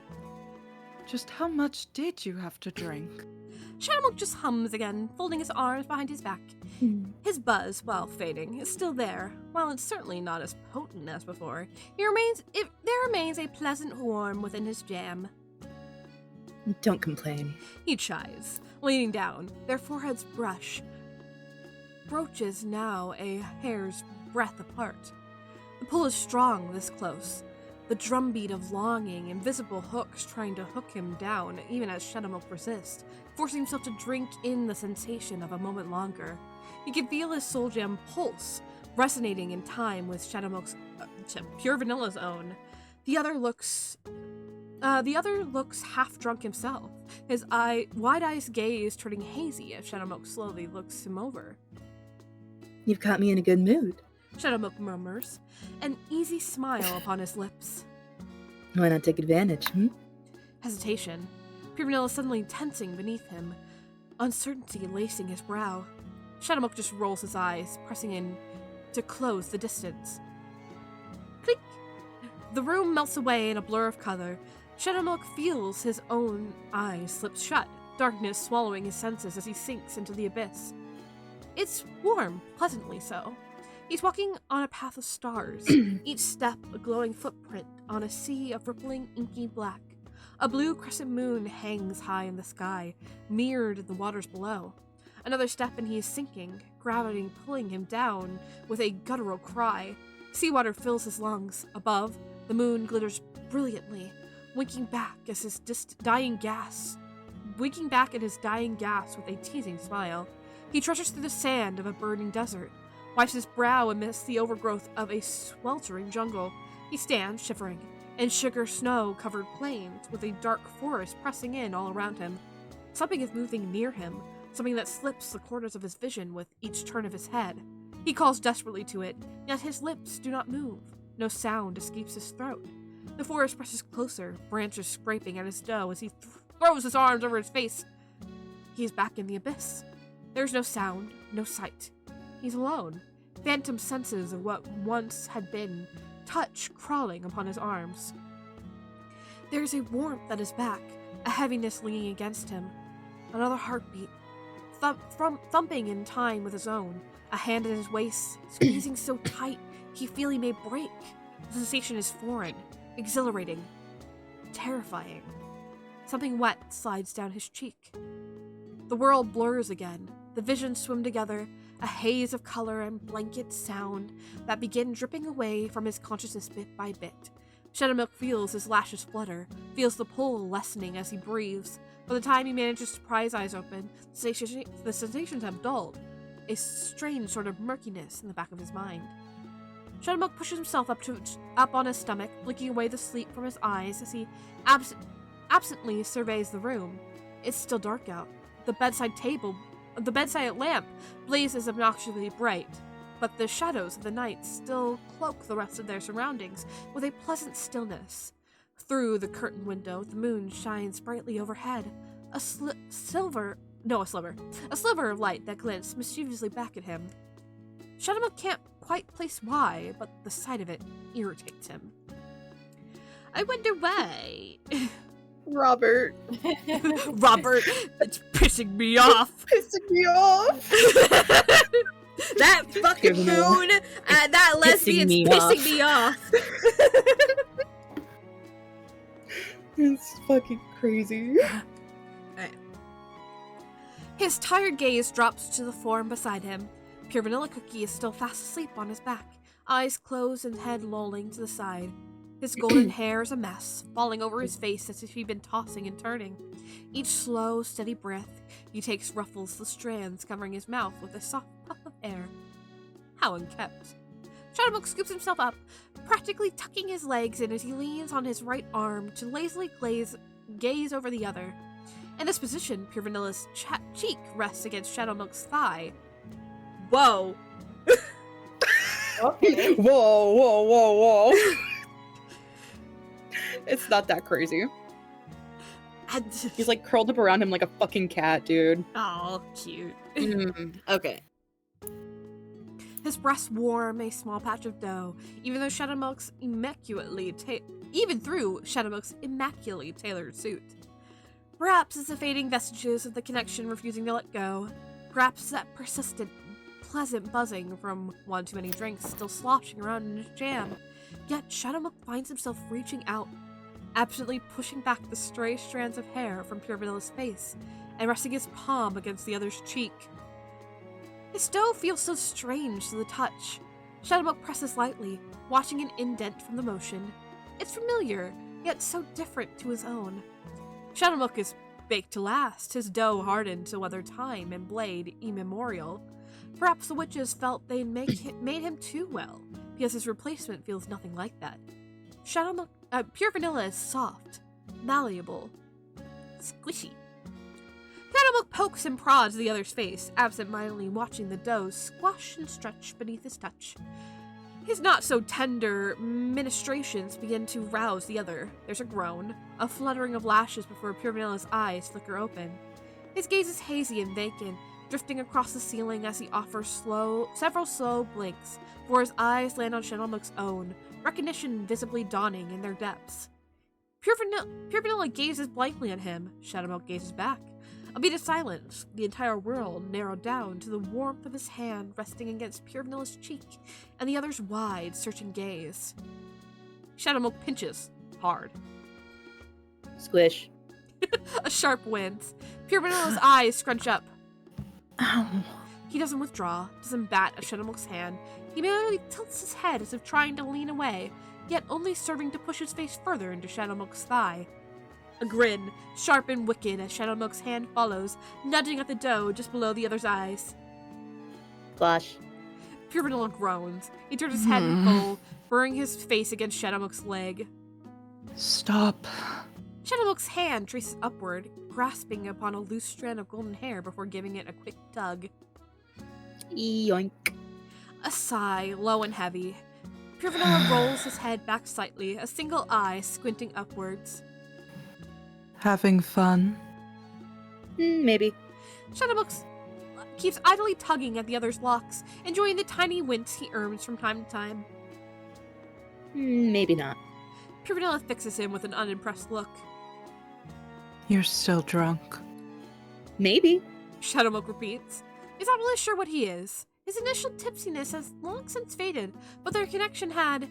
Just how much did you have to drink? Shadowmilk just hums again, folding his arms behind his back. His buzz, while fading, is still there. While it's certainly not as potent as before, there remains a pleasant warmth within his jam. Don't complain. He chides, leaning down, their foreheads broaches now a hair's breadth apart. The pull is strong this close, the drumbeat of longing, invisible hooks trying to hook him down, even as Shadowmilk persists, forcing himself to drink in the sensation of a moment longer. He can feel his soul gem pulse, resonating in time with Shadowmilk's Pure Vanilla's own. The other looks half drunk himself, his wide-eyed gaze turning hazy as Shadowmilk slowly looks him over. You've caught me in a good mood. Shadowmilk murmurs, an easy smile upon his lips. Why not take advantage, Hesitation. Pure Vanilla suddenly tensing beneath him, uncertainty lacing his brow. Shadowmilk just rolls his eyes, pressing in to close the distance. Click! The room melts away in a blur of color. Shadowmilk feels his own eyes slip shut, darkness swallowing his senses as he sinks into the abyss. It's warm, pleasantly so. He's walking on a path of stars, each step a glowing footprint on a sea of rippling inky black. A blue crescent moon hangs high in the sky, mirrored in the waters below. Another step and he is sinking, gravity pulling him down with a guttural cry. Seawater fills his lungs. Above, the moon glitters brilliantly, winking back at his dying gas with a teasing smile. He treasures through the sand of a burning desert, wipes his brow amidst the overgrowth of a sweltering jungle. He stands, shivering, in sugar snow-covered plains, with a dark forest pressing in all around him. Something is moving near him, something that slips the corners of his vision with each turn of his head. He calls desperately to it, yet his lips do not move. No sound escapes his throat. The forest presses closer, branches scraping at his dough as he throws his arms over his face. He is back in the abyss. There's no sound, no sight. He's alone. Phantom senses of what once had been, touch crawling upon his arms. There is a warmth at his back, a heaviness leaning against him. Another heartbeat, thumping in time with his own, a hand at his waist, squeezing so tight he feel he may break. The sensation is foreign, exhilarating, terrifying. Something wet slides down his cheek. The world blurs again. The visions swim together, a haze of color and blanket sound that begin dripping away from his consciousness bit by bit. Shadowmilk feels his lashes flutter, feels the pull lessening as he breathes. By the time he manages to pry his eyes open, the sensations have dulled, a strange sort of murkiness in the back of his mind. Shadowmilk pushes himself up on his stomach, blinking away the sleep from his eyes as he absently surveys the room. It's still dark out. The bedside table The bedside lamp blazes obnoxiously bright, but the shadows of the night still cloak the rest of their surroundings with a pleasant stillness. Through the curtain window, the moon shines brightly overhead, a sliver of light that glints mischievously back at him. Shadowmilk can't quite place why, but the sight of it irritates him. I wonder why. Robert. Robert, it's pissing me off. Pissing me off. That fucking moon and that lesbian's pissing me off. It's fucking crazy. His tired gaze drops to the form beside him. Pure Vanilla Cookie is still fast asleep on his back, eyes closed and head lolling to the side. His golden hair is a mess, falling over his face as if he'd been tossing and turning. Each slow, steady breath he takes ruffles the strands covering his mouth with a soft puff of air. How unkempt. Shadowmilk scoops himself up, practically tucking his legs in as he leans on his right arm to lazily gaze over the other. In this position, Pure Vanilla's cheek rests against Shadowmilk's thigh. Whoa! Okay. Whoa. It's not that crazy. He's like curled up around him like a fucking cat, dude. Oh, cute. Okay. His breasts warm a small patch of dough, even through Shadowmilk's immaculately tailored suit. Perhaps it's the fading vestiges of the connection refusing to let go. Perhaps that persistent, pleasant buzzing from one too many drinks still sloshing around in his jam. Yet Shadowmilk finds himself reaching out, absently pushing back the stray strands of hair from Pure Vanilla's face and resting his palm against the other's cheek. His dough feels so strange to the touch. Shadowmilk presses lightly, watching an indent from the motion. It's familiar, yet so different to his own. Shadowmilk is baked to last, his dough hardened to weather time and blade immemorial. Perhaps the witches felt they'd made him too well, because his replacement feels nothing like that. Pure Vanilla is soft, malleable, squishy. Shadowmilk pokes and prods the other's face, absent-mindedly watching the dough squash and stretch beneath his touch. His not-so-tender ministrations begin to rouse the other. There's a groan, a fluttering of lashes before Pure Vanilla's eyes flicker open. His gaze is hazy and vacant, drifting across the ceiling as he offers several slow blinks, before his eyes land on Shadowmilk's own, recognition visibly dawning in their depths. Pure Vanilla gazes blankly at him. Shadowmilk gazes back. A beat of silence, the entire world narrowed down to the warmth of his hand resting against Pure Vanilla's cheek and the other's wide, searching gaze. Shadowmilk pinches hard. Squish. A sharp wince. Pure Vanilla's eyes scrunch up. Ow. He doesn't withdraw, doesn't bat at Shadowmilk's hand. He merely tilts his head as if trying to lean away, yet only serving to push his face further into Shadowmilk's thigh. A grin, sharp and wicked, as Shadowmilk's hand follows, nudging at the dough just below the other's eyes. Flash. Pure Vanilla groans. He turns his head full, burying his face against Shadowmilk's leg. Stop. Shadowmilk's hand traces upward, grasping upon a loose strand of golden hair before giving it a quick tug. Yoink. A sigh, low and heavy. Pure Vanilla rolls his head back slightly, a single eye squinting upwards. Having fun? Maybe. Shadowmilk keeps idly tugging at the other's locks, enjoying the tiny wince he earns from time to time. Maybe not. Pure Vanilla fixes him with an unimpressed look. You're still drunk. Maybe. Shadowmilk repeats. He's not really sure what he is. His initial tipsiness has long since faded, but their connection had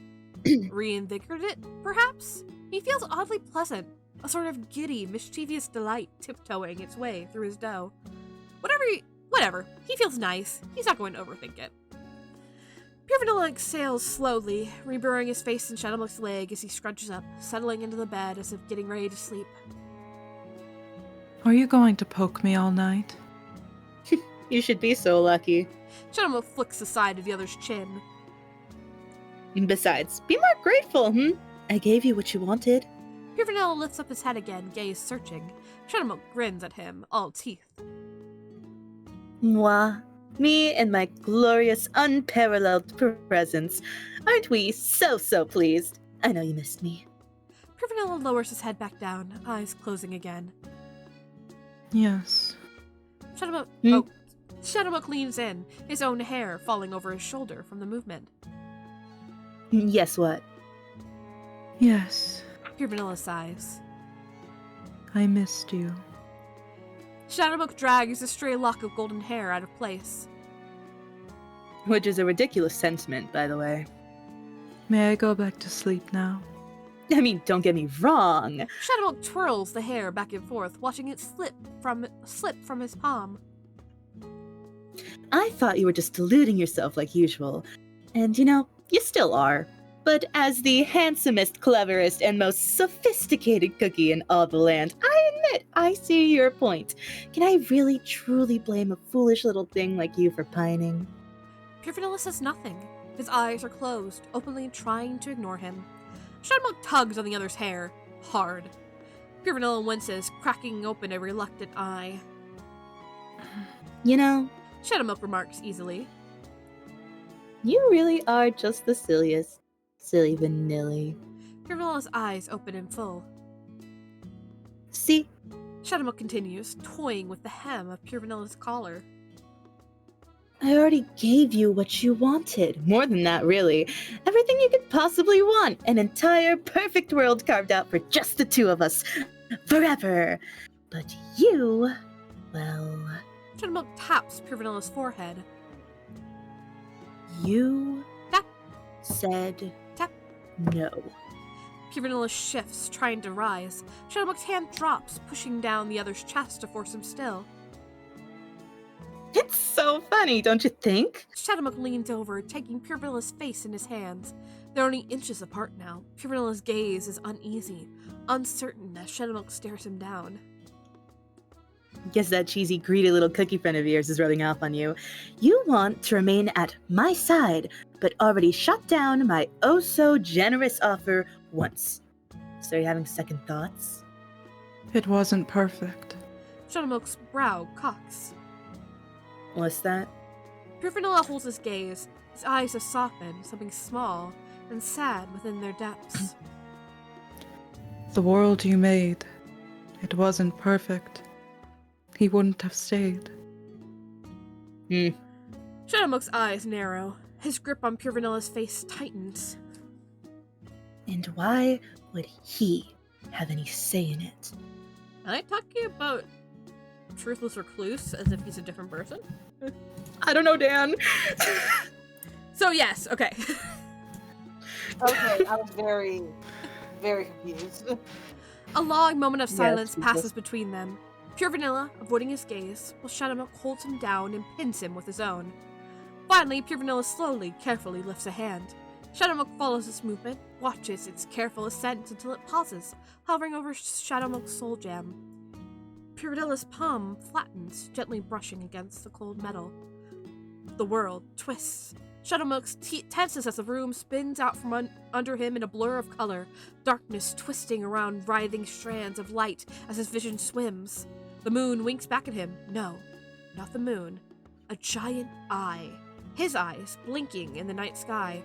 reinvigorated it, perhaps? He feels oddly pleasant, a sort of giddy, mischievous delight tiptoeing its way through his dough. Whatever. He feels nice. He's not going to overthink it. Pure Vanilla exhales slowly, reburying his face in Shadowmilk's leg as he scrunches up, settling into the bed as if getting ready to sleep. Are you going to poke me all night? You should be so lucky. Shadowmilk flicks the side of the other's chin. Besides, be more grateful, I gave you what you wanted. Pure Vanilla lifts up his head again, gaze searching. Shadowmilk grins at him, all teeth. Moi, me and my glorious, unparalleled presence. Aren't we so pleased? I know you missed me. Pure Vanilla lowers his head back down, eyes closing again. Yes. Shadowbook leans in, his own hair falling over his shoulder from the movement. Yes, what? Yes. Pure Vanilla sighs. I missed you. Shadowbook drags a stray lock of golden hair out of place. Which is a ridiculous sentiment, by the way. May I go back to sleep now? I mean, don't get me wrong. Shadowbook twirls the hair back and forth, watching it slip from his palm. I thought you were just deluding yourself like usual. And you still are. But as the handsomest, cleverest, and most sophisticated cookie in all the land, I admit I see your point. Can I really, truly blame a foolish little thing like you for pining? Pure Vanilla says nothing. His eyes are closed, openly trying to ignore him. Shadowbook tugs on the other's hair, hard. Pure Vanilla winces, cracking open a reluctant eye. Shadowbook remarks easily. You really are just the silliest. Silly vanilla. Pure Vanilla's eyes open in full. See? Shadowbook continues, toying with the hem of Pure Vanilla's collar. I already gave you what you wanted. More than that, really. Everything you could possibly want. An entire perfect world carved out for just the two of us. Forever. But you, well... Shadowbook taps Pure Vanilla's forehead. You... Tap. Said... Tap. No. Pure Vanilla shifts, trying to rise. Shadowbook's hand drops, pushing down the other's chest to force him still. It's so funny, don't you think? Shadowbook leans over, taking Pure Vanilla's face in his hands. They're only inches apart now. Pure Vanilla's gaze is uneasy, uncertain as Shadowbook stares him down. Guess that cheesy, greedy little cookie friend of yours is rubbing off on you. You want to remain at my side, but already shut down my oh-so-generous offer once. So are you having second thoughts? It wasn't perfect. Shadowbook's brow cocks. What's that? Pure Vanilla holds his gaze. His eyes have softened, something small and sad within their depths. The world you made, it wasn't perfect. He wouldn't have stayed. Shadowbook's eyes narrow. His grip on Pure Vanilla's face tightens. And why would he have any say in it? Am I talking about Truthless Recluse as if he's a different person? I don't know, Dan. So yes, okay. Okay, I was very, very confused. A long moment of silence Yes, passes between them. Pure Vanilla, avoiding his gaze, while Shadowbook holds him down and pins him with his own. Finally, Pure Vanilla slowly, carefully lifts a hand. Shadowbook follows its movement, watches its careful ascent until it pauses, hovering over Shadowbook's soul gem. Pure Vanilla's palm flattens, gently brushing against the cold metal. The world twists. Shadowbook tenses as the room spins out from under him in a blur of color, darkness twisting around writhing strands of light as his vision swims. The moon winks back at him. No, not the moon. A giant eye. His eyes blinking in the night sky.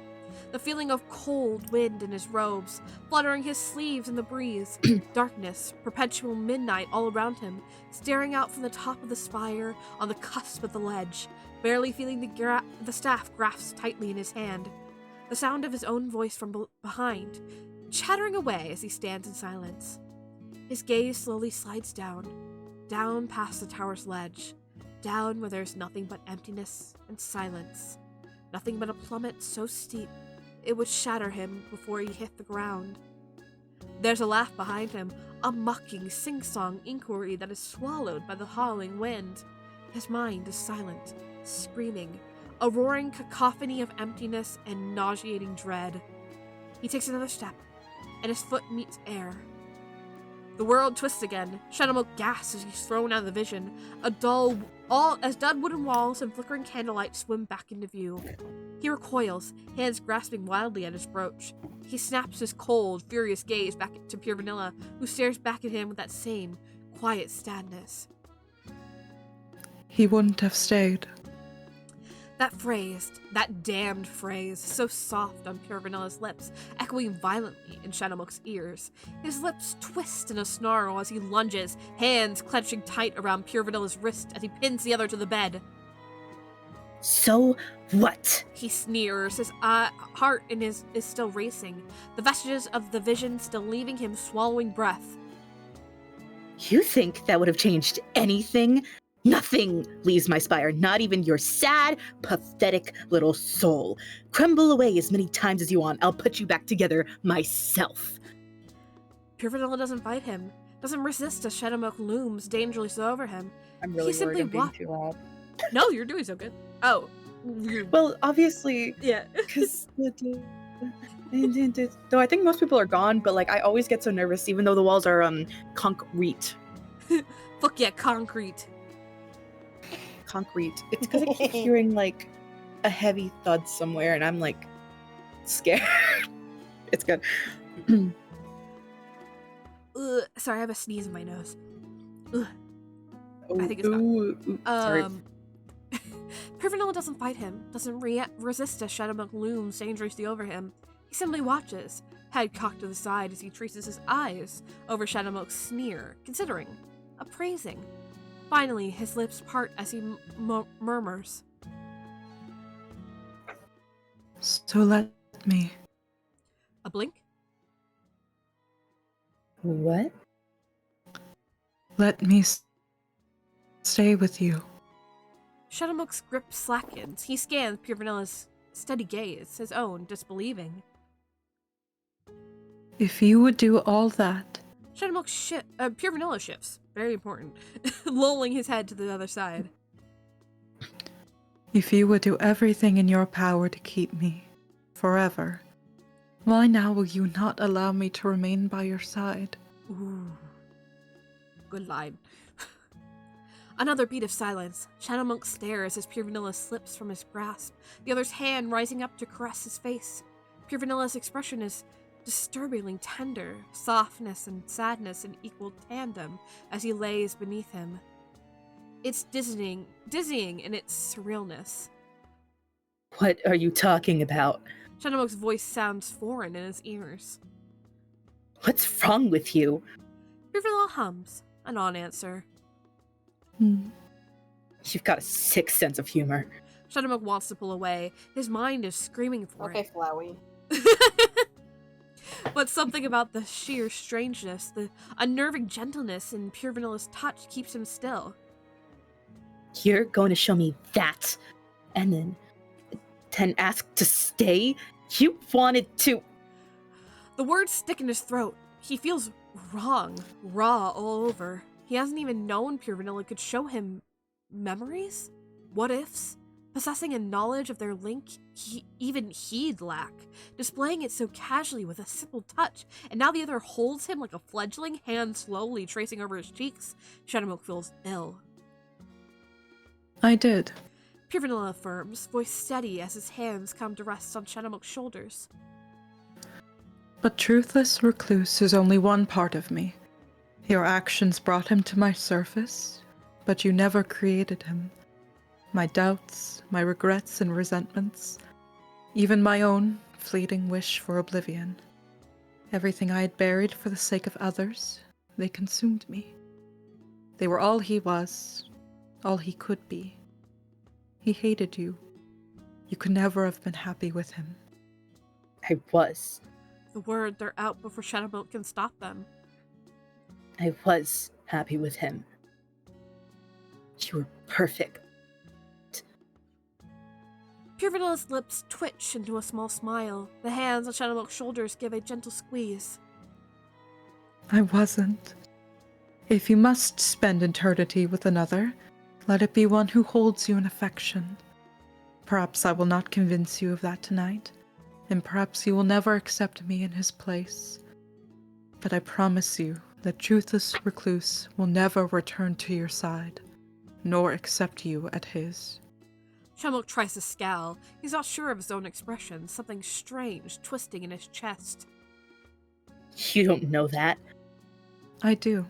The feeling of cold wind in his robes, fluttering his sleeves in the breeze. Darkness, perpetual midnight all around him, staring out from the top of the spire on the cusp of the ledge, barely feeling the staff grasped tightly in his hand. The sound of his own voice from behind, chattering away as he stands in silence. His gaze slowly slides down past the tower's ledge, down where there's nothing but emptiness and silence. Nothing but a plummet so steep it would shatter him before he hit the ground. There's a laugh behind him, a mocking, sing-song inquiry that is swallowed by the howling wind. His mind is silent, screaming, a roaring cacophony of emptiness and nauseating dread. He takes another step, and his foot meets air. The world twists again. Shadowbook gasps as he's thrown out of the vision. As dud wooden walls and flickering candlelight swim back into view. He recoils, hands grasping wildly at his brooch. He snaps his cold, furious gaze back to Pure Vanilla, who stares back at him with that same quiet sadness. he wouldn't have stayed. That phrase, that damned phrase, so soft on Pure Vanilla's lips, echoing violently in Shadowmook's ears. His lips twist in a snarl as he lunges, hands clenching tight around Pure Vanilla's wrist as he pins the other to the bed. So what? He sneers, his heart is still racing, the vestiges of the vision still leaving him swallowing breath. You think that would have changed anything? Nothing leaves my spire, not even your sad, pathetic little soul. Crumble away as many times as you want. I'll put you back together myself. Pure Vanilla doesn't fight him, doesn't resist as Shadowmook looms dangerously over him. I'm really worried I'm being too loud. No, you're doing so good. Oh. Well, obviously, yeah. Because though I think most people are gone, but like I always get so nervous even though the walls are concrete. Fuck yeah, concrete. It's because I keep hearing like a heavy thud somewhere and I'm like scared. It's good. Sorry, I have a sneeze in my nose. I think it's gone. Sorry. Pure Vanilla doesn't fight him, doesn't resist as Shadowmook looms dangerously over him. He simply watches, head cocked to the side as he traces his eyes over Shadowmook's sneer, considering, appraising. Finally, his lips part as he murmurs. So let me. A blink? What? Let me stay with you. Shadowmook's grip slackens. He scans Pure Vanilla's steady gaze, his own disbelieving. If you would do all that... Shadowmook Pure Vanilla shifts. Very important. Lolling his head to the other side. If you would do everything in your power to keep me forever, why now will you not allow me to remain by your side? Ooh. Good line. Another beat of silence. Shadowmook stares as Pure Vanilla slips from his grasp, the other's hand rising up to caress his face. Pure Vanilla's expression is disturbingly tender, softness and sadness in equal tandem as he lays beneath him. It's dizzying in its surrealness. What are you talking about? Shadowmook's voice sounds foreign in his ears. What's wrong with you? Pure Vanilla hums, a non-answer. You've got a sick sense of humor. Shadowmook wants to pull away. His mind is screaming for it. Okay, Flowey. But something about the sheer strangeness, the unnerving gentleness in Pure Vanilla's touch keeps him still. You're going to show me that, and then ask to stay? You wanted to... The words stick in his throat. He feels raw all over. He hasn't even known Pure Vanilla could show him memories? What ifs? Possessing a knowledge of their link he'd lack, displaying it so casually with a simple touch, and now the other holds him like a fledgling, hand slowly tracing over his cheeks. Shadowmook feels ill. I did. Pure Vanilla affirms, voice steady as his hands come to rest on Shadowmook's shoulders. But Truthless Recluse is only one part of me. Your actions brought him to my surface, but you never created him. My doubts, my regrets and resentments, even my own fleeting wish for oblivion. Everything I had buried for the sake of others, they consumed me. They were all he was, all he could be. He hated you. You could never have been happy with him. I was. The words are out before Shadowmook can stop them. I was happy with him. You were perfect. Pure Vanilla's lips twitch into a small smile. The hands on Shadowmook's shoulders give a gentle squeeze. I wasn't. If you must spend eternity with another, let it be one who holds you in affection. Perhaps I will not convince you of that tonight, and perhaps you will never accept me in his place. But I promise you that Truthless Recluse will never return to your side, nor accept you at his. Shadowmook tries to scowl. He's not sure of his own expression, something strange twisting in his chest. You don't know that. I do.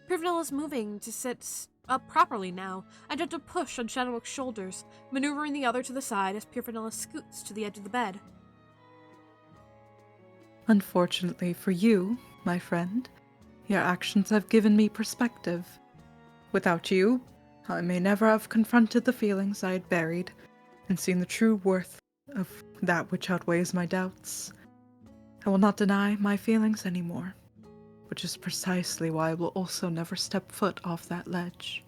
Pure Vanilla's moving to sit up properly now. A gentle push on Shadowlook's shoulders, maneuvering the other to the side as Pure Vanilla scoots to the edge of the bed. Unfortunately for you, my friend, your actions have given me perspective. Without you, I may never have confronted the feelings I had buried and seen the true worth of that which outweighs my doubts. I will not deny my feelings anymore, which is precisely why I will also never step foot off that ledge.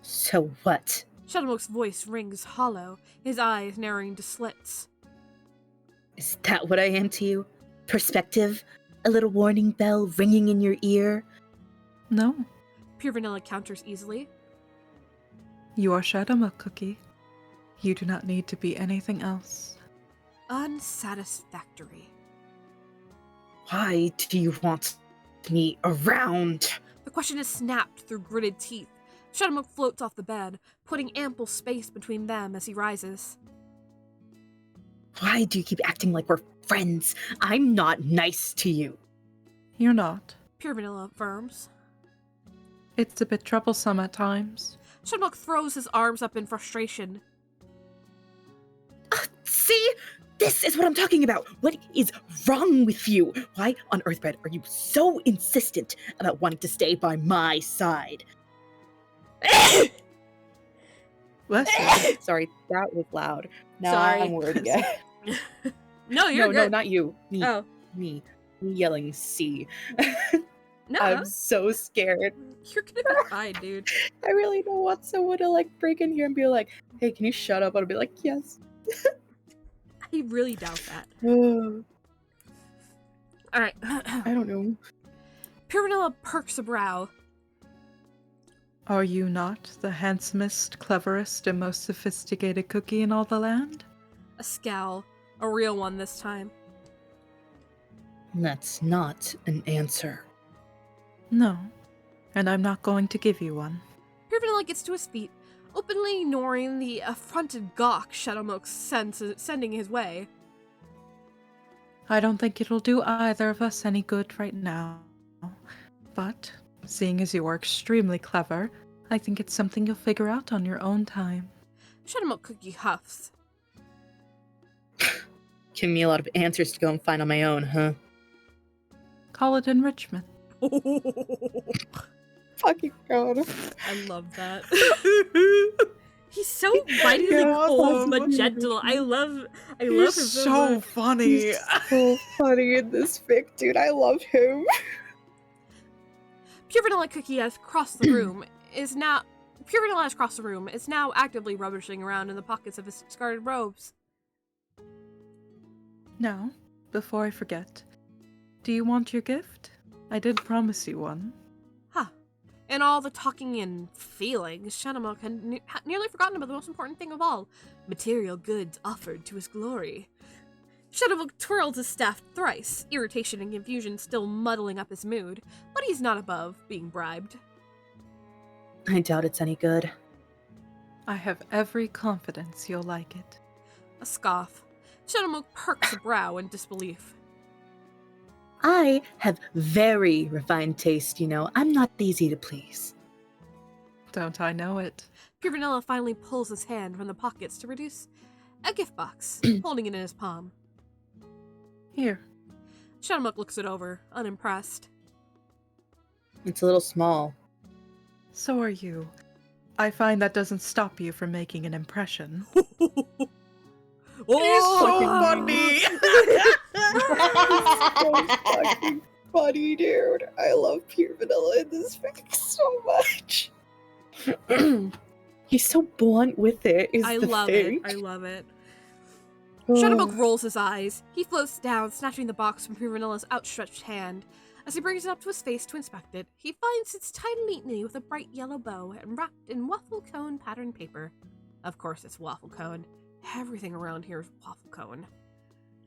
So what? Shadowlook's voice rings hollow, his eyes narrowing to slits. Is that what I am to you? Perspective? A little warning bell ringing in your ear? No. Pure Vanilla counters easily. You are Shadowlook, Cookie. You do not need to be anything else. Unsatisfactory. Why do you want me around? The question is snapped through gritted teeth. Shadowlook floats off the bed, putting ample space between them as he rises. Why do you keep acting like we're friends? I'm not nice to you. You're not. Pure Vanilla affirms. It's a bit troublesome at times. Shadowlook throws his arms up in frustration. See? This is what I'm talking about. What is wrong with you? Why on Earthbed are you so insistent about wanting to stay by my side? Bless you. Sorry, that was loud. Now Sorry. I'm worried again. No, you're no, good. not you. Me. Oh. Me yelling C. No. I'm so scared. You're gonna be fine, dude. I really don't want someone to like break in here and be like, hey, can you shut up? I'll be like, yes. I really doubt that. I Alright. don't know. Pure Vanilla perks a brow. Are you not the handsomest, cleverest, and most sophisticated cookie in all the land? A scowl. A real one this time. That's not an answer. No. And I'm not going to give you one. Pure Vanilla gets to his feet, openly ignoring the affronted gawk Shadowlook's sending his way. I don't think it'll do either of us any good right now. But, seeing as you are extremely clever, I think it's something you'll figure out on your own time. Shadowlook Cookie huffs. Give me a lot of answers to go and find on my own, huh? Call it enrichment. Fucking God. I love that. He's so bitingly cold but gentle. I love him so much. funny. He's so funny in this fic, dude. I love him. Pure Vanilla Cookie has crossed the room is now actively rummaging around in the pockets of his discarded robes. Now, before I forget, do you want your gift? I did promise you one. Huh. In all the talking and feelings, Shadowlook had nearly forgotten about the most important thing of all, material goods offered to his glory. Shadowlook twirled his staff thrice, irritation and confusion still muddling up his mood, but he's not above being bribed. I doubt it's any good. I have every confidence you'll like it. A scoff. Shadowlook perks a brow in disbelief. I have very refined taste, you know. I'm not easy to please. Don't I know it? Pure Vanilla finally pulls his hand from the pockets to produce a gift box, holding it in his palm. Here. Shadowlook looks it over, unimpressed. It's a little small. So are you. I find that doesn't stop you from making an impression. Oh, He's so fucking funny, dude. I love Pure Vanilla in this fic so much. He's so blunt with it. I love it. Shadowlook rolls his eyes. He floats down, snatching the box from Pure Vanilla's outstretched hand. As he brings it up to his face to inspect it, he finds it's tied neatly with a bright yellow bow and wrapped in waffle cone patterned paper. Of course it's waffle cone. Everything around here is waffle cone.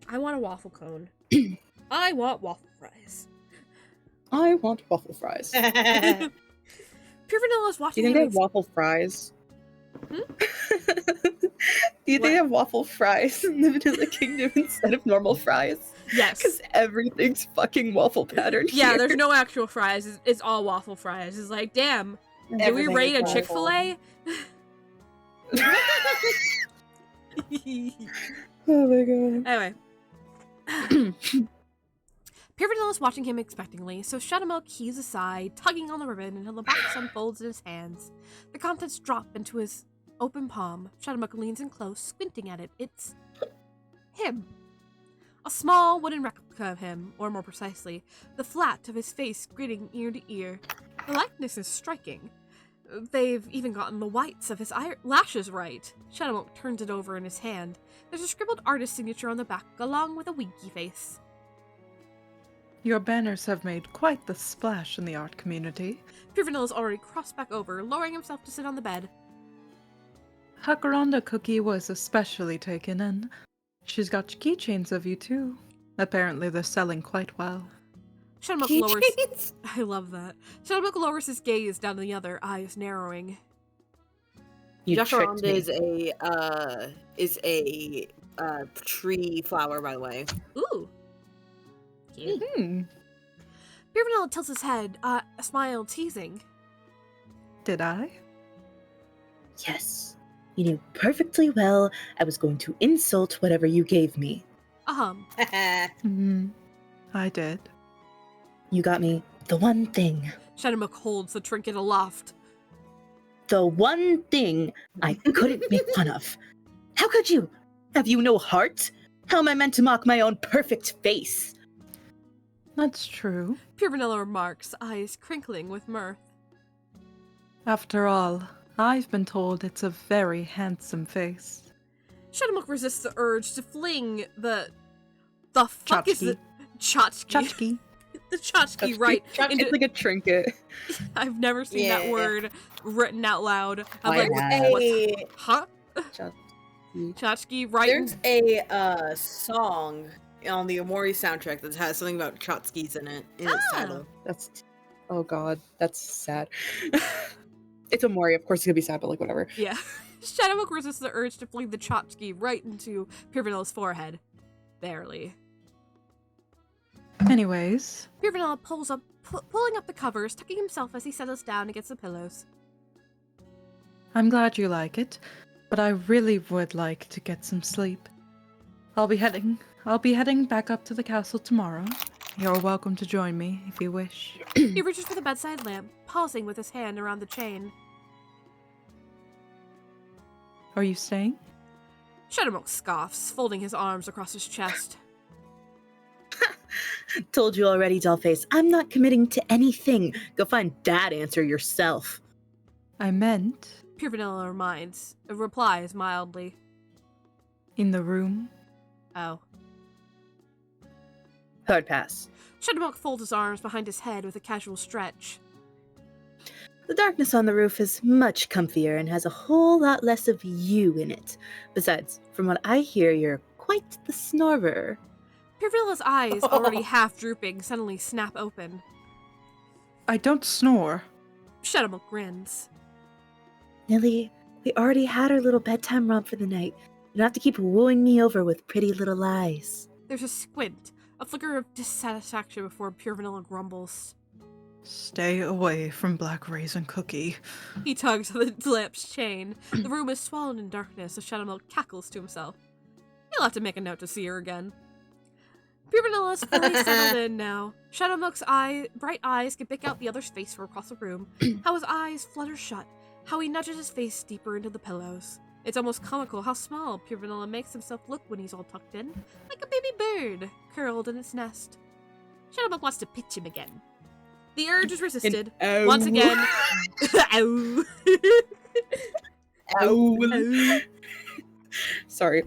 I want a waffle cone. I want waffle fries. I want waffle fries. Pure Vanilla's Do watching you think they him. have waffle fries? Hmm? Do you think they have waffle fries in the Vanilla Kingdom instead of normal fries? Yes. Because everything's fucking waffle patterned Yeah, here. there's no actual fries. It's all waffle fries. It's like, damn, Do we rate a Chick-fil-A? Oh my god. Anyway. Pure Vanilla's watching him expectantly, so Shadowmilk heaves aside, tugging on the ribbon until the box unfolds in his hands. The contents drop into his open palm. Shadowmilk leans in close, squinting at it. It's him. A small wooden replica of him, or more precisely, the flat of his face grinning ear to ear. The likeness is striking. They've even gotten the whites of his lashes right. Shadowmilk turns it over in his hand. There's a scribbled artist signature on the back, along with a winky face. Your banners have made quite the splash in the art community. Pure Vanilla's already crossed back over, lowering himself to sit on the bed. Hakaranda Cookie was especially taken in. She's got keychains of you too. Apparently they're selling quite well. Shadowmilk lowers. I love that. Shadowmilk lowers his gaze down to the other, eyes narrowing. Jacaranda is a tree flower, by the way. Ooh. Cute. Hmm. Pure Vanilla tilts his head, a smile teasing. Did I? Yes. You knew perfectly well I was going to insult whatever you gave me. I did. You got me the one thing. Shadowmilk holds the trinket aloft. The one thing I couldn't make fun of. How could you? Have you no heart? How am I meant to mock my own perfect face? That's true. Pure Vanilla remarks, eyes crinkling with mirth. After all, I've been told it's a very handsome face. Shadowmilk resists the urge to fling the fuck is the Tchotchke. The tchotchke, right? It's like a trinket. I've never seen that word written out loud. I'm like, There's huh? Tchotchke, right? There's a song on the Omori soundtrack that has something about tchotchkes in it in its title. Oh god, that's sad. It's Omori, of course it's gonna be sad, but like whatever. Yeah. Shadowmilk resists the urge to fling the tchotchke right into Pure Vanilla's forehead. Barely. Anyways. Pure Vanilla pulling up the covers, tucking himself as he settles down against the pillows. I'm glad you like it, but I really would like to get some sleep. I'll be heading back up to the castle tomorrow. You're welcome to join me if you wish. He reaches for the bedside lamp, pausing with his hand around the chain. Are you staying? Shadowmilk scoffs, folding his arms across his chest. Told you already, Dollface. I'm not committing to anything. Go find that answer yourself. I meant... Pure Vanilla replies mildly. In the room. Oh. Hard pass. Shadowmilk folds his arms behind his head with a casual stretch. The darkness on the roof is much comfier and has a whole lot less of you in it. Besides, from what I hear, you're quite the snorer. Pure Vanilla's eyes, already half drooping, suddenly snap open. I don't snore. Shadowmilk grins. Nilly, we already had our little bedtime romp for the night. You don't have to keep wooing me over with pretty little lies. There's a squint, a flicker of dissatisfaction before Pure Vanilla grumbles. Stay away from Black Raisin Cookie. He tugs on the lamp's chain. The room is swallowed in darkness as Shadowmilk cackles to himself. He'll have to make a note to see her again. Pure Vanilla's fully settled in now. Shadowmilk's bright eyes can pick out the other's face from across the room, how his eyes flutter shut, how he nudges his face deeper into the pillows. It's almost comical how small Pure Vanilla makes himself look when he's all tucked in, like a baby bird curled in its nest. Shadowmilk wants to pitch him again. The urge is resisted. Once again. Ow. Ow. Sorry.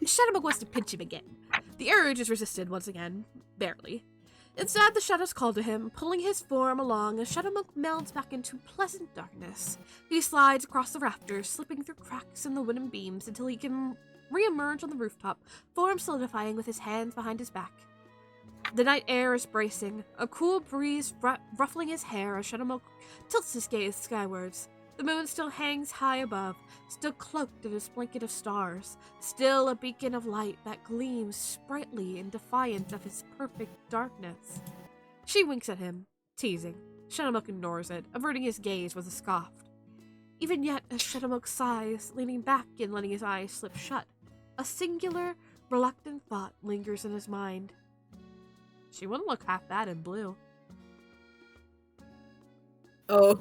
Shadowmilk wants to pinch him again. The urge is resisted once again. Barely. Instead, the shadows call to him, pulling his form along as Shadowmilk melds back into pleasant darkness. He slides across the rafters, slipping through cracks in the wooden beams until he can re-emerge on the rooftop, form solidifying with his hands behind his back. The night air is bracing, a cool breeze ruffling his hair as Shadowmilk tilts his gaze skywards. The moon still hangs high above, still cloaked in its blanket of stars, still a beacon of light that gleams sprightly and defiant of his perfect darkness. She winks at him, teasing. Shadowmilk ignores it, averting his gaze with a scoff. Even yet, as Shadowmilk sighs, leaning back and letting his eyes slip shut, a singular, reluctant thought lingers in his mind. She wouldn't look half bad in blue. Oh.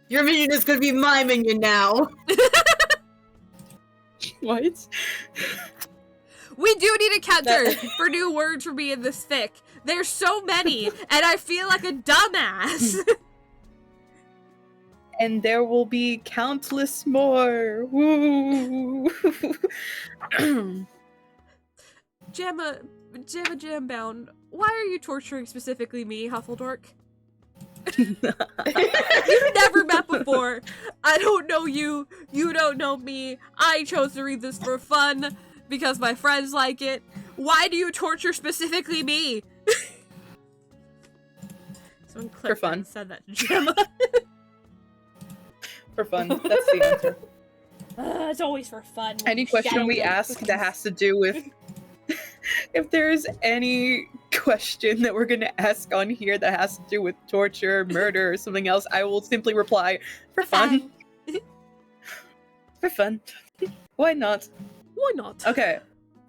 Your minion is gonna be my minion now. What? We do need a counter for new words for being this thick. There's so many, and I feel like a dumbass. And there will be countless more. Woo! Jambound, why are you torturing specifically me, Huffledork? You've never met before. I don't know you. You don't know me. I chose to read this for fun because my friends like it. Why do you torture specifically me? Someone For fun. said that to Gemma. For fun. That's the answer. It's always for fun. Any question we ask that has to do with... If there's any question that we're gonna ask on here that has to do with torture, murder, or something else, I will simply reply, for fun. For fun. Why not? Why not? Okay,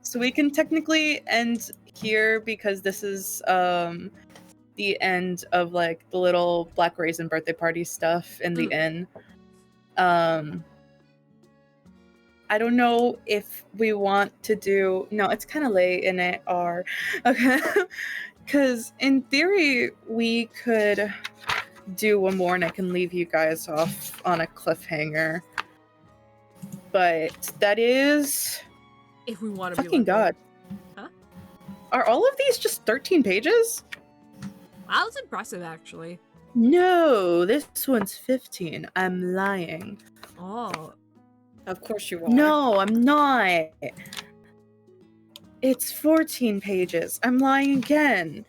so we can technically end here because this is the end of like the little Black Raisin birthday party stuff in the inn. I don't know if we want to do... No, it's kind of late in it, okay. Because in theory, we could do one more and I can leave you guys off on a cliffhanger. But that is... If we want to be fucking god. Huh? Are all of these just 13 pages? Wow, that's impressive, actually. No, this one's 15. I'm lying. Oh. Of course you are. No, I'm not. It's 14 pages. I'm lying again.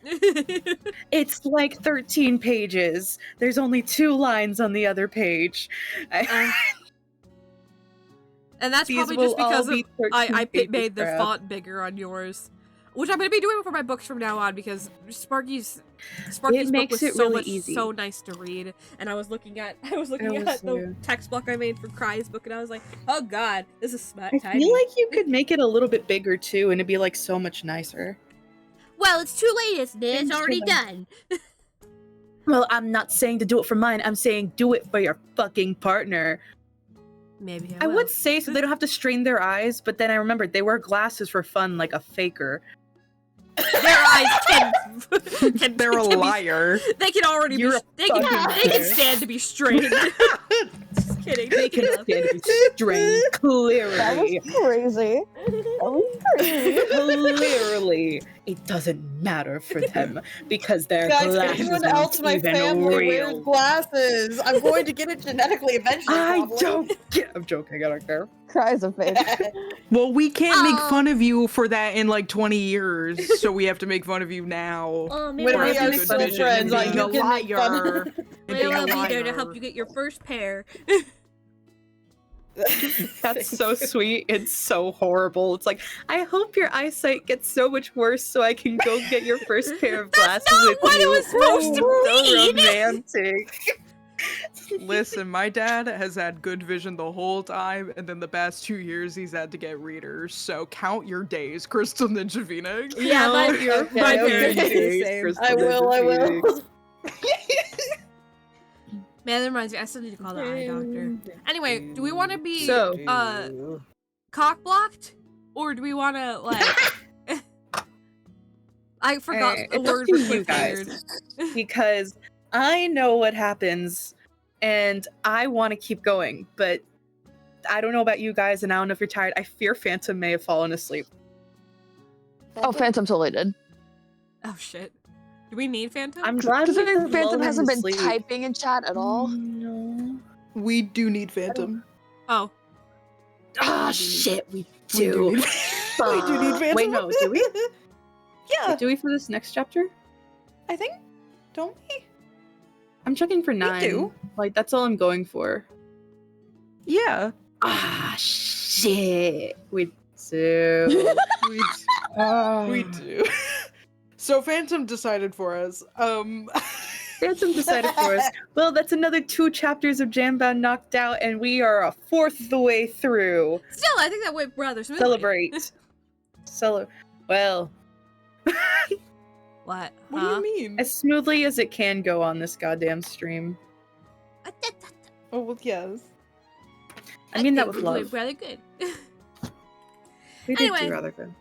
It's like 13 pages. There's only 2 lines on the other page. And that's probably just because I made the font bigger on yours. Which I'm going to be doing for my books from now on because Sparky's book was so nice to read. And I was looking at the text block I made for Cry's book and I was like, oh god, this is tiny. I feel like you could make it a little bit bigger too and it'd be like so much nicer. Well, it's too late, isn't it? It's already done. Well, I'm not saying to do it for mine. I'm saying do it for your fucking partner. Maybe I would say so they don't have to strain their eyes, but then I remembered they wear glasses for fun like a faker. Their eyes can They're a liar. They can already they can stand to be strained. Just kidding. They can stand to be strained, clearly. That was crazy. Clearly, it doesn't matter for them because their glasses anyone else in my family wears glasses. I'm going to get it genetically eventually. I'm joking. I don't care. Cries of fate. Well, we can't make fun of you for that in like 20 years, so we have to make fun of you now. When we are still friends, like you can make fun. I'll be there to help you get your first pair. That's so sweet. It's so horrible. It's like, I hope your eyesight gets so much worse so I can go get your first pair of glasses with what you. it was supposed to mean. So romantic. Listen, my dad has had good vision the whole time, and then the past 2 years he's had to get readers. So count your days, Crystal Ninja Phoenix. Yeah, my parents do the same. I will. Man, that reminds me, I still need to call the eye doctor. Anyway, do we want to be cock-blocked? Or do we want to, like... I forgot the word for you guys. Because I know what happens, and I want to keep going, but I don't know about you guys, and I don't know if you're tired. I fear Phantom may have fallen asleep. Oh, Phantom totally did. Oh, shit. Do we need Phantom? I'm glad Phantom hasn't been typing in chat at all. No. We do need Phantom. Oh. Ah, shit, we do. We do need Phantom. Wait, no, do we? Yeah. Wait, do we for this next chapter? I think. Don't we? I'm checking for 9. We do. Like, that's all I'm going for. Yeah. Ah, shit. We do. We do. So Phantom decided for us. Ransom decided for us. Well, that's another 2 chapters of Jambound knocked out, and we are a fourth of the way through. Still, I think that went rather smoothly. Celebrate. Well. What? What do you mean? As smoothly as it can go on this goddamn stream. Oh, well, yes. I mean that with we love. did rather good. We did Anyway. do rather good.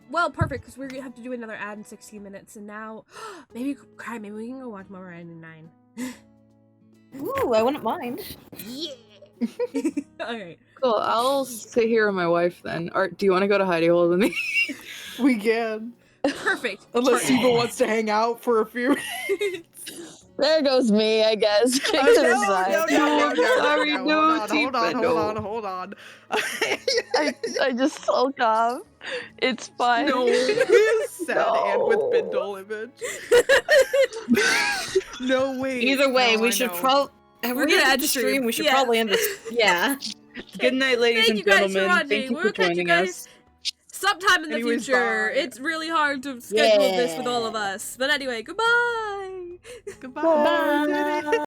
Well, perfect, because we're gonna have to do another ad in 16 minutes, and now maybe we can go watch Momo 99. Ooh, I wouldn't mind. Yeah. All right. Cool. I'll sit here with my wife then. Art, do you want to go to hidey hole with me? We can. Perfect. Unless Siva wants to hang out for a few minutes. There goes me, I guess. Kicked to the side. Hold on. I just sulk off. It's fine. No. Sad and with Bindle image. No way. Either way, we should probably. We're gonna end the stream. We should probably end this. Yeah. Good night, ladies and gentlemen. Thank you for joining us. Sometime in the future. Bye. It's really hard to schedule this with all of us. But anyway, goodbye. Goodbye. Bye.